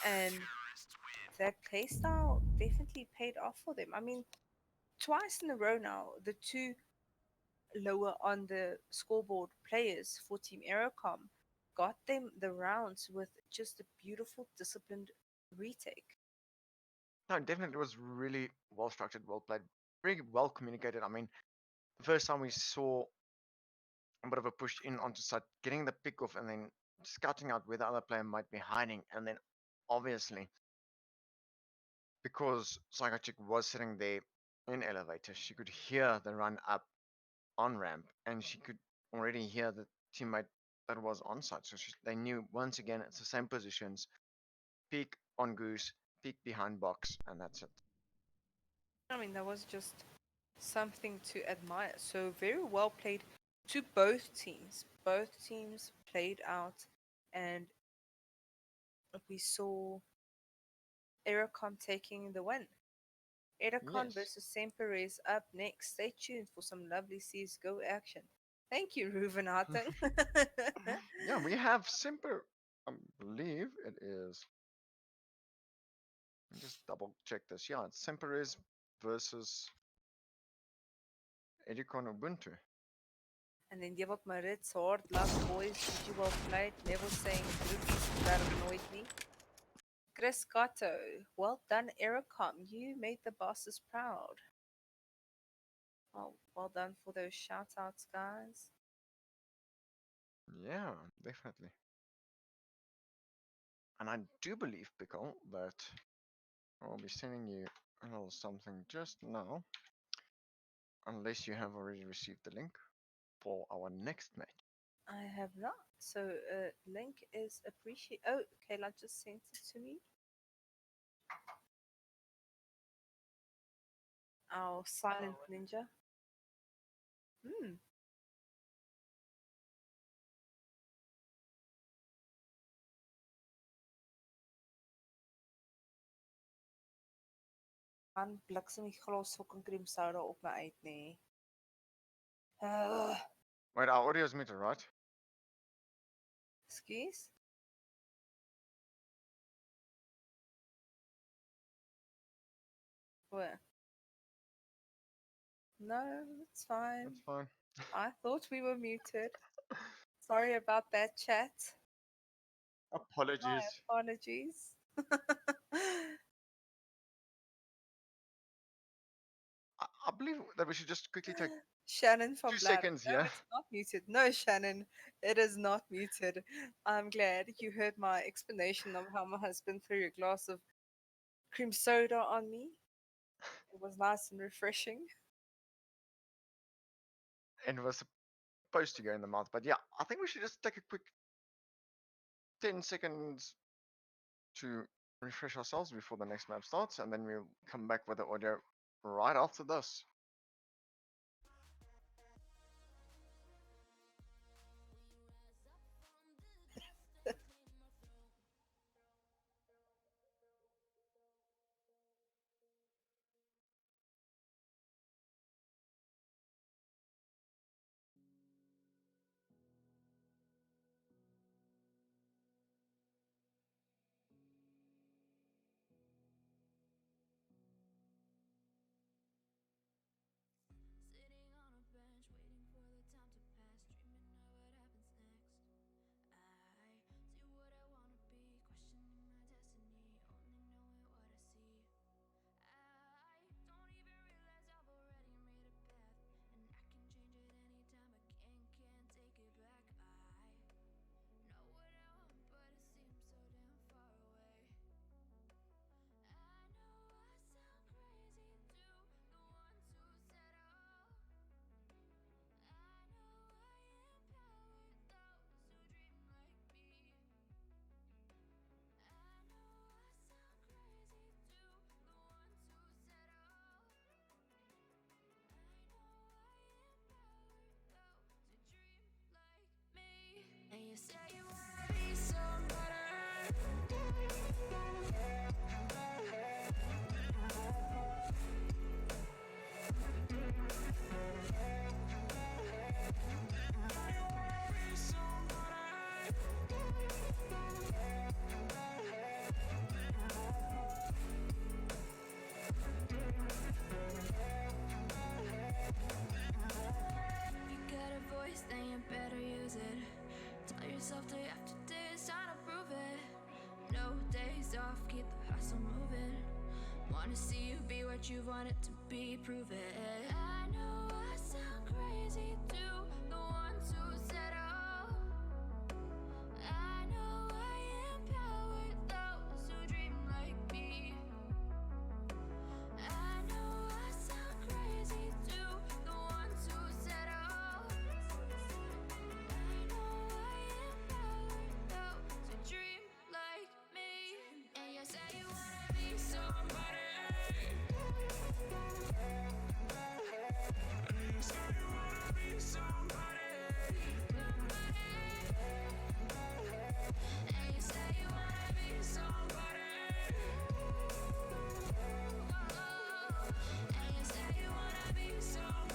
And that playstyle definitely paid off for them. I mean, twice in a row now, the two lower on the scoreboard players for Team Ericom got them the rounds with just a beautiful, disciplined retake. no, definitely was really well structured, well played, very well communicated. I mean, the first time we saw a bit of a push in onto site, getting the pick off and then scouting out where the other player might be hiding. And then obviously, because Psycho Chick was sitting there in elevator, she could hear the run up on ramp and she could already hear the teammate that was on site. So they knew once again it's the same positions, peek on Goose, peek behind box, and that's it. I mean, that was just something to admire. So, very well played to both teams. Both teams played out, and we saw Ericom taking the win. Ericom Yes. versus Semper is up next. Stay tuned for some lovely CSGO action. Thank you, Ruvenhatten. Yeah, we have Simper. I believe it is. Let me just double check this. Yeah, it's Simper is versus Ericom Ubuntu. And then Devot Maritz, hard luck, boys. GG well played. Never saying groupies that annoyed me. Chris Gatto, well done, Ericom. You made the bosses proud. Well done for those shout outs, guys. Yeah, definitely. And I do believe, Pickle, that I'll be sending you a little something just now, unless you have already received the link for our next match. I have not. So, link is appreciate. Oh, Kayla just sent it to me. Our silent ninja. Hmm. Man, bliksem die glas fucking cream soda op my uit, nee. Wait, our audio is muted, right? Excuse? Where? No, it's fine. That's fine. I thought we were muted. Sorry about that, chat. My Apologies. apologies. I believe that we should just quickly take Shannon from 2 Bladder. seconds No, here. it's not muted. No, Shannon, it is not muted. I'm glad you heard my explanation of how my husband threw a glass of cream soda on me. It was nice and refreshing. And it was supposed to go in the mouth. But yeah, I think we should just take a quick 10 seconds to refresh ourselves before the next map starts, and then we'll come back with the audio right after this. say you wanna be somebody. Then you better use it. Tell yourself day after day it's time to prove it. No days off, keep the hustle moving. Wanna see you be what you want it to be, prove it. I know I sound crazy to the ones who said oh. I know I empower those who dream like me. I know I sound crazy to the ones who said oh. Dream like me, and you say you wanna be somebody. And you say you wanna be somebody. And you say you wanna be somebody. And you say you wanna be somebody.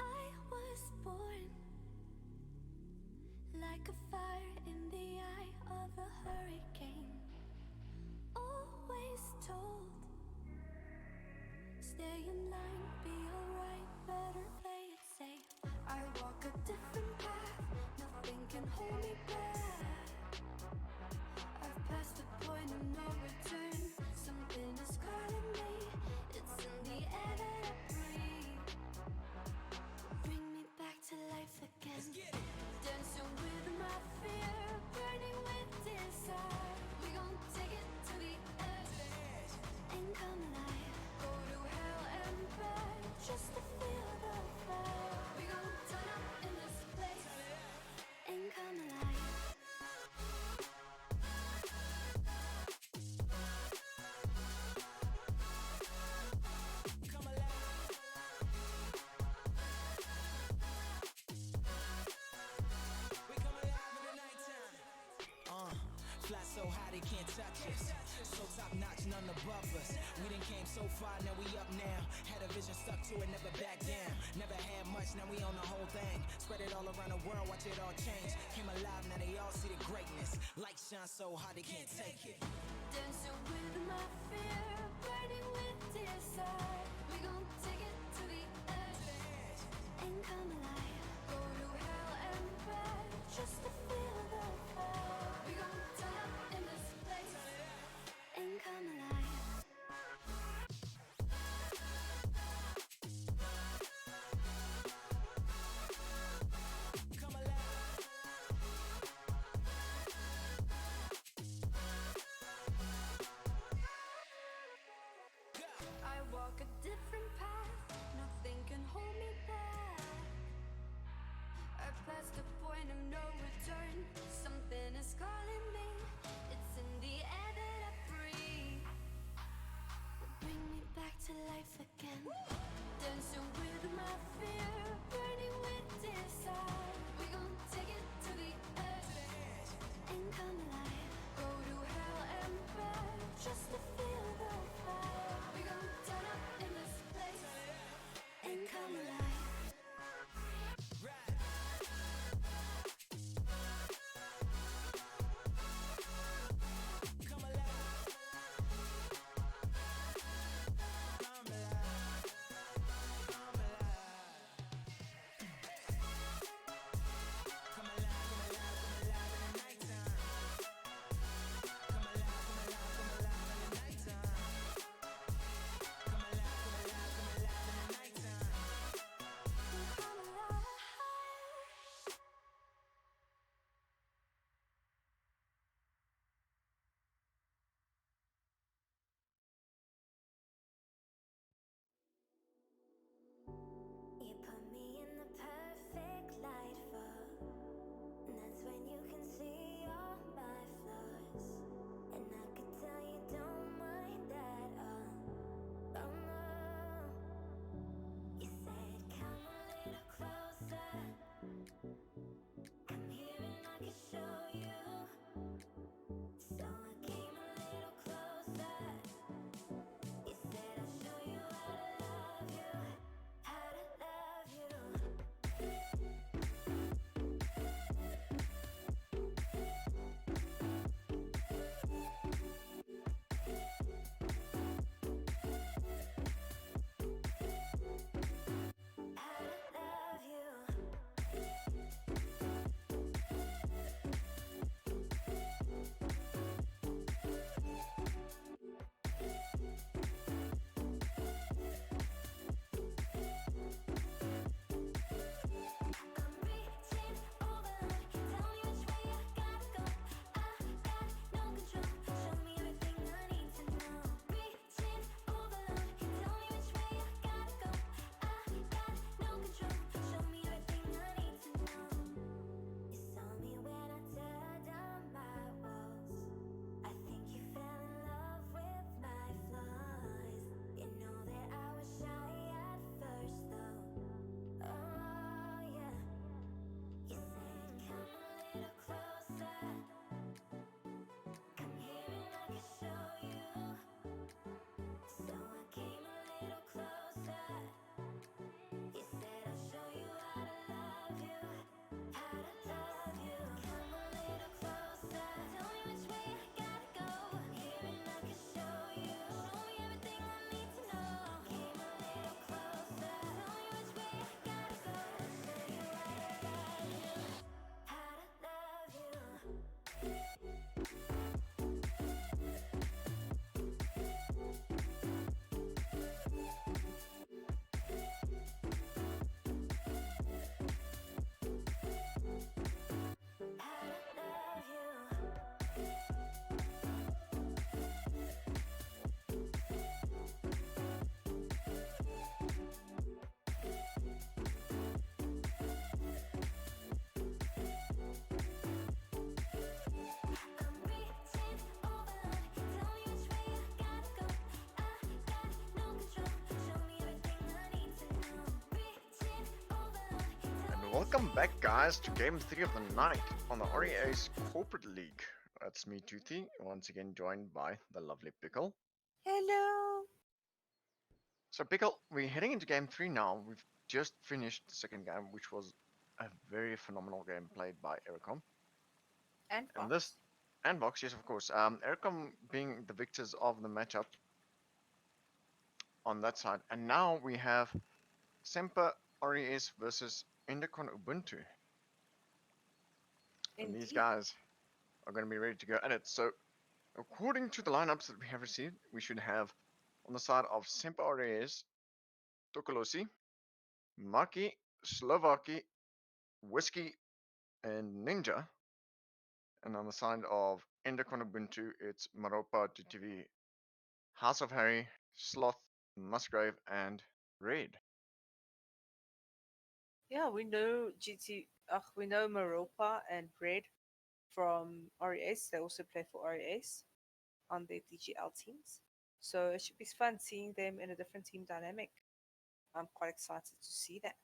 I was born like a fire in the eye of a hurricane. Always told, stay in line, be alright, better play it safe. I walk a different path, nothing can hold me back. I've passed the point of no return, something is calling me. It's in the air that I breathe. Bring me back to life again. Dancing with my fear, burning with desire. We gon' take it to the edge and come alive. Go to hell and back just to feel the fire. We gon' turn up in this place and come alive. Fly so high they can't touch us. So top notch, none above us. We done came so far, now we up now. Had a vision, stuck to it, never back down. Never had much, now we own the whole thing. Spread it all around the world, watch it all change. Came alive, now they all see the greatness. Light shine so hard they can't take it. Dancing with my fear, burning with desire. We gon' take it to the edge and come alive. Go to hell and back just to feel the fire. We gon' turn up in this place and come alive. Come alive. I walk a different path, nothing can hold me back. Welcome back, guys, to Game 3 of the night on the REA's Corporate League. That's me, Tuti, once again joined by the lovely Pickle. Hello. So, Pickle, we're heading into Game 3 now. We've just finished the second game, which was a very phenomenal game played by Ericom. And And Fox. this, and Vox, yes, of course. Ericom being the victors of the matchup on that side. And now we have Semper RES versus Endicott Ubuntu. And these Indeed. guys are going to be ready to go at it. So, according to the lineups that we have received, we should have on the side of Semper RES, Tokolosi, Maki, Slovaki, Whiskey, and Ninja. And on the side of Endicott Ubuntu, it's Maropa, TTV, House of Harry, Sloth, Musgrave, and Red. Yeah, we know we know Maropa and Red from RES. They also play for RES on their DGL teams. So it should be fun seeing them in a different team dynamic. I'm quite excited to see that.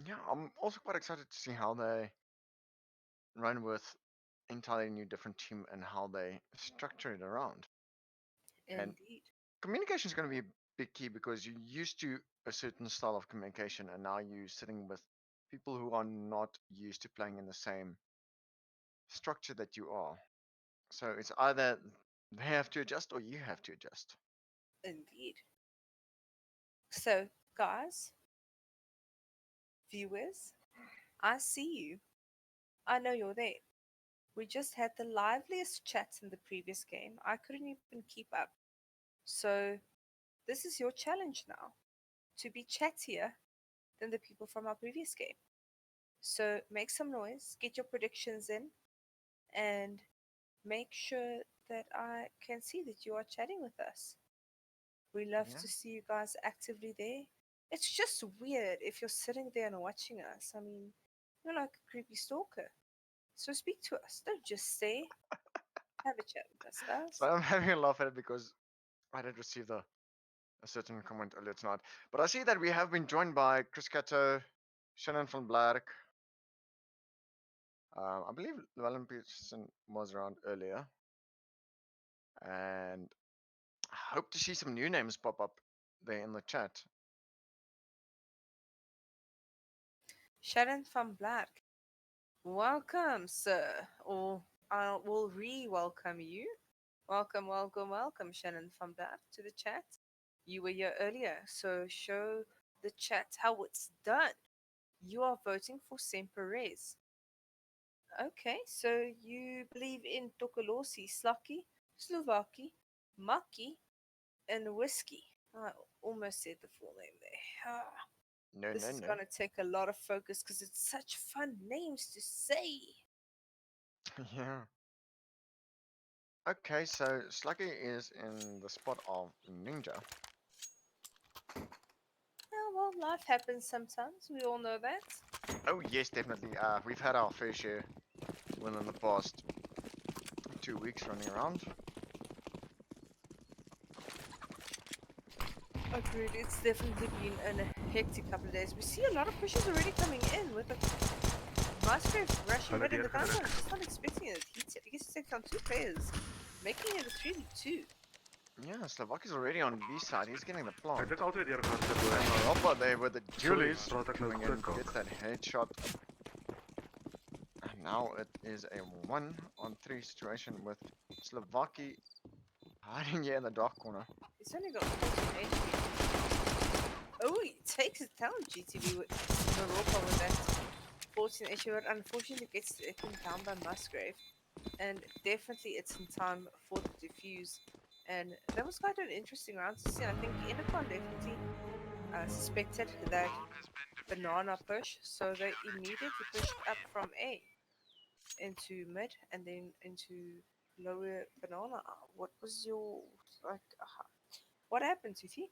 Yeah, I'm also quite excited to see how they run with entirely new different team and how they structure it around. And Indeed. communication is going to be a big key because you're used to a certain style of communication and now you're sitting with people who are not used to playing in the same structure that you are. So it's either they have to adjust or you have to adjust. Indeed. So, guys, viewers, I see you. I know you're there. We just had the liveliest chat in the previous game. I couldn't even keep up. So, this is your challenge now to be chattier than the people from our previous game. So, make some noise, get your predictions in, and make sure that I can see that you are chatting with us. We love Yeah. to see you guys actively there. It's just weird if you're sitting there and watching us. I mean, you're like a creepy stalker. So speak to us. Don't just stay. Have a chat with us, So guys. I'm having a laugh at it because I did receive a certain comment earlier tonight. But I see that we have been joined by Chris Cato, Shannon van Blark. I believe Llewellyn Peterson was around earlier. And I hope to see some new names pop up there in the chat. Sharon van Black. Welcome, sir. Or I will re-welcome you. Welcome, welcome, welcome, Shannon van Black, to the chat. You were here earlier, so show the chat how it's done. You are voting for Semperez. Okay, so you believe in Tokolosi, Slaki, Slovaki, Maki, and Whiskey. I almost said the full name there. No, This no, is no. going to take a lot of focus because it's such fun names to say. Yeah. Okay, so Sluggy is in the spot of Ninja. Yeah, well, life happens sometimes. We all know that. Oh yes, definitely. We've had our fair share within the past 2 weeks running around. Agreed. It's definitely been a hectic couple of days. We see a lot of pushes already coming in with the Musgrave rushing mid in the counter. I'm just not expecting it. He gets to take down 2 players, making it a 3v2. Yeah, Slovakia's already on B side. He's getting the plant. Dit altijd hier gaat And Maropa there with the Julius praat ek coming nou in, te gets that headshot. And now it is a 1-on-3 situation with Slovaki hiding here in the dark corner. He's only got 14 HP. Oh, he takes it down, GTV with Maropa with that 14 HP, but unfortunately gets taken down by Musgrave. And definitely it's in time for the defuse. And that was quite an interesting round to see. I think Endicott definitely suspected that banana push, so they immediately pushed up from A into mid and then into lower banana. What was your what happened, Tuti?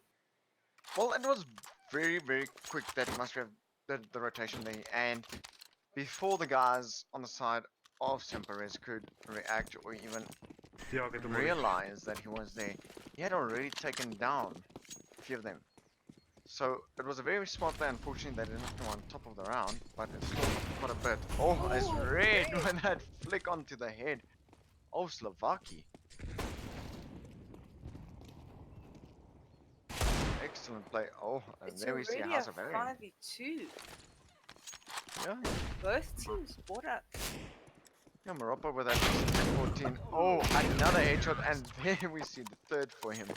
Well, it was very, very quick that Musgrave did the rotation there, and before the guys on the side of Semperez could react or even realize that he was there, he had already taken down a few of them. So it was a very smart play. Unfortunately, they didn't come on top of the round, but it's still quite a bit. Oh, it's Oh, red red. with that flick onto the head of Slovaki. Excellent play. Oh, and It's there we see a already a House of Harry. 5v2. Yeah, Both teams bought up. yeah, Maropa with that 14. Oh, another headshot, and there we see the third for him.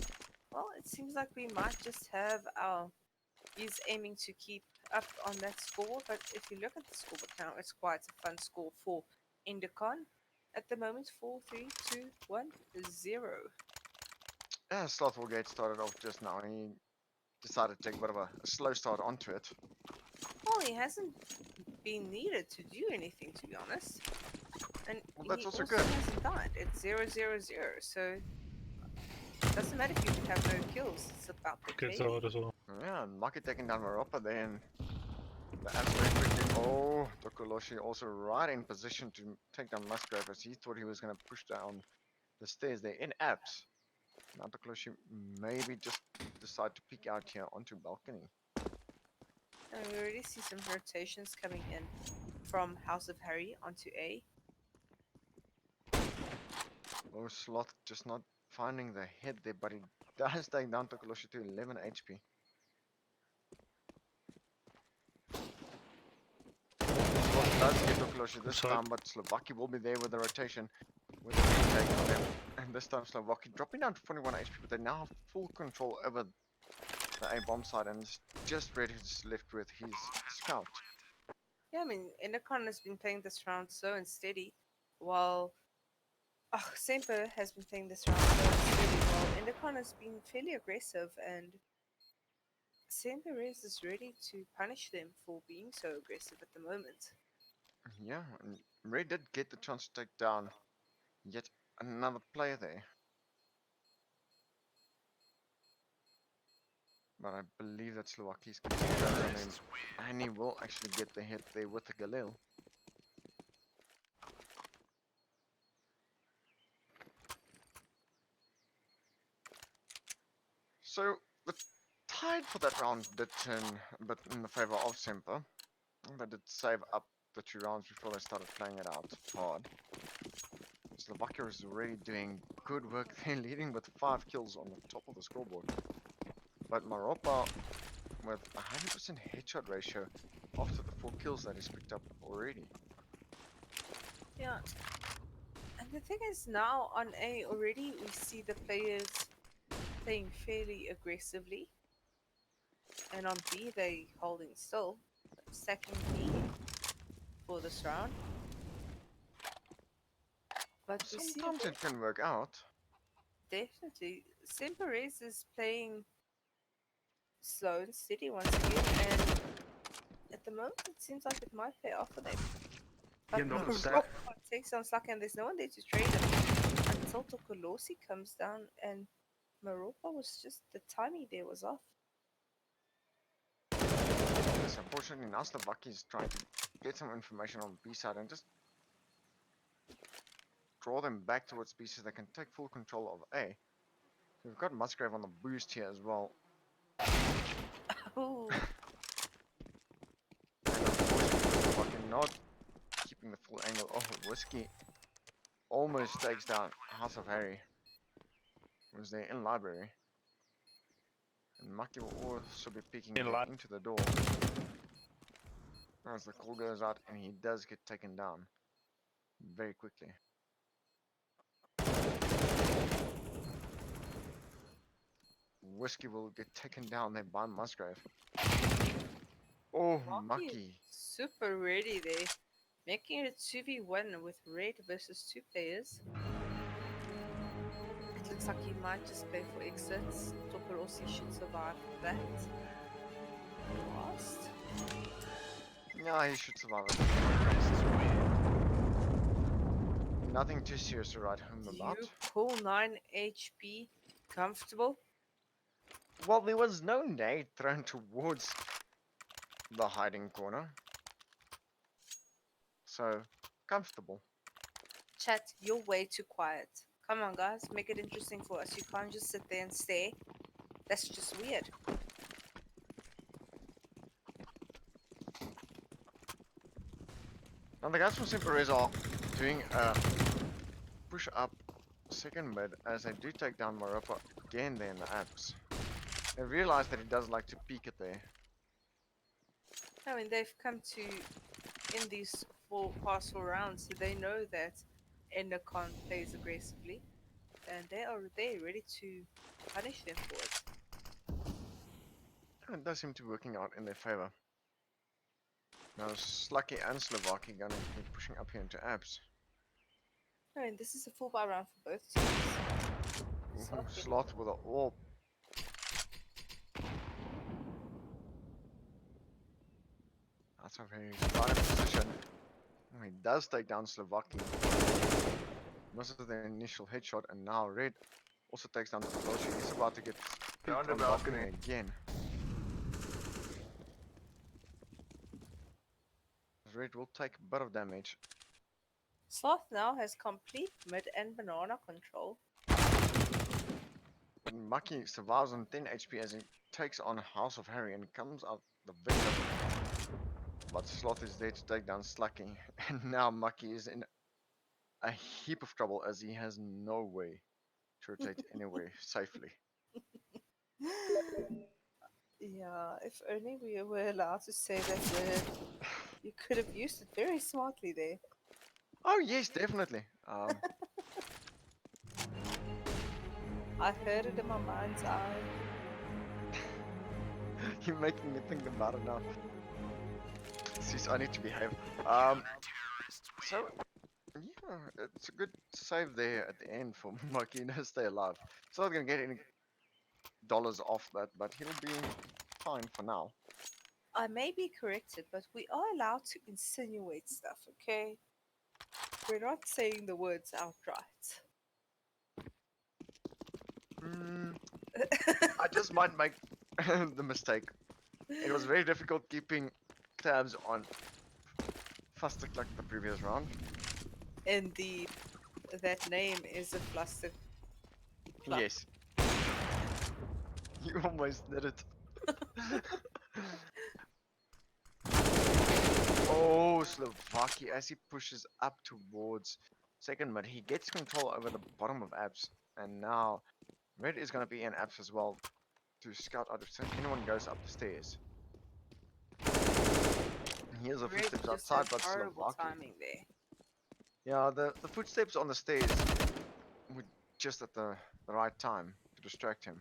Well, it seems like we might just have our... He's aiming to keep up on that score, but if you look at the scoreboard now, it's quite a fun score for Endicott. At the moment, 4, 3, 2, 1, 0. Yeah, Slothwellgate started off just now. He decided to take a bit of a slow start onto it. Well, he hasn't been needed to do anything, to be honest. And Well, that's he also also good. hasn't died. It's 0, 0, 0. So it doesn't matter if you have no kills. It's about the killing. Yeah, and Maki taking down Maropa then. The abs very quickly. Oh, Tokoloshi also right in position to take down Musgrave as he thought he was going to push down the stairs there in abs. Now Tokoloshi maybe just decide to peek out here onto balcony. And we already see some rotations coming in from House of Harry onto A. Oh, Sloth just not finding the head there, but he does take down Tokoloshi to 11 HP. Sloth does get Tokoloshi this time, but Slovaki will be there with the rotation with the retake on them. And this time Slovaki dropping down to 41 HP, but they now have full control over the A bomb side and is just ready to left with his scout. Yeah, I mean, Endicott has been playing this round slow and steady, while Semper has been playing this round slow and steady, while Endicott has been fairly aggressive, and Semper is ready to punish them for being so aggressive at the moment. Yeah, and Ray did get the chance to take down yet another player there. But I believe that Slovakia's going to take that on him, and he will actually get the hit there with the Galil. So the tide for that round did turn a bit in the favor of Semper. They did save up the 2 rounds before they started playing it out hard. Slovakia is already doing good work. They're leading with 5 kills on the top of the scoreboard. But Maropa with 100% headshot ratio after the 4 kills that he's picked up already. Yeah. And the thing is, now on A already we see the players playing fairly aggressively. And on B they holding still. Stacking B for this round. But we see Sometimes it can work out. definitely Semperez is playing slow and steady once again, and at the moment it seems like it might pay off for them. But Maropa takes down Slaka and there's no one there to trade him until Tokolosi comes down, and Maropa was just, the timing there was off. Yes, unfortunately now Slovakia is trying to get some information on B side and just draw them back towards B so they can take full control of A. We've got Musgrave on the boost here as well. Oh. Slovakia not keeping the full angle. Oh, Whiskey almost takes down House of Harry. Was there in library. And Maki will also be peeking into the door. As the call goes out and he does get taken down very quickly. Whiskey will get taken down there by Musgrave. Oh, Maki. Super ready there. Making it 2v1 with red versus 2 players. It looks like he might just play for exits. Tokolosi should survive that. Last. Yeah, he should survive it. Nothing too serious to write home about. You pull 9 HP. Comfortable? Well, there was no nade thrown towards the hiding corner. So, comfortable. Chat, you're way too quiet. Come on, guys, make it interesting for us. You can't just sit there and stare. That's just weird. Now the guys from Simperez are doing a push up second mid as they do take down Maropa again there in the apps. They realize that he does like to peek it there. I mean, they've come to in these past 4 rounds, so they know that Endicott plays aggressively, and they are there ready to punish them for it. And it does seem to be working out in their favor. Now Slucky and Slovaki gonna be pushing up here into apps. I mean, this is a 4-bar round for both teams. Slot with an AWP. That's a very starting position. Oh, he does take down Slovaki. Misses the initial headshot, and now Red also takes down the Veloci. He's about to get peeked on balcony again. Red will take a bit of damage. Sloth now has complete mid and banana control. But Maki survives on 10 HP as he takes on House of Harry and comes out the victor. But Sloth is there to take down Slucky, and now Maki is in a heap of trouble as he has no way to rotate anywhere safely. Yeah, if only we were allowed to say that word. You could have used it very smartly there. Oh yes, definitely. I heard it in my mind's eye. You're making me think about it now. Sis, I need to behave. So yeah, it's a good save there at the end for Maki to stay alive. Still not gonna get any dollars off that, but he'll be fine for now. I may be corrected, but we are allowed to insinuate stuff, okay? We're not saying the words outright. I just might make the mistake. It was very difficult keeping tabs on faster like the previous round. Indeed, that name is a fluster. Yes. You almost did it. Oh, Slovaki as he pushes up towards second mid. He gets control over the bottom of apps, and now Red is going to be in apps as well to scout out if anyone goes up the stairs. Here's the Red footsteps just outside, had but horrible Slovaki. timing there. Yeah, the footsteps on the stairs were just at the right time to distract him.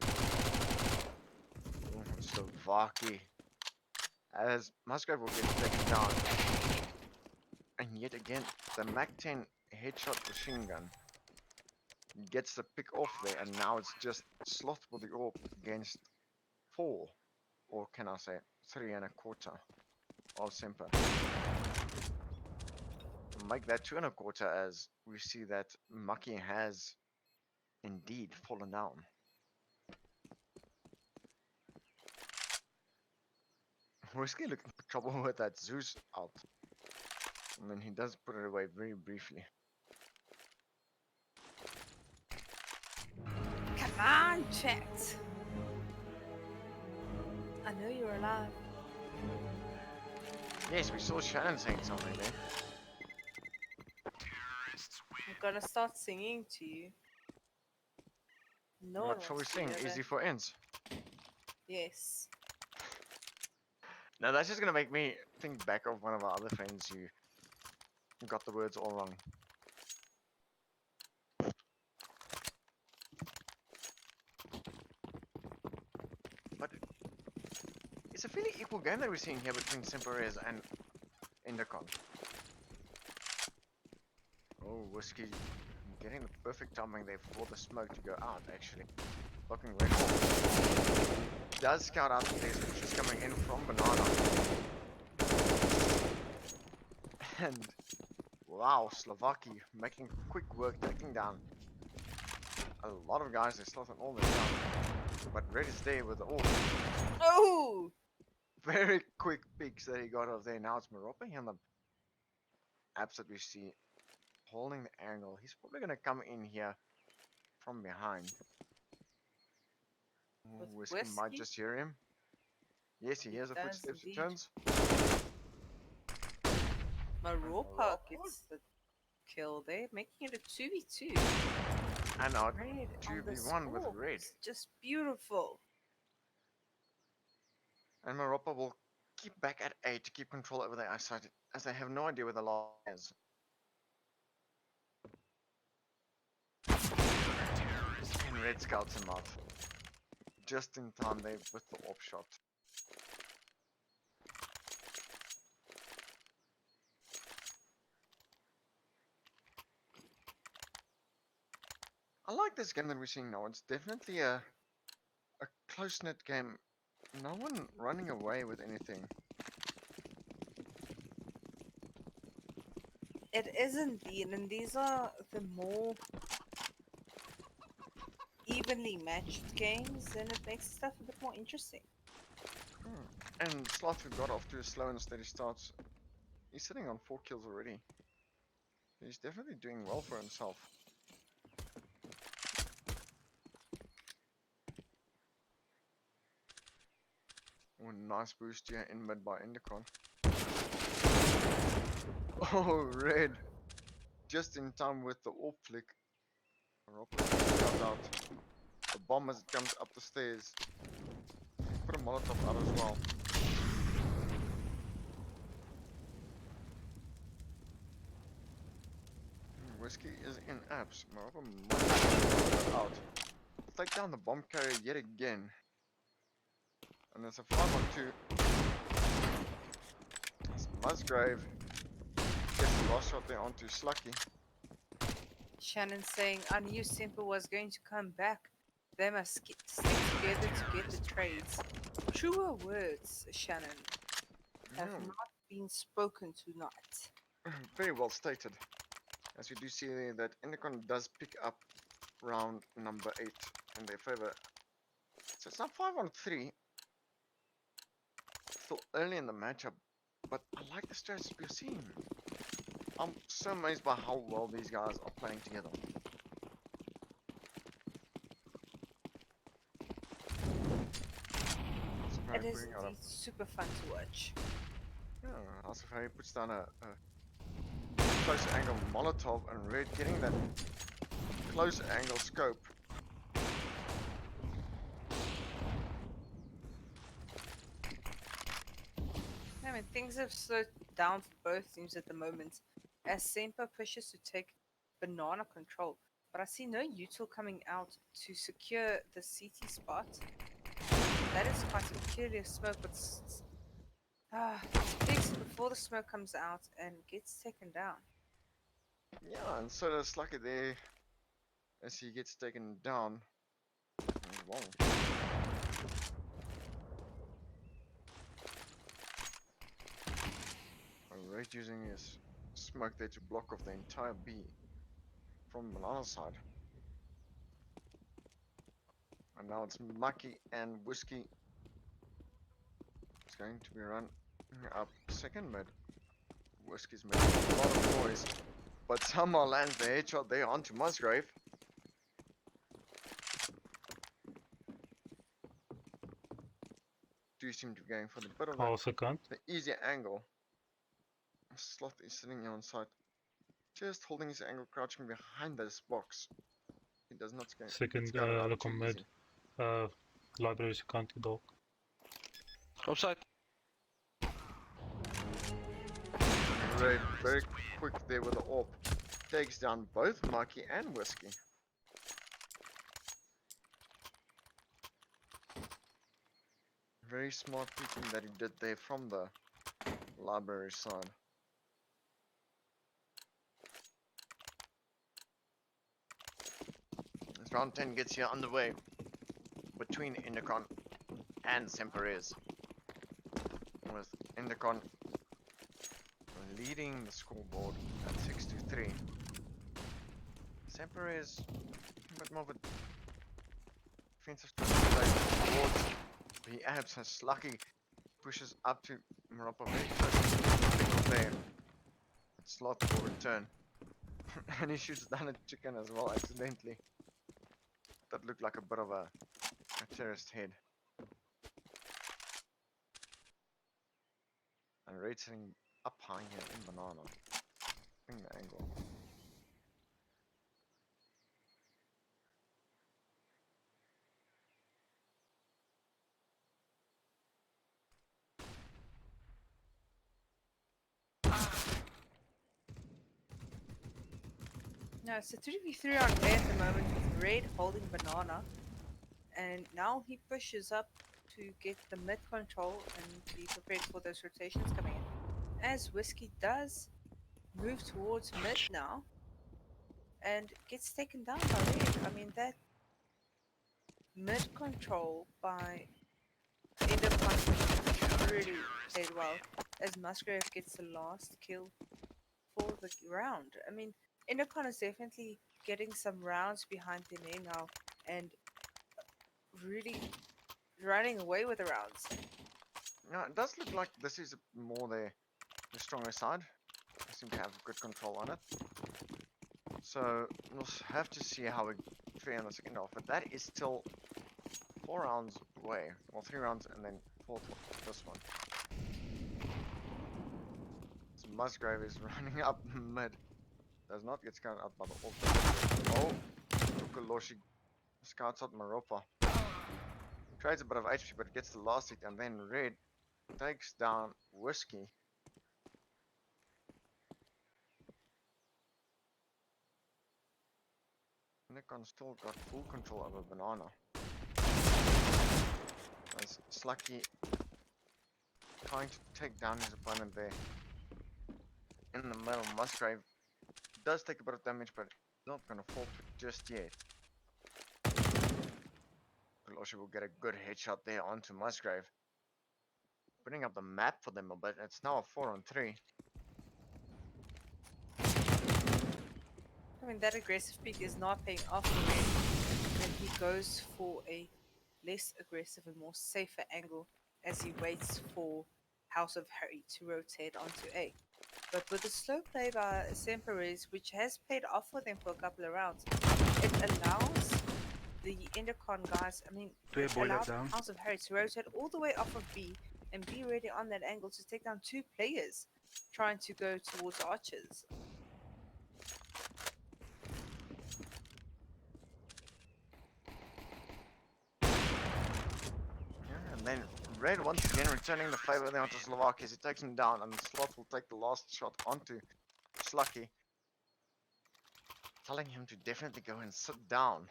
Oh, Slovaki. As Musgrave will get taken down. And yet again, the Mac 10 headshot machine gun gets the pick off there, and now it's just Sloth with the AWP against 4, or can I say 3.25 of Semper. Make that 2.25 as we see that Maki has indeed fallen down. Risky looking for trouble with that Zeus out. And then he does put it away very briefly. Come on, chat. I know you're alive. Yes, we saw Shannon saying something there. I'm gonna start singing to you. No one What shall we wants to sing? hear Easy that. for ends. Yes. Now that's just gonna make me think back of one of our other friends who got the words all wrong. But it's a fairly equal game that we're seeing here between Simperez and Endicott. Oh, Whiskey getting the perfect timing there for the smoke to go out, actually. Looking red. Does scout out the place, which is coming in from Banana. And wow, Slovaki making quick work, taking down a lot of guys. They slotting all this down. But Red is there with the Oh! very quick peaks that he got off there. Now it's Maropa here on the apps that we see holding the angle. He's probably gonna come in here from behind. Whiskey might just hear him. Yes, he hears the does footsteps. He indeed. turns. Maropa gets the kill there, making it a 2v2. And our Red on the 2v1 with score. red. It's just beautiful. And Maropa will keep back at A to keep control over their eyesight, as they have no idea where the law is. And red scouts him out. Just in time there with the op shot. I like this game that we're seeing now. It's definitely a close-knit game. No one running away with anything. It is indeed, and these are the more evenly matched games, and it makes stuff a bit more interesting. And Sloth, who got off to a slow and steady start, he's sitting on 4 kills already. He's definitely doing well for himself. Oh, nice boost here in mid by Endicott. Oh, red. Just in time with the AWP flick. Comes out. The bomb as it comes up the stairs. Put a Molotov out as well. Whiskey is in apps. Marapa might out. Take down the bomb carrier yet again. And there's a 5-on-2. It's Musgrave. Gets the last shot there onto Slucky. Shannon saying, I knew Simple was going to come back. They must stick together to get the trades. Truer words, Shannon, have not been spoken tonight. Very well stated. As we do see there that Endicott does pick up round number 8 in their favor. So it's not 5-on-3. Still early in the matchup, but I like the strategy we're seeing. I'm so amazed by how well these guys are playing together. It is indeed super fun to watch. Yeah, Asafari puts down a close angle Molotov, and red getting that close angle scope. I mean, things have slowed down for both teams at the moment as Semper pushes to take banana control, but I see no util coming out to secure the CT spot. That is quite a peculiar smoke, but fixed before the smoke comes out and gets taken down. Yeah, and so does Slucky there as he gets taken down. Wow. Red using his smoke there to block off the entire B from banana side. And now it's Mucky and Whiskey. It's going to be run up second mid. Whiskey's making a lot of noise, but somehow lands the headshot there onto Musgrave. Do seem to be going for the bit of the easier angle. Sloth is sitting here on site, just holding his angle, crouching behind this box. He does not scale. Second Ericom mid. Library second dog. Offside. Red, very quick there with the AWP. Takes down both Mucky and Whiskey. Very smart thinking that he did there from the library side. As round 10 gets here underway between Endicott and Semperez, with Endicott leading the scoreboard at 6-3. Semperez a bit more of a defensive play towards the abs as Slucky pushes up to Maropa very close there. Sloth will return. And he shoots down a chicken as well accidentally. That looked like a bit of a terrorist head. And Red sitting up high here in banana. Bring the angle. No, it's a 3v3 on A at the moment with Red holding banana. And now he pushes up to get the mid control and be prepared for those rotations coming in. As Whiskey does move towards mid now and gets taken down by Red. I mean, that mid control by Endicott really played well as Musgrave gets the last kill for the round. I mean, Endicott is definitely getting some rounds behind the name now and really running away with the rounds. Yeah, it does look like this is more their stronger side. They seem to have good control on it. So we'll have to see how we fare in the second half. But that is still 4 rounds away. Well, 3 rounds and then 4th of this one. So Musgrave is running up mid. Does not get scouted out by the orc. Oh, Ukaloshi scouts out Maropa. Trades a bit of HP but gets the last hit, and then Red takes down Whiskey. Nikon still got full control over Banana. As Slucky trying to take down his opponent there. In the middle, Musgrave does take a bit of damage, but not gonna fall to just yet. Koloshi will get a good headshot there onto Musgrave. Putting up the map for them a bit. It's now a 4-on-3. I mean, that aggressive pick is not paying off for Red, and he goes for a less aggressive and more safer angle as he waits for House of Harry to rotate onto A. But with the slow play by Semperez, which has paid off for them for a couple of rounds, it allows the Endicott guys, I mean, it allowed House of Harry to rotate all the way off of B and be ready on that angle to take down 2 players trying to go towards archers. And then Red once again returning the favor there onto Slovak as he takes him down, and Slot will take the last shot onto Slucky, telling him to definitely go and sit down.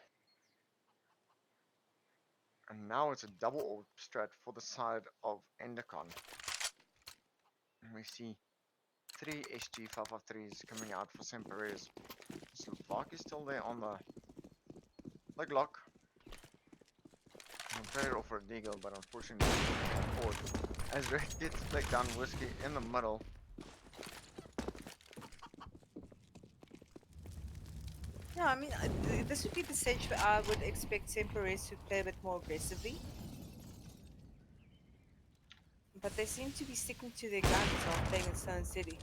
And now it's a double orb strat for the side of Endicott. And we see 3 SG 553s coming out for Semperez. Slovak is still there on the Glock. I'm trying to offer a deagle, but unfortunately he can't afford. As Red gets to take down Whiskey in the middle. No, I mean, this would be the stage where I would expect Semperez to play a bit more aggressively. But they seem to be sticking to their guns while playing in Stone City.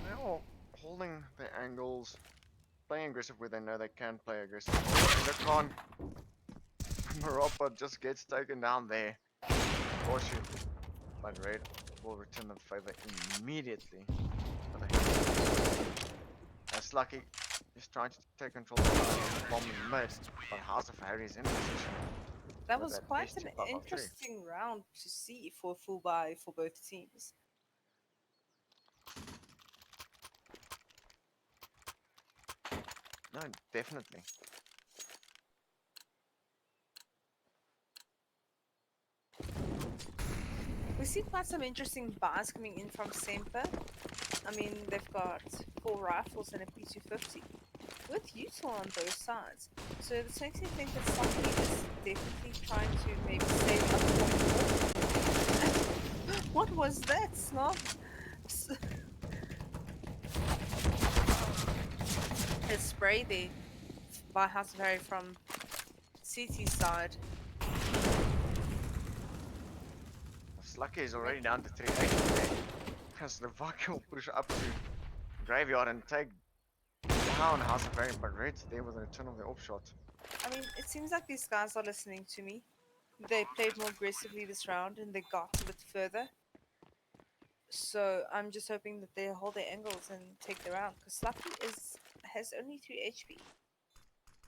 They're all holding their angles, playing aggressive where they know they can play aggressive. Endicott. Maropa just gets taken down there. Caution. But Red will return the favor immediately. As Lucky is trying to take control of the bomb in mid, but House of Harry is in position. That was quite an interesting round to see for a full buy for both teams. No, definitely. We see quite some interesting buys coming in from Semper. I mean, they've got 4 rifles and a P250 with util on both sides. So this makes me think that somebody is definitely trying to maybe save up more. What was that, Snob? A spray there by House of Harry from CT's side. Slucky is already down to 380 there. Because the Viking will push up to Graveyard and take down House of Harry, but Red's there with a return of the op shot. I mean, it seems like these guys are listening to me. They played more aggressively this round and they got a bit further. So I'm just hoping that they hold their angles and take the round. Because Slucky has only 3 HP.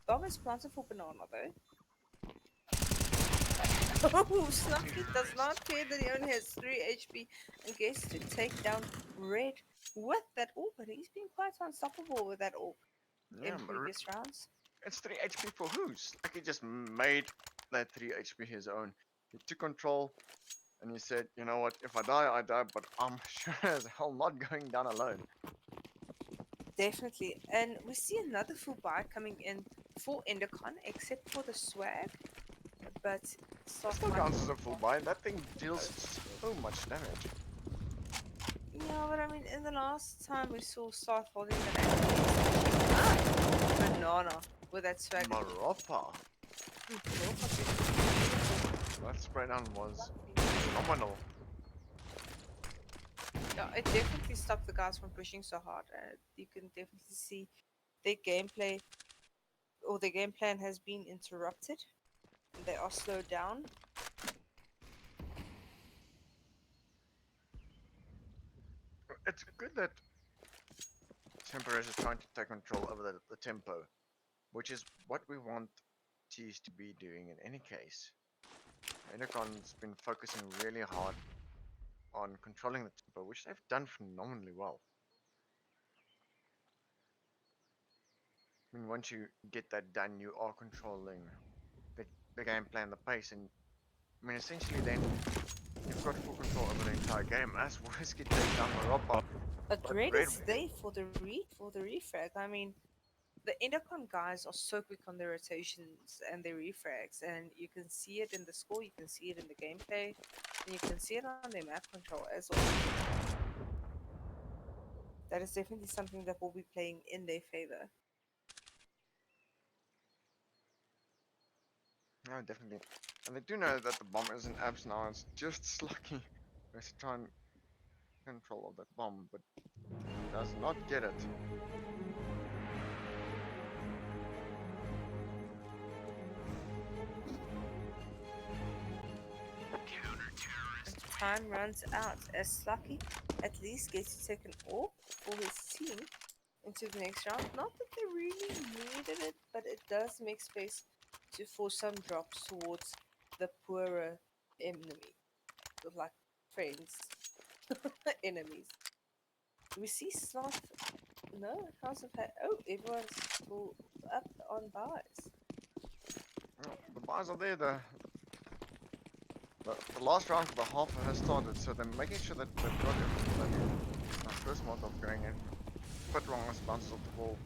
Bomb is planted for banana though. Oh, Slucky does not care that he only has 3 HP and gets to take down Red with that orb. But he's been quite unstoppable with that orb Yeah, in previous rounds. it's 3 HP for who's? Like he just made that 3 HP his own. He took control and he said, you know what, if I die, I die, but I'm sure as hell not going down alone. Definitely. And we see another full buy coming in for Endicott, except for the swag. But Still counts as a full buy. That thing deals so much damage. Yeah, but I mean, in the last time we saw South holding that banana with that swag. Maropa. That spray down was phenomenal. Yeah, it definitely stopped the guys from pushing so hard. You can definitely see their gameplay or their game plan has been interrupted. And they are slowed down. It's good that Temperance is trying to take control over the tempo, which is what we want Tees to be doing in any case. Enercon's been focusing really hard on controlling the tempo, which they've done phenomenally well. I mean, once you get that done, you are controlling the game plan, the pace, and I mean, essentially then you've got full control over the entire game. As Whiskey takes down Maropa, But Red is there for the refrag. I mean, the Endicott guys are so quick on their rotations and their refrags, and you can see it in the score, you can see it in the gameplay, and you can see it on their map control as well. That is definitely something that will be playing in their favor. No, definitely. And they do know that the bomb is in abs now. It's just Slucky who has to try and control of that bomb, but does not get it. Time runs out as Slucky at least gets to take an orb for his team into the next round. Not that they really needed it, but it does make space for some drops towards the poorer enemy, like friends, enemies. We see Sloth. No, House of Oh, everyone's full up on buys. Well, the buys are there. The last round for the half has started, so they're making sure that they've got everything. First Molotov going in. Quite wrong as bounces off the wall.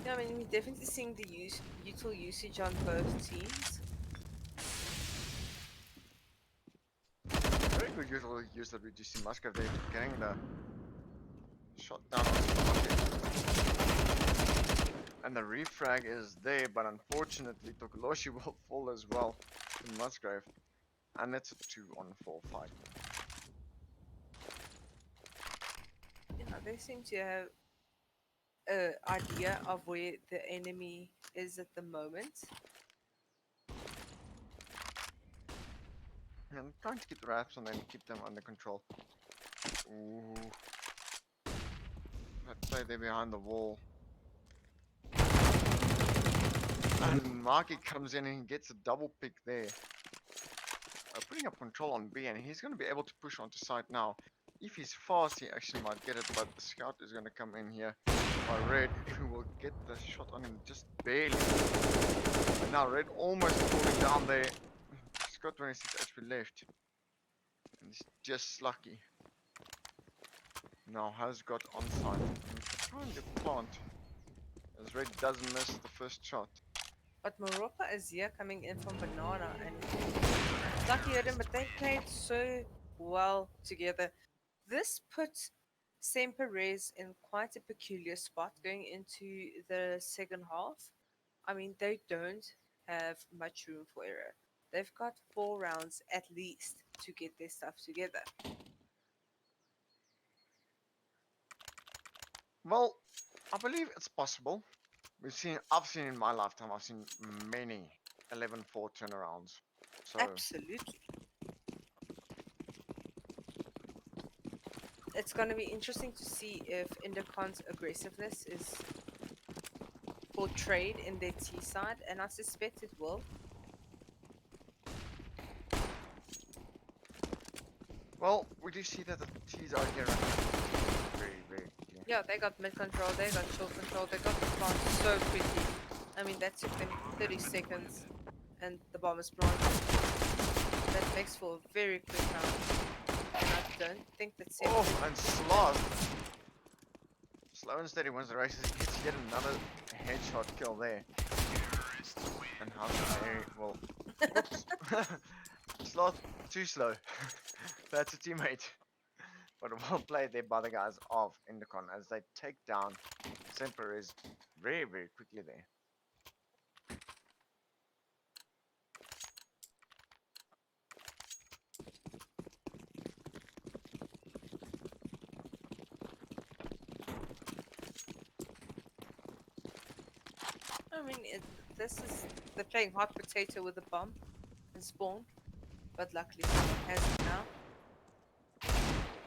Yeah, I mean, we're definitely seeing the util usage on both teams. Very good usual use that we do see Musgrave there, getting the shot down on the bucket. And the refrag is there, but unfortunately Tokoloshi will fall as well to Musgrave. And it's a 2-on-4 fight. Yeah, they seem to have an idea of where the enemy is at the moment. And I'm trying to keep the wraps on them and keep them under control. Ooh. Let's say they're behind the wall. And Marky comes in and gets a double pick there. Putting up control on B, and he's going to be able to push onto site now. If he's fast, he actually might get it, but the scout is going to come in here by Red, who will get the shot on him just barely. And now Red almost falling down there. He's got 26 HP left. And he's just lucky. Now has got on site. Try and get plant. As Red does miss the first shot. But Maropa is here coming in from Banana, and Lucky hit him, but they played so well together. This puts Semperez in quite a peculiar spot going into the second half. I mean, they don't have much room for error. They've got 4 rounds at least to get their stuff together. Well, I believe it's possible. I've seen in my lifetime, I've seen many 11-4 turnarounds. So Absolutely. It's going to be interesting to see if Indicot's aggressiveness is portrayed in their T side, and I suspect it will. well, we do see that the T's are here running very, very quickly. Yeah, they got mid control, they got short control, they got the plant so quickly. I mean, that took them 30 seconds, and the bomb is planted. That makes for a very quick round. And I don't think that Oh, and Slow and steady wins the race. He gets yet another headshot kill there. And how very well. Oops. Sloth, too slow. That's a teammate. But well played there by the guys of Endicott as they take down Semperez very, very quickly there. I mean, this is they're playing hot potato with a bomb and spawn, but luckily someone has it now.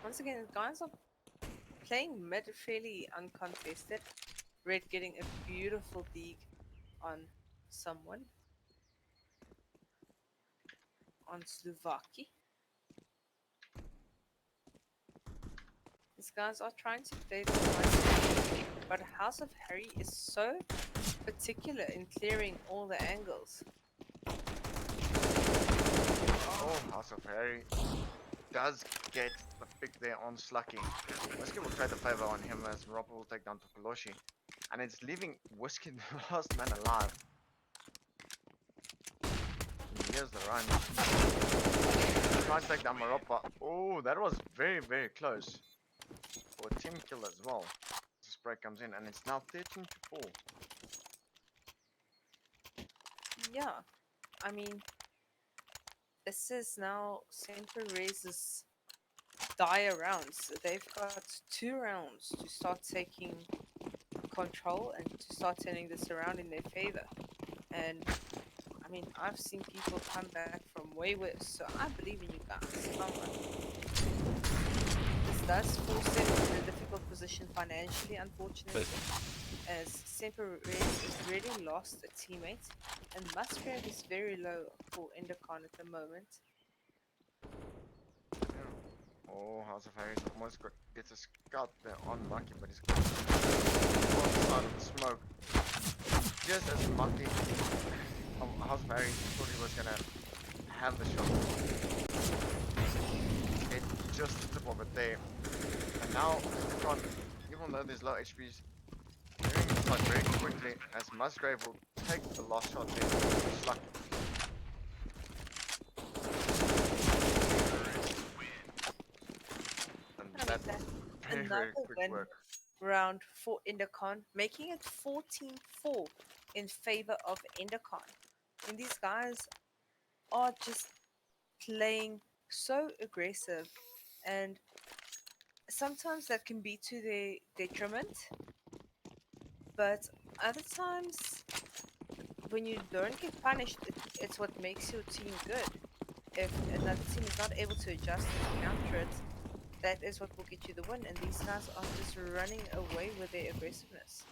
Once again, guys are playing mid fairly uncontested. Red getting a beautiful dig on someone, on Slovaki. These guys are trying to play the nice game, but House of Harry is so particular in clearing all the angles. Oh, House of Harry does get the pick there on Slucky. Whiskey will trade the favor on him as Rob will take down Tokoloshi. And it's leaving Whiskey the last man alive. And here's the run. Trying to take down Maropa. Oh, that was very, very close. For a team kill as well. The spray comes in and it's now 13-4. Yeah, I mean, this is now Center Race's dire rounds. They've got 2 rounds to start taking control and to start turning this around in their favor. And I mean, I've seen people come back from way worse, so I believe in you guys. Come on. This does force them in a difficult position financially, unfortunately, as Semper has really lost a teammate, and Musgrave is very low for Endicott at the moment. Oh, House of Harry's almost gets a scout there on Mucky, but he's got on the side of the smoke. Just as Mucky, House of Harry thought he was gonna have the shot. It just the tip of it there. And now, even though there's low HPs, doing this like very quickly as Musgrave will take the last shot there. Sluck. And that's very, very quick work. Round for Endicott, making it 14-4 in favor of Endicott. And these guys are just playing so aggressive, and sometimes that can be to their detriment, but other times when you don't get punished, it's what makes your team good. If another team is not able to adjust and counter it, that is what will get you the win, and these guys are just running away with their aggressiveness.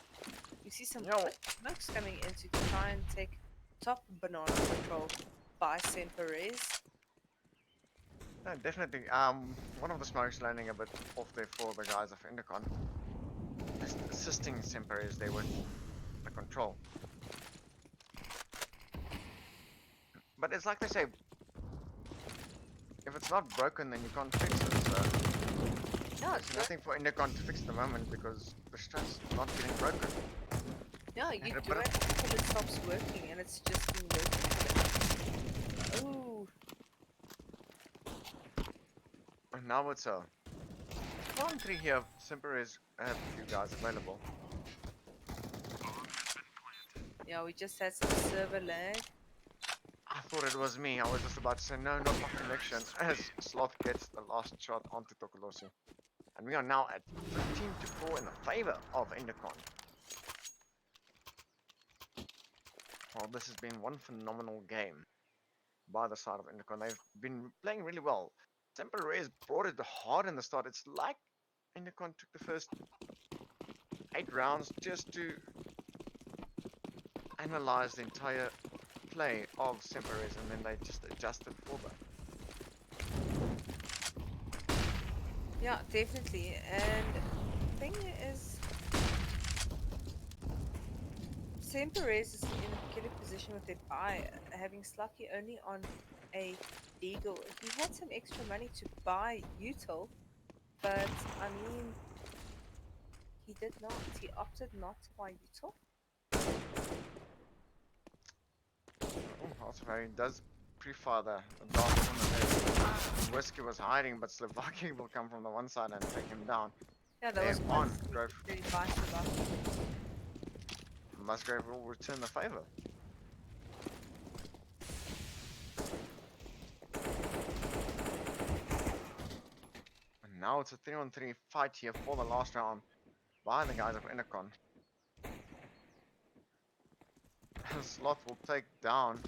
You see some quick smokes coming in to try and take top banana control by Semperez. No, definitely. One of the smokes landing a bit off there for the guys of Endicott. Just assisting Semperez there with the control. But it's like they say, if it's not broken, then you can't fix it. So there's nothing for Endicott to fix at the moment because the strat's not getting broken. Yeah, you do it until it stops working, and it's just been working. Ooh. And now it's a round 3 here. Semperez have a few guys available. Yeah, we just had some server lag. I thought it was me. I was just about to say no, not my connection. As Sloth gets the last shot onto Tokolosi. And we are now at 15-4 in the favor of Endicott. Well, this has been one phenomenal game by the side of Endicott. They've been playing really well. Temper Rays brought it hard in the start. It's like Endicott took the first 8 rounds just to analyze the entire play of Semper Rays, and then they just adjusted for that. Yeah, definitely. And the thing is, Semperez is in a peculiar position with their buy, having Slucky only on a Eagle. He had some extra money to buy Util, but I mean, he did not. He opted not to buy Util. Oh, also very does prefer the dark corner. Whiskey was hiding, but Slovakia will come from the one side and take him down. Yeah, that was on quite Grove. very nice of us. Musgrave will return the favor. And now it's a 3-on-3 fight here for the last round by the guys of Endicott. Slot will take down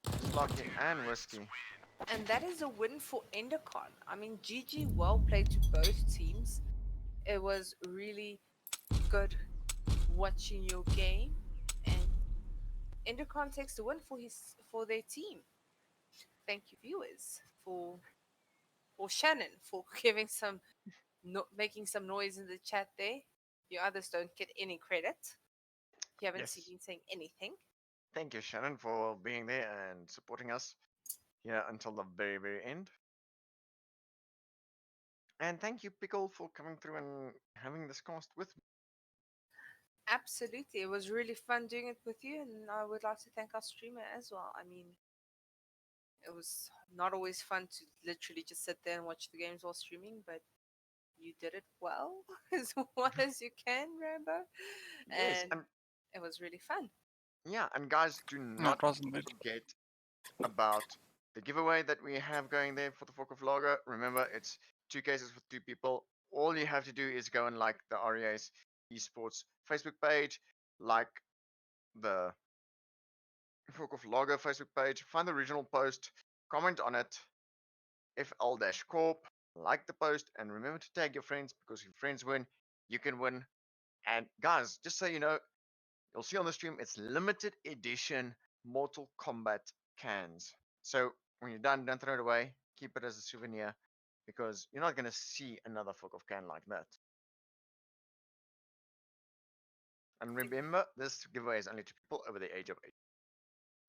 Slucky and Whiskey. And that is a win for Endicott. I mean, GG well played to both teams. It was really good watching your game, and Endicott takes the win for their team. Thank you, viewers, for Shannon for giving some making some noise in the chat there. You others don't get any credit. You haven't seen me saying anything. Thank you, Shannon, for being there and supporting us here until the very, very end. And thank you, Pickle, for coming through and having this cast with me. Absolutely. It was really fun doing it with you, and I would like to thank our streamer as well. I mean, it was not always fun to literally just sit there and watch the games while streaming, but you did it well, as well as you can, Rambo. Yes, And it was really fun. Yeah, and guys, do not forget about the giveaway that we have going there for the Fork of Lager. Remember, it's 2 cases for 2 people. All you have to do is go and like the ACCE Esports Facebook page, like the Fork of Lager Facebook page, find the original post, comment on it, FL-Corp, like the post, and remember to tag your friends, because if your friends win, you can win. And guys, just so you know, you'll see on the stream, it's limited edition Mortal Kombat cans. So when you're done, don't throw it away. Keep it as a souvenir, because you're not going to see another fuck of can like that. And remember, this giveaway is only to people over the age of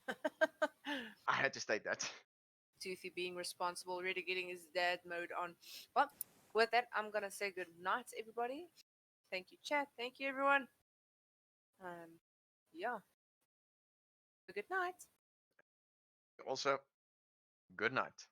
8. I had to state that. Toothy being responsible, already getting his dad mode on. Well, with that, I'm going to say good night, everybody. Thank you, chat. Thank you, everyone. Yeah. Good night. Also, good night.